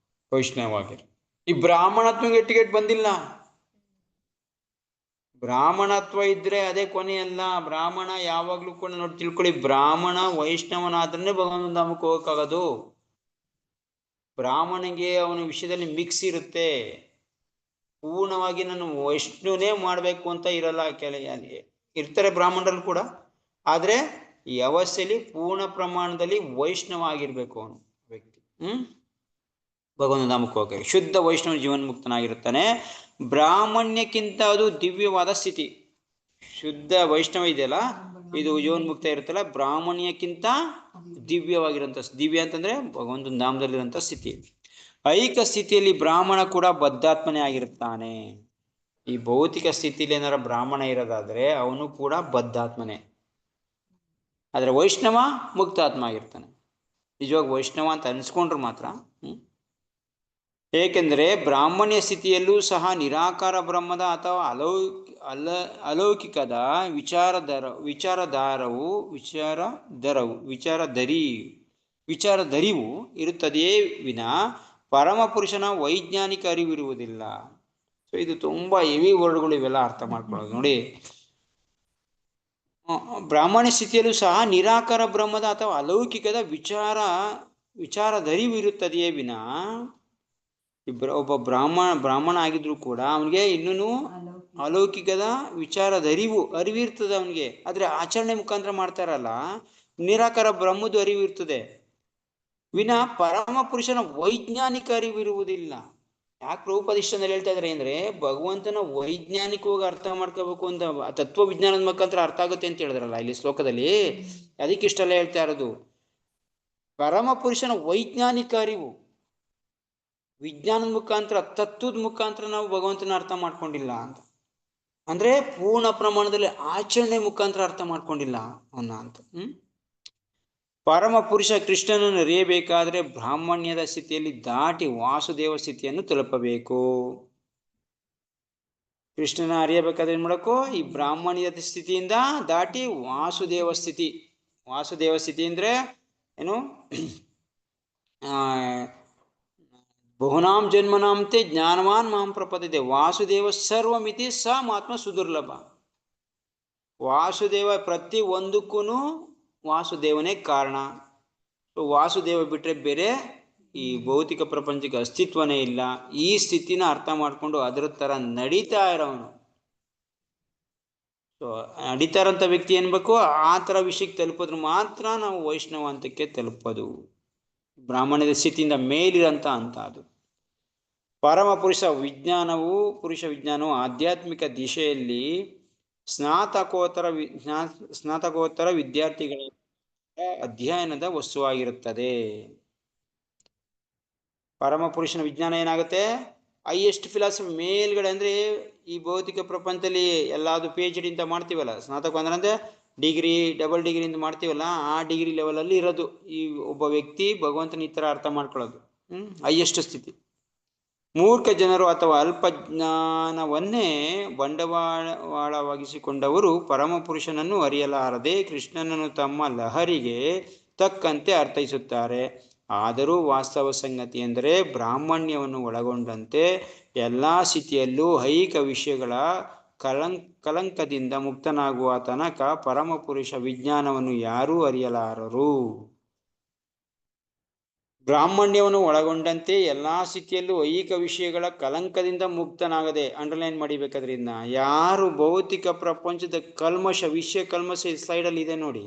ವೈಷ್ಣವವಾಗಿರು. ಈ ಬ್ರಾಹ್ಮಣತ್ವಗೆ ಟಿಕೆಟ್ ಬಂದಿಲ್ಲ. ಬ್ರಾಹ್ಮಣತ್ವ ಇದ್ರೆ ಅದೇ ಕೊನೆಯಲ್ಲ. ಬ್ರಾಹ್ಮಣ ಯಾವಾಗ್ಲೂ ಕೂಡ ನೋಡಿ ತಿಳ್ಕೊಳ್ಳಿ, ಬ್ರಾಹ್ಮಣ ವೈಷ್ಣವನಾದ್ರೆ ಭಗವಂತ ಧಾಮಕ್ಕೆ ಹೋಗಕ್ಕಾಗೋದು. ಬ್ರಾಹ್ಮಣಿಗೆ ಅವನ ವಿಷಯದಲ್ಲಿ ಮಿಕ್ಸ್ ಇರುತ್ತೆ. ಪೂರ್ಣವಾಗಿ ನಾನು ವೈಷ್ಣವನೇ ಮಾಡ್ಬೇಕು ಅಂತ ಇರಲ್ಲ. ಇರ್ತಾರೆ ಬ್ರಾಹ್ಮಣರಲ್ಲಿ ಕೂಡ, ಆದ್ರೆ ಈ ಅವಸ್ಥೆಯಲ್ಲಿ ಪೂರ್ಣ ಪ್ರಮಾಣದಲ್ಲಿ ವೈಷ್ಣವ ಆಗಿರ್ಬೇಕು ಅವನು ವ್ಯಕ್ತಿ. ಭಗವಂತ ಧಾಮಕ್ಕೆ ಹೋಗಿ ಶುದ್ಧ ವೈಷ್ಣವ ಜೀವನ್ಮುಕ್ತನಾಗಿರುತ್ತಾನೆ. ಬ್ರಾಹ್ಮಣ್ಯಕ್ಕಿಂತ ಅದು ದಿವ್ಯವಾದ ಸ್ಥಿತಿ. ಶುದ್ಧ ವೈಷ್ಣವ ಇದೆಯಲ್ಲ, ಇದು ಜೀವನ್ಮುಕ್ತ ಇರುತ್ತಲ್ಲ, ಬ್ರಾಹ್ಮಣ್ಯಕ್ಕಿಂತ ದಿವ್ಯವಾಗಿರೋಂಥ, ದಿವ್ಯ ಅಂತಂದ್ರೆ ಭಗವಂತನ ಧಾಮದಲ್ಲಿರುವಂಥ ಸ್ಥಿತಿ. ಐಕ ಸ್ಥಿತಿಯಲ್ಲಿ ಬ್ರಾಹ್ಮಣ ಕೂಡ ಬದ್ಧಾತ್ಮನೇ ಆಗಿರುತ್ತಾನೆ. ಈ ಭೌತಿಕ ಸ್ಥಿತಿಯಲ್ಲಿ ಏನಾರ ಬ್ರಾಹ್ಮಣ ಇರೋದಾದ್ರೆ ಅವನು ಕೂಡ ಬದ್ಧಾತ್ಮನೇ. ಆದ್ರೆ ವೈಷ್ಣವ ಮುಕ್ತಾತ್ಮ ಆಗಿರ್ತಾನೆ. ನಿಜವಾಗಿ ವೈಷ್ಣವ ಅಂತ ಅನ್ಸ್ಕೊಂಡ್ರು ಮಾತ್ರ. ಏಕೆಂದರೆ ಬ್ರಾಹ್ಮಣ್ಯ ಸ್ಥಿತಿಯಲ್ಲೂ ಸಹ ನಿರಾಕಾರ ಬ್ರಹ್ಮದ ಅಥವಾ ಅಲೌಕಿಕದ ವಿಚಾರಧರಿವು ಇರುತ್ತದೆಯೇ ವಿನ ಪರಮ ಪುರುಷನ ವೈಜ್ಞಾನಿಕ ಅರಿವಿರುವುದಿಲ್ಲ. ಸೊ ಇದು ತುಂಬಾ ಹೆವಿ ವರ್ಡ್ಗಳು, ಇವೆಲ್ಲ ಅರ್ಥ ಮಾಡ್ಕೊಳ್ಳೋದು. ನೋಡಿ, ಬ್ರಾಹ್ಮಣ್ಯ ಸ್ಥಿತಿಯಲ್ಲೂ ಸಹ ನಿರಾಕಾರ ಬ್ರಹ್ಮದ ಅಥವಾ ಅಲೌಕಿಕದ ವಿಚಾರಧರಿವು ಇರುತ್ತದೆಯೇ ವಿನ, ಒಬ್ಬ ಬ್ರಾಹ್ಮಣ ಆಗಿದ್ರು ಕೂಡ ಅವನಿಗೆ ಇನ್ನೂ ಅಲೌಕಿಕದ ಅರಿವಿರ್ತದೆ ಅವನಿಗೆ. ಆದ್ರೆ ಆಚರಣೆ ಮುಖಾಂತರ ಮಾಡ್ತಾರಲ್ಲ, ನಿರಾಕಾರ ಬ್ರಹ್ಮದ ಅರಿವು ಇರ್ತದೆ ವಿನ ಪರಮ ಪುರುಷನ ವೈಜ್ಞಾನಿಕ ಅರಿವಿರುವುದಿಲ್ಲ. ಯಾಕೆ ಪ್ರಭುಪಾದ ಇಷ್ಟೊಂದಲ್ಲಿ ಹೇಳ್ತಾ ಇದ್ದಾರೆ ಅಂದ್ರೆ, ಭಗವಂತನ ವೈಜ್ಞಾನಿಕವಾಗಿ ಅರ್ಥ ಮಾಡ್ಕೋಬೇಕು ಅಂತ, ತತ್ವ ವಿಜ್ಞಾನದ ಮುಖಾಂತರ ಅರ್ಥ ಆಗುತ್ತೆ ಅಂತ ಹೇಳಿದ್ರಲ್ಲ ಇಲ್ಲಿ ಶ್ಲೋಕದಲ್ಲಿ. ಅದಕ್ಕೆ ಇಷ್ಟೆಲ್ಲ ಹೇಳ್ತಾ ಇರೋದು. ಪರಮ ಪುರುಷನ ವೈಜ್ಞಾನಿಕ ಅರಿವು, ವಿಜ್ಞಾನದ ಮುಖಾಂತರ, ತತ್ವದ ಮುಖಾಂತರ ನಾವು ಭಗವಂತನ ಅರ್ಥ ಮಾಡ್ಕೊಂಡಿಲ್ಲ ಅಂತ. ಅಂದ್ರೆ ಪೂರ್ಣ ಪ್ರಮಾಣದಲ್ಲಿ ಆಚರಣೆ ಮುಖಾಂತರ ಅರ್ಥ ಮಾಡ್ಕೊಂಡಿಲ್ಲ ಅವನ್ನ ಅಂತ. ಪರಮ ಪುರುಷ ಕೃಷ್ಣನನ್ನು ಅರಿಯಬೇಕಾದ್ರೆ ಬ್ರಾಹ್ಮಣ್ಯದ ಸ್ಥಿತಿಯಲ್ಲಿ ದಾಟಿ ವಾಸುದೇವ ಸ್ಥಿತಿಯನ್ನು ತಲುಪಬೇಕು. ಕೃಷ್ಣನ ಅರಿಯಬೇಕಾದ್ರೆ ಏನ್ ಮಾಡಬೇಕು? ಈ ಬ್ರಾಹ್ಮಣ್ಯದ ಸ್ಥಿತಿಯಿಂದ ದಾಟಿ ವಾಸುದೇವ ಸ್ಥಿತಿ ಅಂದ್ರೆ ಏನು? ಬಹುನಾಂ ಜನ್ಮನಾಂತೆ ಜ್ಞಾನವಾನ್ ಮಾಂ ಪ್ರಪದಿದೆ ವಾಸುದೇವ ಸರ್ವಮಿತಿ ಸ ಮಾತ್ಮ ಸುದುರ್ಲಭ. ವಾಸುದೇವ ಪ್ರತಿ ಒಂದಕ್ಕೂ ವಾಸುದೇವನೇ ಕಾರಣ. ವಾಸುದೇವ ಬಿಟ್ರೆ ಬೇರೆ ಈ ಭೌತಿಕ ಪ್ರಪಂಚಕ್ಕೆ ಅಸ್ತಿತ್ವನೇ ಇಲ್ಲ. ಈ ಸ್ಥಿತಿನ ಅರ್ಥ ಮಾಡ್ಕೊಂಡು ಅದರ ತರ ನಡೀತಾ ಇರೋನು. ಸೊ ನಡೀತಾ ಇರೋಂಥ ವ್ಯಕ್ತಿ ಏನ್ಬೇಕು? ಆ ತರ ವಿಷಯಕ್ಕೆ ತಲುಪಿದ್ರೆ ಮಾತ್ರ ನಾವು ವೈಷ್ಣವ ಹಂತಕ್ಕೆ ತಲುಪೋದು. ಬ್ರಾಹ್ಮಣ್ಯದ ಸ್ಥಿತಿಯಿಂದ ಮೇಲಿರಂತ ಅಂತ ಅದು. ಪರಮ ಪುರುಷ ವಿಜ್ಞಾನವು ಆಧ್ಯಾತ್ಮಿಕ ದಿಶೆಯಲ್ಲಿ ಸ್ನಾತಕೋತ್ತರ ವಿದ್ಯಾರ್ಥಿಗಳ ಅಧ್ಯಯನದ ವಸ್ತುವಾಗಿರುತ್ತದೆ. ಪರಮ ಪುರುಷನ ವಿಜ್ಞಾನ ಏನಾಗುತ್ತೆ? ಹೈಯೆಸ್ಟ್ ಫಿಲಾಸಫಿ ಮೇಲ್ಗಡೆ, ಅಂದ್ರೆ ಈ ಭೌತಿಕ ಪ್ರಪಂಚದಲ್ಲಿ ಎಲ್ಲಾದ್ರು PhD ಅಂತ ಮಾಡ್ತೀವಲ್ಲ, ಸ್ನಾತಕ ಅಂದ್ರೆ ಡಿಗ್ರಿ, ಡಬಲ್ ಡಿಗ್ರಿ ಅಂತ ಮಾಡ್ತೀವಲ್ಲ, ಆ ಡಿಗ್ರಿ ಲೆವೆಲ್ ಅಲ್ಲಿ ಇರೋದು ಈ ಒಬ್ಬ ವ್ಯಕ್ತಿ ಭಗವಂತನ ಈ ತರ ಅರ್ಥ ಮಾಡ್ಕೊಳ್ಳೋದು ಹೈಯೆಸ್ಟ್ ಸ್ಥಿತಿ. ಮೂರ್ಖ ಜನರು ಅಥವಾ ಅಲ್ಪಜ್ಞಾನವನ್ನೇ ಬಂಡವಾಳವಾಗಿಸಿಕೊಂಡವರು ಪರಮ ಪುರುಷನನ್ನು ಅರಿಯಲಾರದೆ ಕೃಷ್ಣನನ್ನು ತಮ್ಮ ಲಹರಿಗೆ ತಕ್ಕಂತೆ ಅರ್ಥೈಸುತ್ತಾರೆ. ಆದರೂ ವಾಸ್ತವ ಸಂಗತಿ ಎಂದರೆ ಬ್ರಾಹ್ಮಣ್ಯವನ್ನು ಒಳಗೊಂಡಂತೆ ಎಲ್ಲ ಸ್ಥಿತಿಯಲ್ಲೂ ಐಹಿಕ ವಿಷಯಗಳ ಕಲಂಕದಿಂದ ಮುಕ್ತನಾಗುವ ತನಕ ಪರಮ ಪುರುಷ ವಿಜ್ಞಾನವನ್ನು ಯಾರೂ ಅರಿಯಲಾರರು. ಬ್ರಾಹ್ಮಣ್ಯವನ್ನು ಒಳಗೊಂಡಂತೆ ಎಲ್ಲಾ ಸ್ಥಿತಿಯಲ್ಲೂ ಐಹಿಕ ವಿಷಯಗಳ ಕಲಂಕದಿಂದ ಮುಕ್ತನಾಗದೆ, ಅಂಡರ್ಲೈನ್ ಮಾಡಿಬೇಕಾದ್ರಿಂದ, ಯಾರು ಭೌತಿಕ ಪ್ರಪಂಚದ ಕಲ್ಮಶ ವಿಷಯ ಕಲ್ಮಶ ಸ್ಲೈಡಲ್ಲಿ ಇದೆ ನೋಡಿ,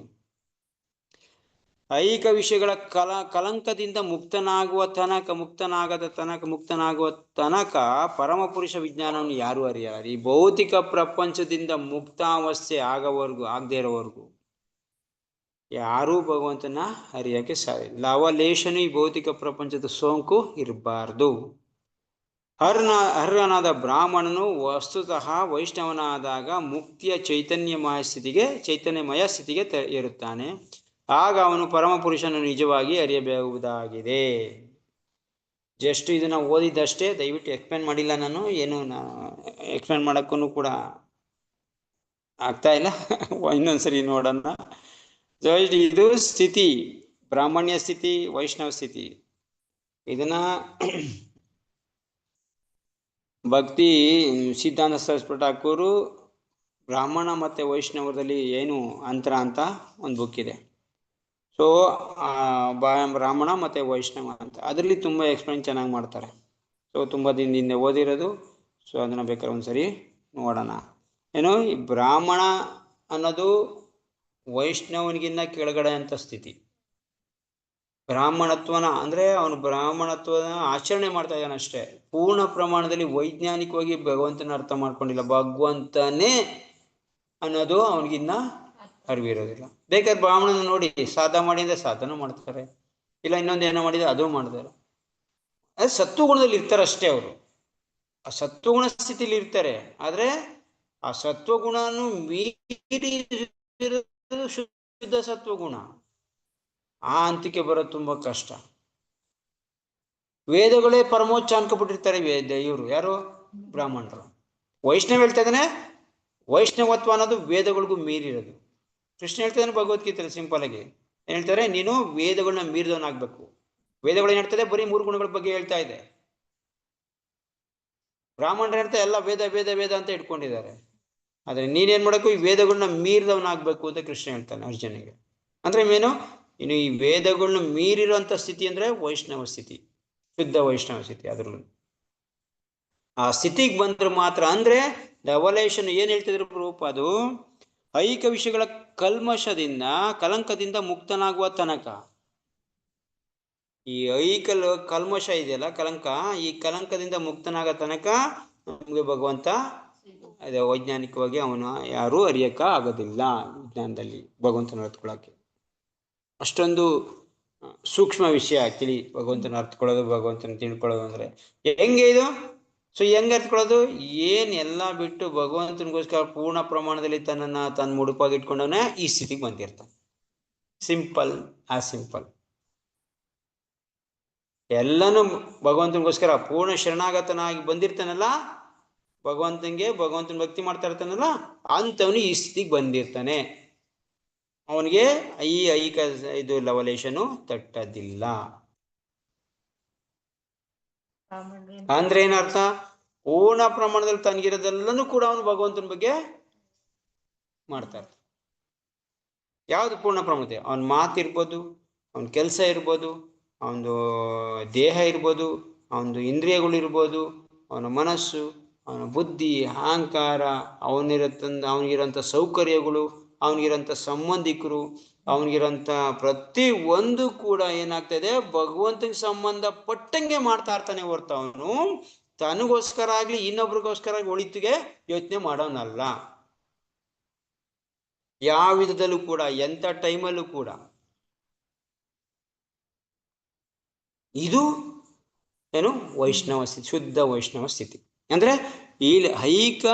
ಐಹಿಕ ವಿಷಯಗಳ ಕಲಂಕದಿಂದ ಮುಕ್ತನಾಗುವ ತನಕ ಪರಮಪುರುಷ ವಿಜ್ಞಾನವನ್ನು ಯಾರು ಅರಿಯಲ್ಲ. ಈ ಭೌತಿಕ ಪ್ರಪಂಚದಿಂದ ಮುಕ್ತಾವಸ್ಥೆ ಆಗದೇ ಇರೋವರೆಗೂ ಯಾರೂ ಭಗವಂತನ ಅರಿಯಕ್ಕೆ ಸಾಧ್ಯ. ಲವಲೇಶನು ಈ ಭೌತಿಕ ಪ್ರಪಂಚದ ಸೋಂಕು ಇರಬಾರ್ದು. ಅರ್ಹನಾದ ಬ್ರಾಹ್ಮಣನು ವಸ್ತುತಃ ವೈಷ್ಣವನಾದಾಗ ಮುಕ್ತಿಯ ಚೈತನ್ಯಮಯ ಸ್ಥಿತಿಗೆ ಏರುತ್ತಾನೆ. ಆಗ ಅವನು ಪರಮಪುರುಷನನ್ನು ನಿಜವಾಗಿ ಅರಿಯಬಹುದಾಗಿದೆ. ಜಸ್ಟ್ ಇದನ್ನ ಓದಿದ್ದಷ್ಟೇ, ದಯವಿಟ್ಟು ಎಕ್ಸ್ಪ್ಲೇನ್ ಮಾಡಿಲ್ಲ. ನಾನು ಏನು ಎಕ್ಸ್ಪ್ಲೇನ್ ಮಾಡೋಕ್ಕೂ ಕೂಡ ಆಗ್ತಾ ಇಲ್ಲ. ಇನ್ನೊಂದ್ಸರಿ ನೋಡೋಣ. ಇದು ಸ್ಥಿತಿ, ಬ್ರಾಹ್ಮಣ್ಯ ಸ್ಥಿತಿ, ವೈಷ್ಣವ ಸ್ಥಿತಿ. ಇದನ್ನ ಭಕ್ತಿ ಸಿದ್ಧಾಂತ ಸರಸ್ವತಿ ಠಾಕೂರು ಬ್ರಾಹ್ಮಣ ಮತ್ತು ವೈಷ್ಣವದಲ್ಲಿ ಏನು ಅಂತರ ಅಂತ ಒಂದು ಬುಕ್ ಇದೆ. ಸೊ ಬ್ರಾಹ್ಮಣ ಮತ್ತು ವೈಷ್ಣವ ಅಂತ, ಅದರಲ್ಲಿ ತುಂಬ ಎಕ್ಸ್ಪ್ಲೇನ್ ಚೆನ್ನಾಗಿ ಮಾಡ್ತಾರೆ. ಸೊ ತುಂಬ ದಿನದಿಂದ ಓದಿರೋದು. ಸೊ ಅದನ್ನು ಬೇಕಾದ್ರೆ ಒಂದ್ಸರಿ ನೋಡೋಣ. ಏನು ಈ ಬ್ರಾಹ್ಮಣ ಅನ್ನೋದು ವೈಷ್ಣವನಿಗಿನ್ನ ಕೆಳಗಡೆ ಅಂತ ಸ್ಥಿತಿ. ಬ್ರಾಹ್ಮಣತ್ವನ ಅಂದರೆ ಅವನು ಬ್ರಾಹ್ಮಣತ್ವನ ಆಚರಣೆ ಮಾಡ್ತಾ ಇದ್ದಾನೆ ಅಷ್ಟೇ, ಪೂರ್ಣ ಪ್ರಮಾಣದಲ್ಲಿ ವೈಜ್ಞಾನಿಕವಾಗಿ ಭಗವಂತನ ಅರ್ಥ ಮಾಡ್ಕೊಂಡಿಲ್ಲ. ಭಗವಂತನೇ ಅನ್ನೋದು ಅವನಿಗಿನ್ನ ಅರಿವಿರೋದಿಲ್ಲ. ಬೇಕಾದ್ರೆ ಬ್ರಾಹ್ಮಣನ ನೋಡಿ ಸಾಧನ ಮಾಡಿದ್ರೆ ಸಾಧನ ಮಾಡ್ತಾರೆ, ಇಲ್ಲ ಇನ್ನೊಂದು ಏನೋ ಮಾಡಿದ್ರೆ ಅದು ಮಾಡ್ತಾರೆ. ಅದು ಸತ್ವಗುಣದಲ್ಲಿ ಇರ್ತಾರೆ ಅಷ್ಟೇ. ಅವರು ಆ ಸತ್ವಗುಣ ಸ್ಥಿತಿಲಿ ಇರ್ತಾರೆ. ಆದರೆ ಆ ಸತ್ವಗುಣನು ಮೀರಿ ಶುದ್ಧ ಸತ್ವಗುಣ, ಆ ಹಂತಕ್ಕೆ ಬರೋದು ತುಂಬಾ ಕಷ್ಟ. ವೇದಗಳೇ ಪರಮೋಚ್ಚ ಅನ್ಕೊಬಿಟ್ಟಿರ್ತಾರೆ ಇವರು ಯಾರು, ಬ್ರಾಹ್ಮಣರು. ವೈಷ್ಣವ ಹೇಳ್ತಾ ಇದ್ದಾನೆ, ವೈಷ್ಣವತ್ವ ಅನ್ನೋದು ವೇದಗಳಿಗೂ ಮೀರಿರೋದು. ಕೃಷ್ಣ ಹೇಳ್ತಾ ಇದ್ದಾನೆ ಭಗವದ್ಗೀತೆ ಸಿಂಪಲ್ ಆಗಿ ಹೇಳ್ತಾರೆ, ನೀನು ವೇದಗಳನ್ನ ಮೀರಿದವನಾಗ್ಬೇಕು. ವೇದಗಳು ಏನ್ ಹೇಳ್ತದೆ, ಬರೀ 3 ಗುಣಗಳ ಬಗ್ಗೆ ಹೇಳ್ತಾ ಇದೆ. ಬ್ರಾಹ್ಮಣರು ಹೇಳ್ತಾ ಎಲ್ಲ ವೇದ ವೇದ ವೇದ ಅಂತ ಇಟ್ಕೊಂಡಿದ್ದಾರೆ. ಆದ್ರೆ ನೀನೇನ್ ಮಾಡಬೇಕು, ಈ ವೇದಗಳನ್ನ ಮೀರಿದವನಾಗ್ಬೇಕು ಅಂತ ಕೃಷ್ಣ ಹೇಳ್ತಾನೆ ಅರ್ಜುನಿಗೆ. ಅಂದ್ರೆ ಏನು, ಇನ್ನು ಈ ವೇದಗಳನ್ನ ಮೀರಿರುವಂತ ಸ್ಥಿತಿ ಅಂದ್ರೆ ವೈಷ್ಣವ ಸ್ಥಿತಿ, ಶುದ್ಧ ವೈಷ್ಣವ ಸ್ಥಿತಿ. ಅದ್ರಲ್ಲಿ ಆ ಸ್ಥಿತಿಗೆ ಬಂದ್ರೆ ಮಾತ್ರ, ಅಂದ್ರೆ ರೆವಲ್ಯೂಷನ್ ಏನ್ ಹೇಳ್ತಿದ್ರು ಪ್ರೂಫ್, ಅದು ಐಹಿಕ ವಿಷಯಗಳ ಕಲಂಕದಿಂದ ಮುಕ್ತನಾಗುವ ತನಕ. ಈ ಐಹಿಕ ಕಲ್ಮಶ ಇದೆಯಲ್ಲ, ಕಲಂಕ, ಈ ಕಲಂಕದಿಂದ ಮುಕ್ತನಾಗೋ ತನಕ ನಮಗೆ ಭಗವಂತ ಅದೇ ವೈಜ್ಞಾನಿಕವಾಗಿ ಅವನ ಯಾರು ಅರಿಯಕ ಆಗೋದಿಲ್ಲ. ವಿಜ್ಞಾನದಲ್ಲಿ ಭಗವಂತನ ಅರ್ಥಕೊಳ್ಳೋಕೆ ಅಷ್ಟೊಂದು ಸೂಕ್ಷ್ಮ ವಿಷಯ. ಆಕ್ಚುಲಿ ಭಗವಂತನ ಅರ್ಥಕೊಳ್ಳೋದು, ಭಗವಂತನ ತಿಳ್ಕೊಳ್ಳೋದು ಅಂದ್ರೆ ಹೆಂಗೆ ಇದು. ಸೊ ಹೆಂಗೆ ಅರ್ಥಕೊಳ್ಳೋದು, ಏನ್ ಎಲ್ಲ ಬಿಟ್ಟು ಭಗವಂತನಿಗೋಸ್ಕರ ಪೂರ್ಣ ಪ್ರಮಾಣದಲ್ಲಿ ತನ್ನ ಮುಡುಪಾಗಿ ಇಟ್ಕೊಂಡವನೇ ಈ ಸ್ಥಿತಿಗೆ ಬಂದಿರ್ತಾನೆ. Simple simple. ಎಲ್ಲನೂ ಭಗವಂತನಿಗೋಸ್ಕರ ಪೂರ್ಣ ಶರಣಾಗತನಾಗಿ ಬಂದಿರ್ತಾನಲ್ಲ, ಭಗವಂತನ ಭಕ್ತಿ ಮಾಡ್ತಾ ಇರ್ತಾನಲ್ಲ, ಅಂತವನು ಈ ಸ್ಥಿತಿಗೆ ಬಂದಿರ್ತಾನೆ. ಅವನಿಗೆ ಈ ಐಹಿಕ ಇದು ಲವಲೇಶನು ತಟ್ಟದಿಲ್ಲ. ಅಂದ್ರೆ ಏನರ್ಥ, ಪೂರ್ಣ ಪ್ರಮಾಣದಲ್ಲಿ ತನಗಿರೋದೆಲ್ಲನೂ ಕೂಡ ಅವನು ಭಗವಂತನ ಬಗ್ಗೆ ಮಾಡ್ತಾ ಇರ್ತಾನೆ. ಯಾವ್ದು ಪೂರ್ಣ ಪ್ರಮಾಣತೆ, ಅವನ ಮಾತಿರ್ಬೋದು, ಅವನ ಕೆಲಸ ಇರ್ಬೋದು, ಅವನದು ದೇಹ ಇರ್ಬೋದು, ಅವನದು ಇಂದ್ರಿಯಗಳಿರ್ಬೋದು, ಅವನ ಮನಸ್ಸು, ಅವನ ಬುದ್ಧಿ, ಅಹಂಕಾರ, ಅವನಿಗಿರೋಂಥ ಸೌಕರ್ಯಗಳು, ಅವನಿಗಿರೋಂಥ ಸಂಬಂಧಿಕರು, ಅವನಿಗಿರೋಂಥ ಪ್ರತಿ ಒಂದು ಕೂಡ ಏನಾಗ್ತಾ ಇದೆ, ಭಗವಂತನಿಗೆ ಸಂಬಂಧಪಟ್ಟಂಗೆ ಮಾಡ್ತಾ ಇರ್ತಾನೆ ಹೊರ್ತು ಅವನು ತನಗೋಸ್ಕರ ಆಗ್ಲಿ ಇನ್ನೊಬ್ರಿಗೋಸ್ಕರ ಒಳಿತಿಗೆ ಯೋಚನೆ ಮಾಡೋನಲ್ಲ. ಯಾವ ವಿಧದಲ್ಲೂ ಕೂಡ, ಎಂಥ ಟೈಮಲ್ಲೂ ಕೂಡ. ಇದು ಏನು, ವೈಷ್ಣವ ಸ್ಥಿತಿ, ಶುದ್ಧ ವೈಷ್ಣವ ಸ್ಥಿತಿ. ಅಂದ್ರೆ ಈ ಐಹಿಕ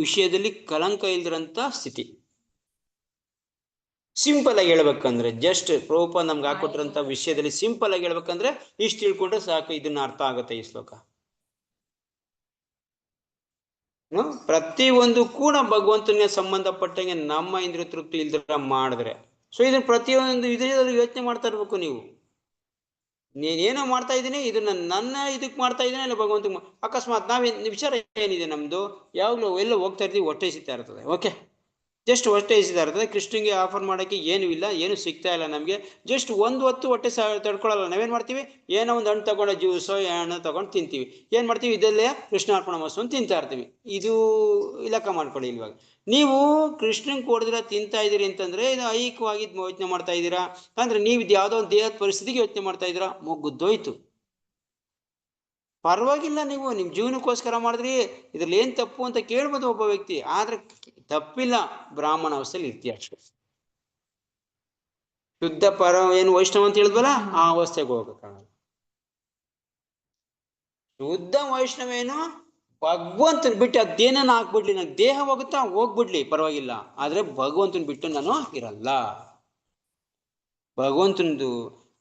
ವಿಷಯದಲ್ಲಿ ಕಲಂಕ ಇಲ್ದಿರಂತ ಸ್ಥಿತಿ. ಸಿಂಪಲ್ ಆಗಿ ಹೇಳ್ಬೇಕಂದ್ರೆ, ಜಸ್ಟ್ ಪ್ರಭುಪಾದ ನಮ್ಗೆ ಹಾಕೊಟ್ಟಿರಂತ ವಿಷಯದಲ್ಲಿ ಸಿಂಪಲ್ ಆಗಿ ಹೇಳ್ಬೇಕಂದ್ರೆ ಇಷ್ಟು ತಿಳ್ಕೊಂಡ್ರೆ ಸಾಕು, ಇದನ್ನ ಅರ್ಥ ಆಗುತ್ತೆ ಈ ಶ್ಲೋಕ. ಪ್ರತಿ ಒಂದು ಕೂಡ ಭಗವಂತನಿಗೆ ಸಂಬಂಧಪಟ್ಟಂಗೆ ನಮ್ಮ ಇಂದ್ರಿಯ ತೃಪ್ತಿ ಇಲ್ದಿರ ಮಾಡಿದ್ರೆ, ಸೊ ಇದನ್ನ ಪ್ರತಿಯೊಂದು ಇದರಲ್ಲಿ ಯೋಚನೆ ಮಾಡ್ತಾ ಇರ್ಬೇಕು ನೀವು. ನೀನೇನೋ ಮಾಡ್ತಾ ಇದ್ದೀನಿ, ಇದನ್ನ ನನ್ನ ಇದಕ್ಕೆ ಮಾಡ್ತಾ ಇದ್ದೀನಿ, ಇಲ್ಲ ಭಗವಂತ ಅಕಸ್ಮಾತ್ ನಾವೇನು ವಿಚಾರ ಏನಿದೆ ನಮ್ದು, ಯಾವಾಗಲೂ ಎಲ್ಲ ಹೋಗ್ತಾ ಇರ್ತೀವಿ, ಹೊಟ್ಟೆ ಸಿಗ್ತಾ ಇರ್ತದೆ. ಓಕೆ, ಜಸ್ಟ್ ಹೊಟ್ಟೆ ಹಸಿದಾರ್ತದೆ. ಕೃಷ್ಣಂಗೆ ಆಫರ್ ಮಾಡೋಕ್ಕೆ ಏನೂ ಇಲ್ಲ, ಏನು ಸಿಗ್ತಾ ಇಲ್ಲ ನಮಗೆ. ಜಸ್ಟ್ ಒಂದು ಹೊತ್ತು ಹೊಟ್ಟೆ ತಡ್ಕೊಳ್ಳಲ್ಲ. ನಾವೇನು ಮಾಡ್ತೀವಿ, ಏನೋ ಒಂದು ಹಣ್ಣು ತಗೊಂಡು ಜ್ಯೂಸೋ ಹಣ್ಣು ತಗೊಂಡು ತಿಂತೀವಿ. ಏನು ಮಾಡ್ತೀವಿ, ಇದಲ್ಲೇ ಕೃಷ್ಣಾರ್ಪಣ ಮಸ್ಸು ಅಂತ ತಿಂತಾ ಇರ್ತೀವಿ. ಇದು ಲೆಕ್ಕ ಮಾಡ್ಕೊಳ್ಳಿ. ಇವಾಗ ನೀವು ಕೃಷ್ಣಂಗೆ ಕೊಡಿದ್ರೆ ತಿಂತಾ ಇದ್ದೀರಿ ಅಂತಂದ್ರೆ ಇದು ಐಹಿಕವಾಗಿ ಯೋಚನೆ ಮಾಡ್ತಾ ಇದ್ದೀರಾ, ಅಂದ್ರೆ ನೀವು ಇದು ಯಾವುದೋ ಒಂದು ದೇಹದ ಪರಿಸ್ಥಿತಿಗೆ ಯೋಚನೆ ಮಾಡ್ತಾ ಇದ್ದೀರಾ, ಮುಗ್ಗುದ್ದೋಯ್ತು. ಪರವಾಗಿಲ್ಲ, ನೀವು ನಿಮ್ಮ ಜೀವನಕ್ಕೋಸ್ಕರ ಮಾಡಿದ್ರಿ, ಇದ್ರಲ್ಲಿ ಏನು ತಪ್ಪು ಅಂತ ಕೇಳ್ಬೋದು ಒಬ್ಬ ವ್ಯಕ್ತಿ. ಆದ್ರೆ ತಪ್ಪಿಲ್ಲ, ಬ್ರಾಹ್ಮಣ ಅವಸ್ಥೆಯಲ್ಲಿ ಇರ್ತೀಯ ಅಷ್ಟೇ. ಶುದ್ಧ ಪರ ಏನು ವೈಷ್ಣವ ಅಂತ ಹೇಳಿದ್ವಲ್ಲ, ಆ ಅವಸ್ಥೆಗೆ ಹೋಗಕ್ಕಾಗಲ್ಲ. ಶುದ್ಧ ವೈಷ್ಣವ ಏನು, ಭಗವಂತನ ಬಿಟ್ಟು ಅದೇನೇನು ಹಾಕ್ಬಿಡ್ಲಿ, ನಂಗೆ ದೇಹ ಹೋಗುತ್ತಾ ಹೋಗ್ಬಿಡ್ಲಿ ಪರವಾಗಿಲ್ಲ, ಆದ್ರೆ ಭಗವಂತನ ಬಿಟ್ಟು ನಾನು ಇರಲ್ಲ.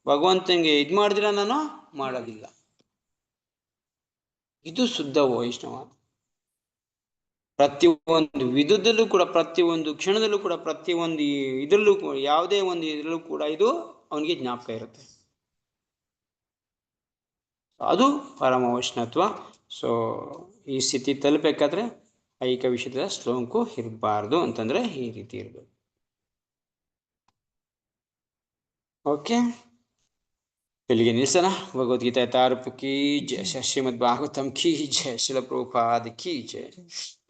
ಭಗವಂತನಿಗೆ ಇದ್ ಮಾಡಿದಿರ ನಾನು ಮಾಡೋದಿಲ್ಲ. ಇದು ಶುದ್ಧ ವೈಷ್ಣವ. ಪ್ರತಿಯೊಂದು ವಿಧದಲ್ಲೂ ಕೂಡ, ಪ್ರತಿಯೊಂದು ಕ್ಷಣದಲ್ಲೂ ಕೂಡ, ಪ್ರತಿಯೊಂದು ಇದರಲ್ಲೂ ಯಾವುದೇ ಒಂದು ಇದರಲ್ಲೂ ಕೂಡ ಇದು ಅವನಿಗೆ ಜ್ಞಾಪಕ ಇರುತ್ತೆ. ಅದು ಪರಮ ವೈಷ್ಣತ್ವ. ಸೊ ಈ ಸ್ಥಿತಿ ತಲುಪಬೇಕಾದ್ರೆ ಐಕ ವಿಷಯದ ಶ್ಲೋಕು ಇರಬಾರ್ದು ಅಂತಂದ್ರೆ ಈ ರೀತಿ ಇರಬೇಕು. ಓಕೆ, ಇಲ್ಲಿಗೆ ನಿಲ್ಸೋಣ. ಭಗವದ್ಗೀತಾ ತಾರಪ್ ಕಿ ಜಯ, ಶ್ರೀಮದ್ ಭಾಗವತಂ ಕಿ ಜಯ, ಶಿಲ ಪ್ರಭುಪಾದ್ ಕಿ ಜಯ.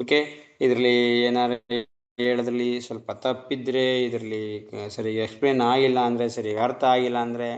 ಓಕೆ, ಇದರಲ್ಲಿ ಏನಾದ್ರು ಹೇಳೋದ್ರಲ್ಲಿ ಸ್ವಲ್ಪ ತಪ್ಪಿದ್ರೆ, ಇದರಲ್ಲಿ ಸರಿ ಎಕ್ಸ್ಪ್ಲೇನ್ ಆಗಿಲ್ಲ ಅಂದ್ರೆ, ಸರಿ ಅರ್ಥ ಆಗಿಲ್ಲ ಅಂದ್ರೆ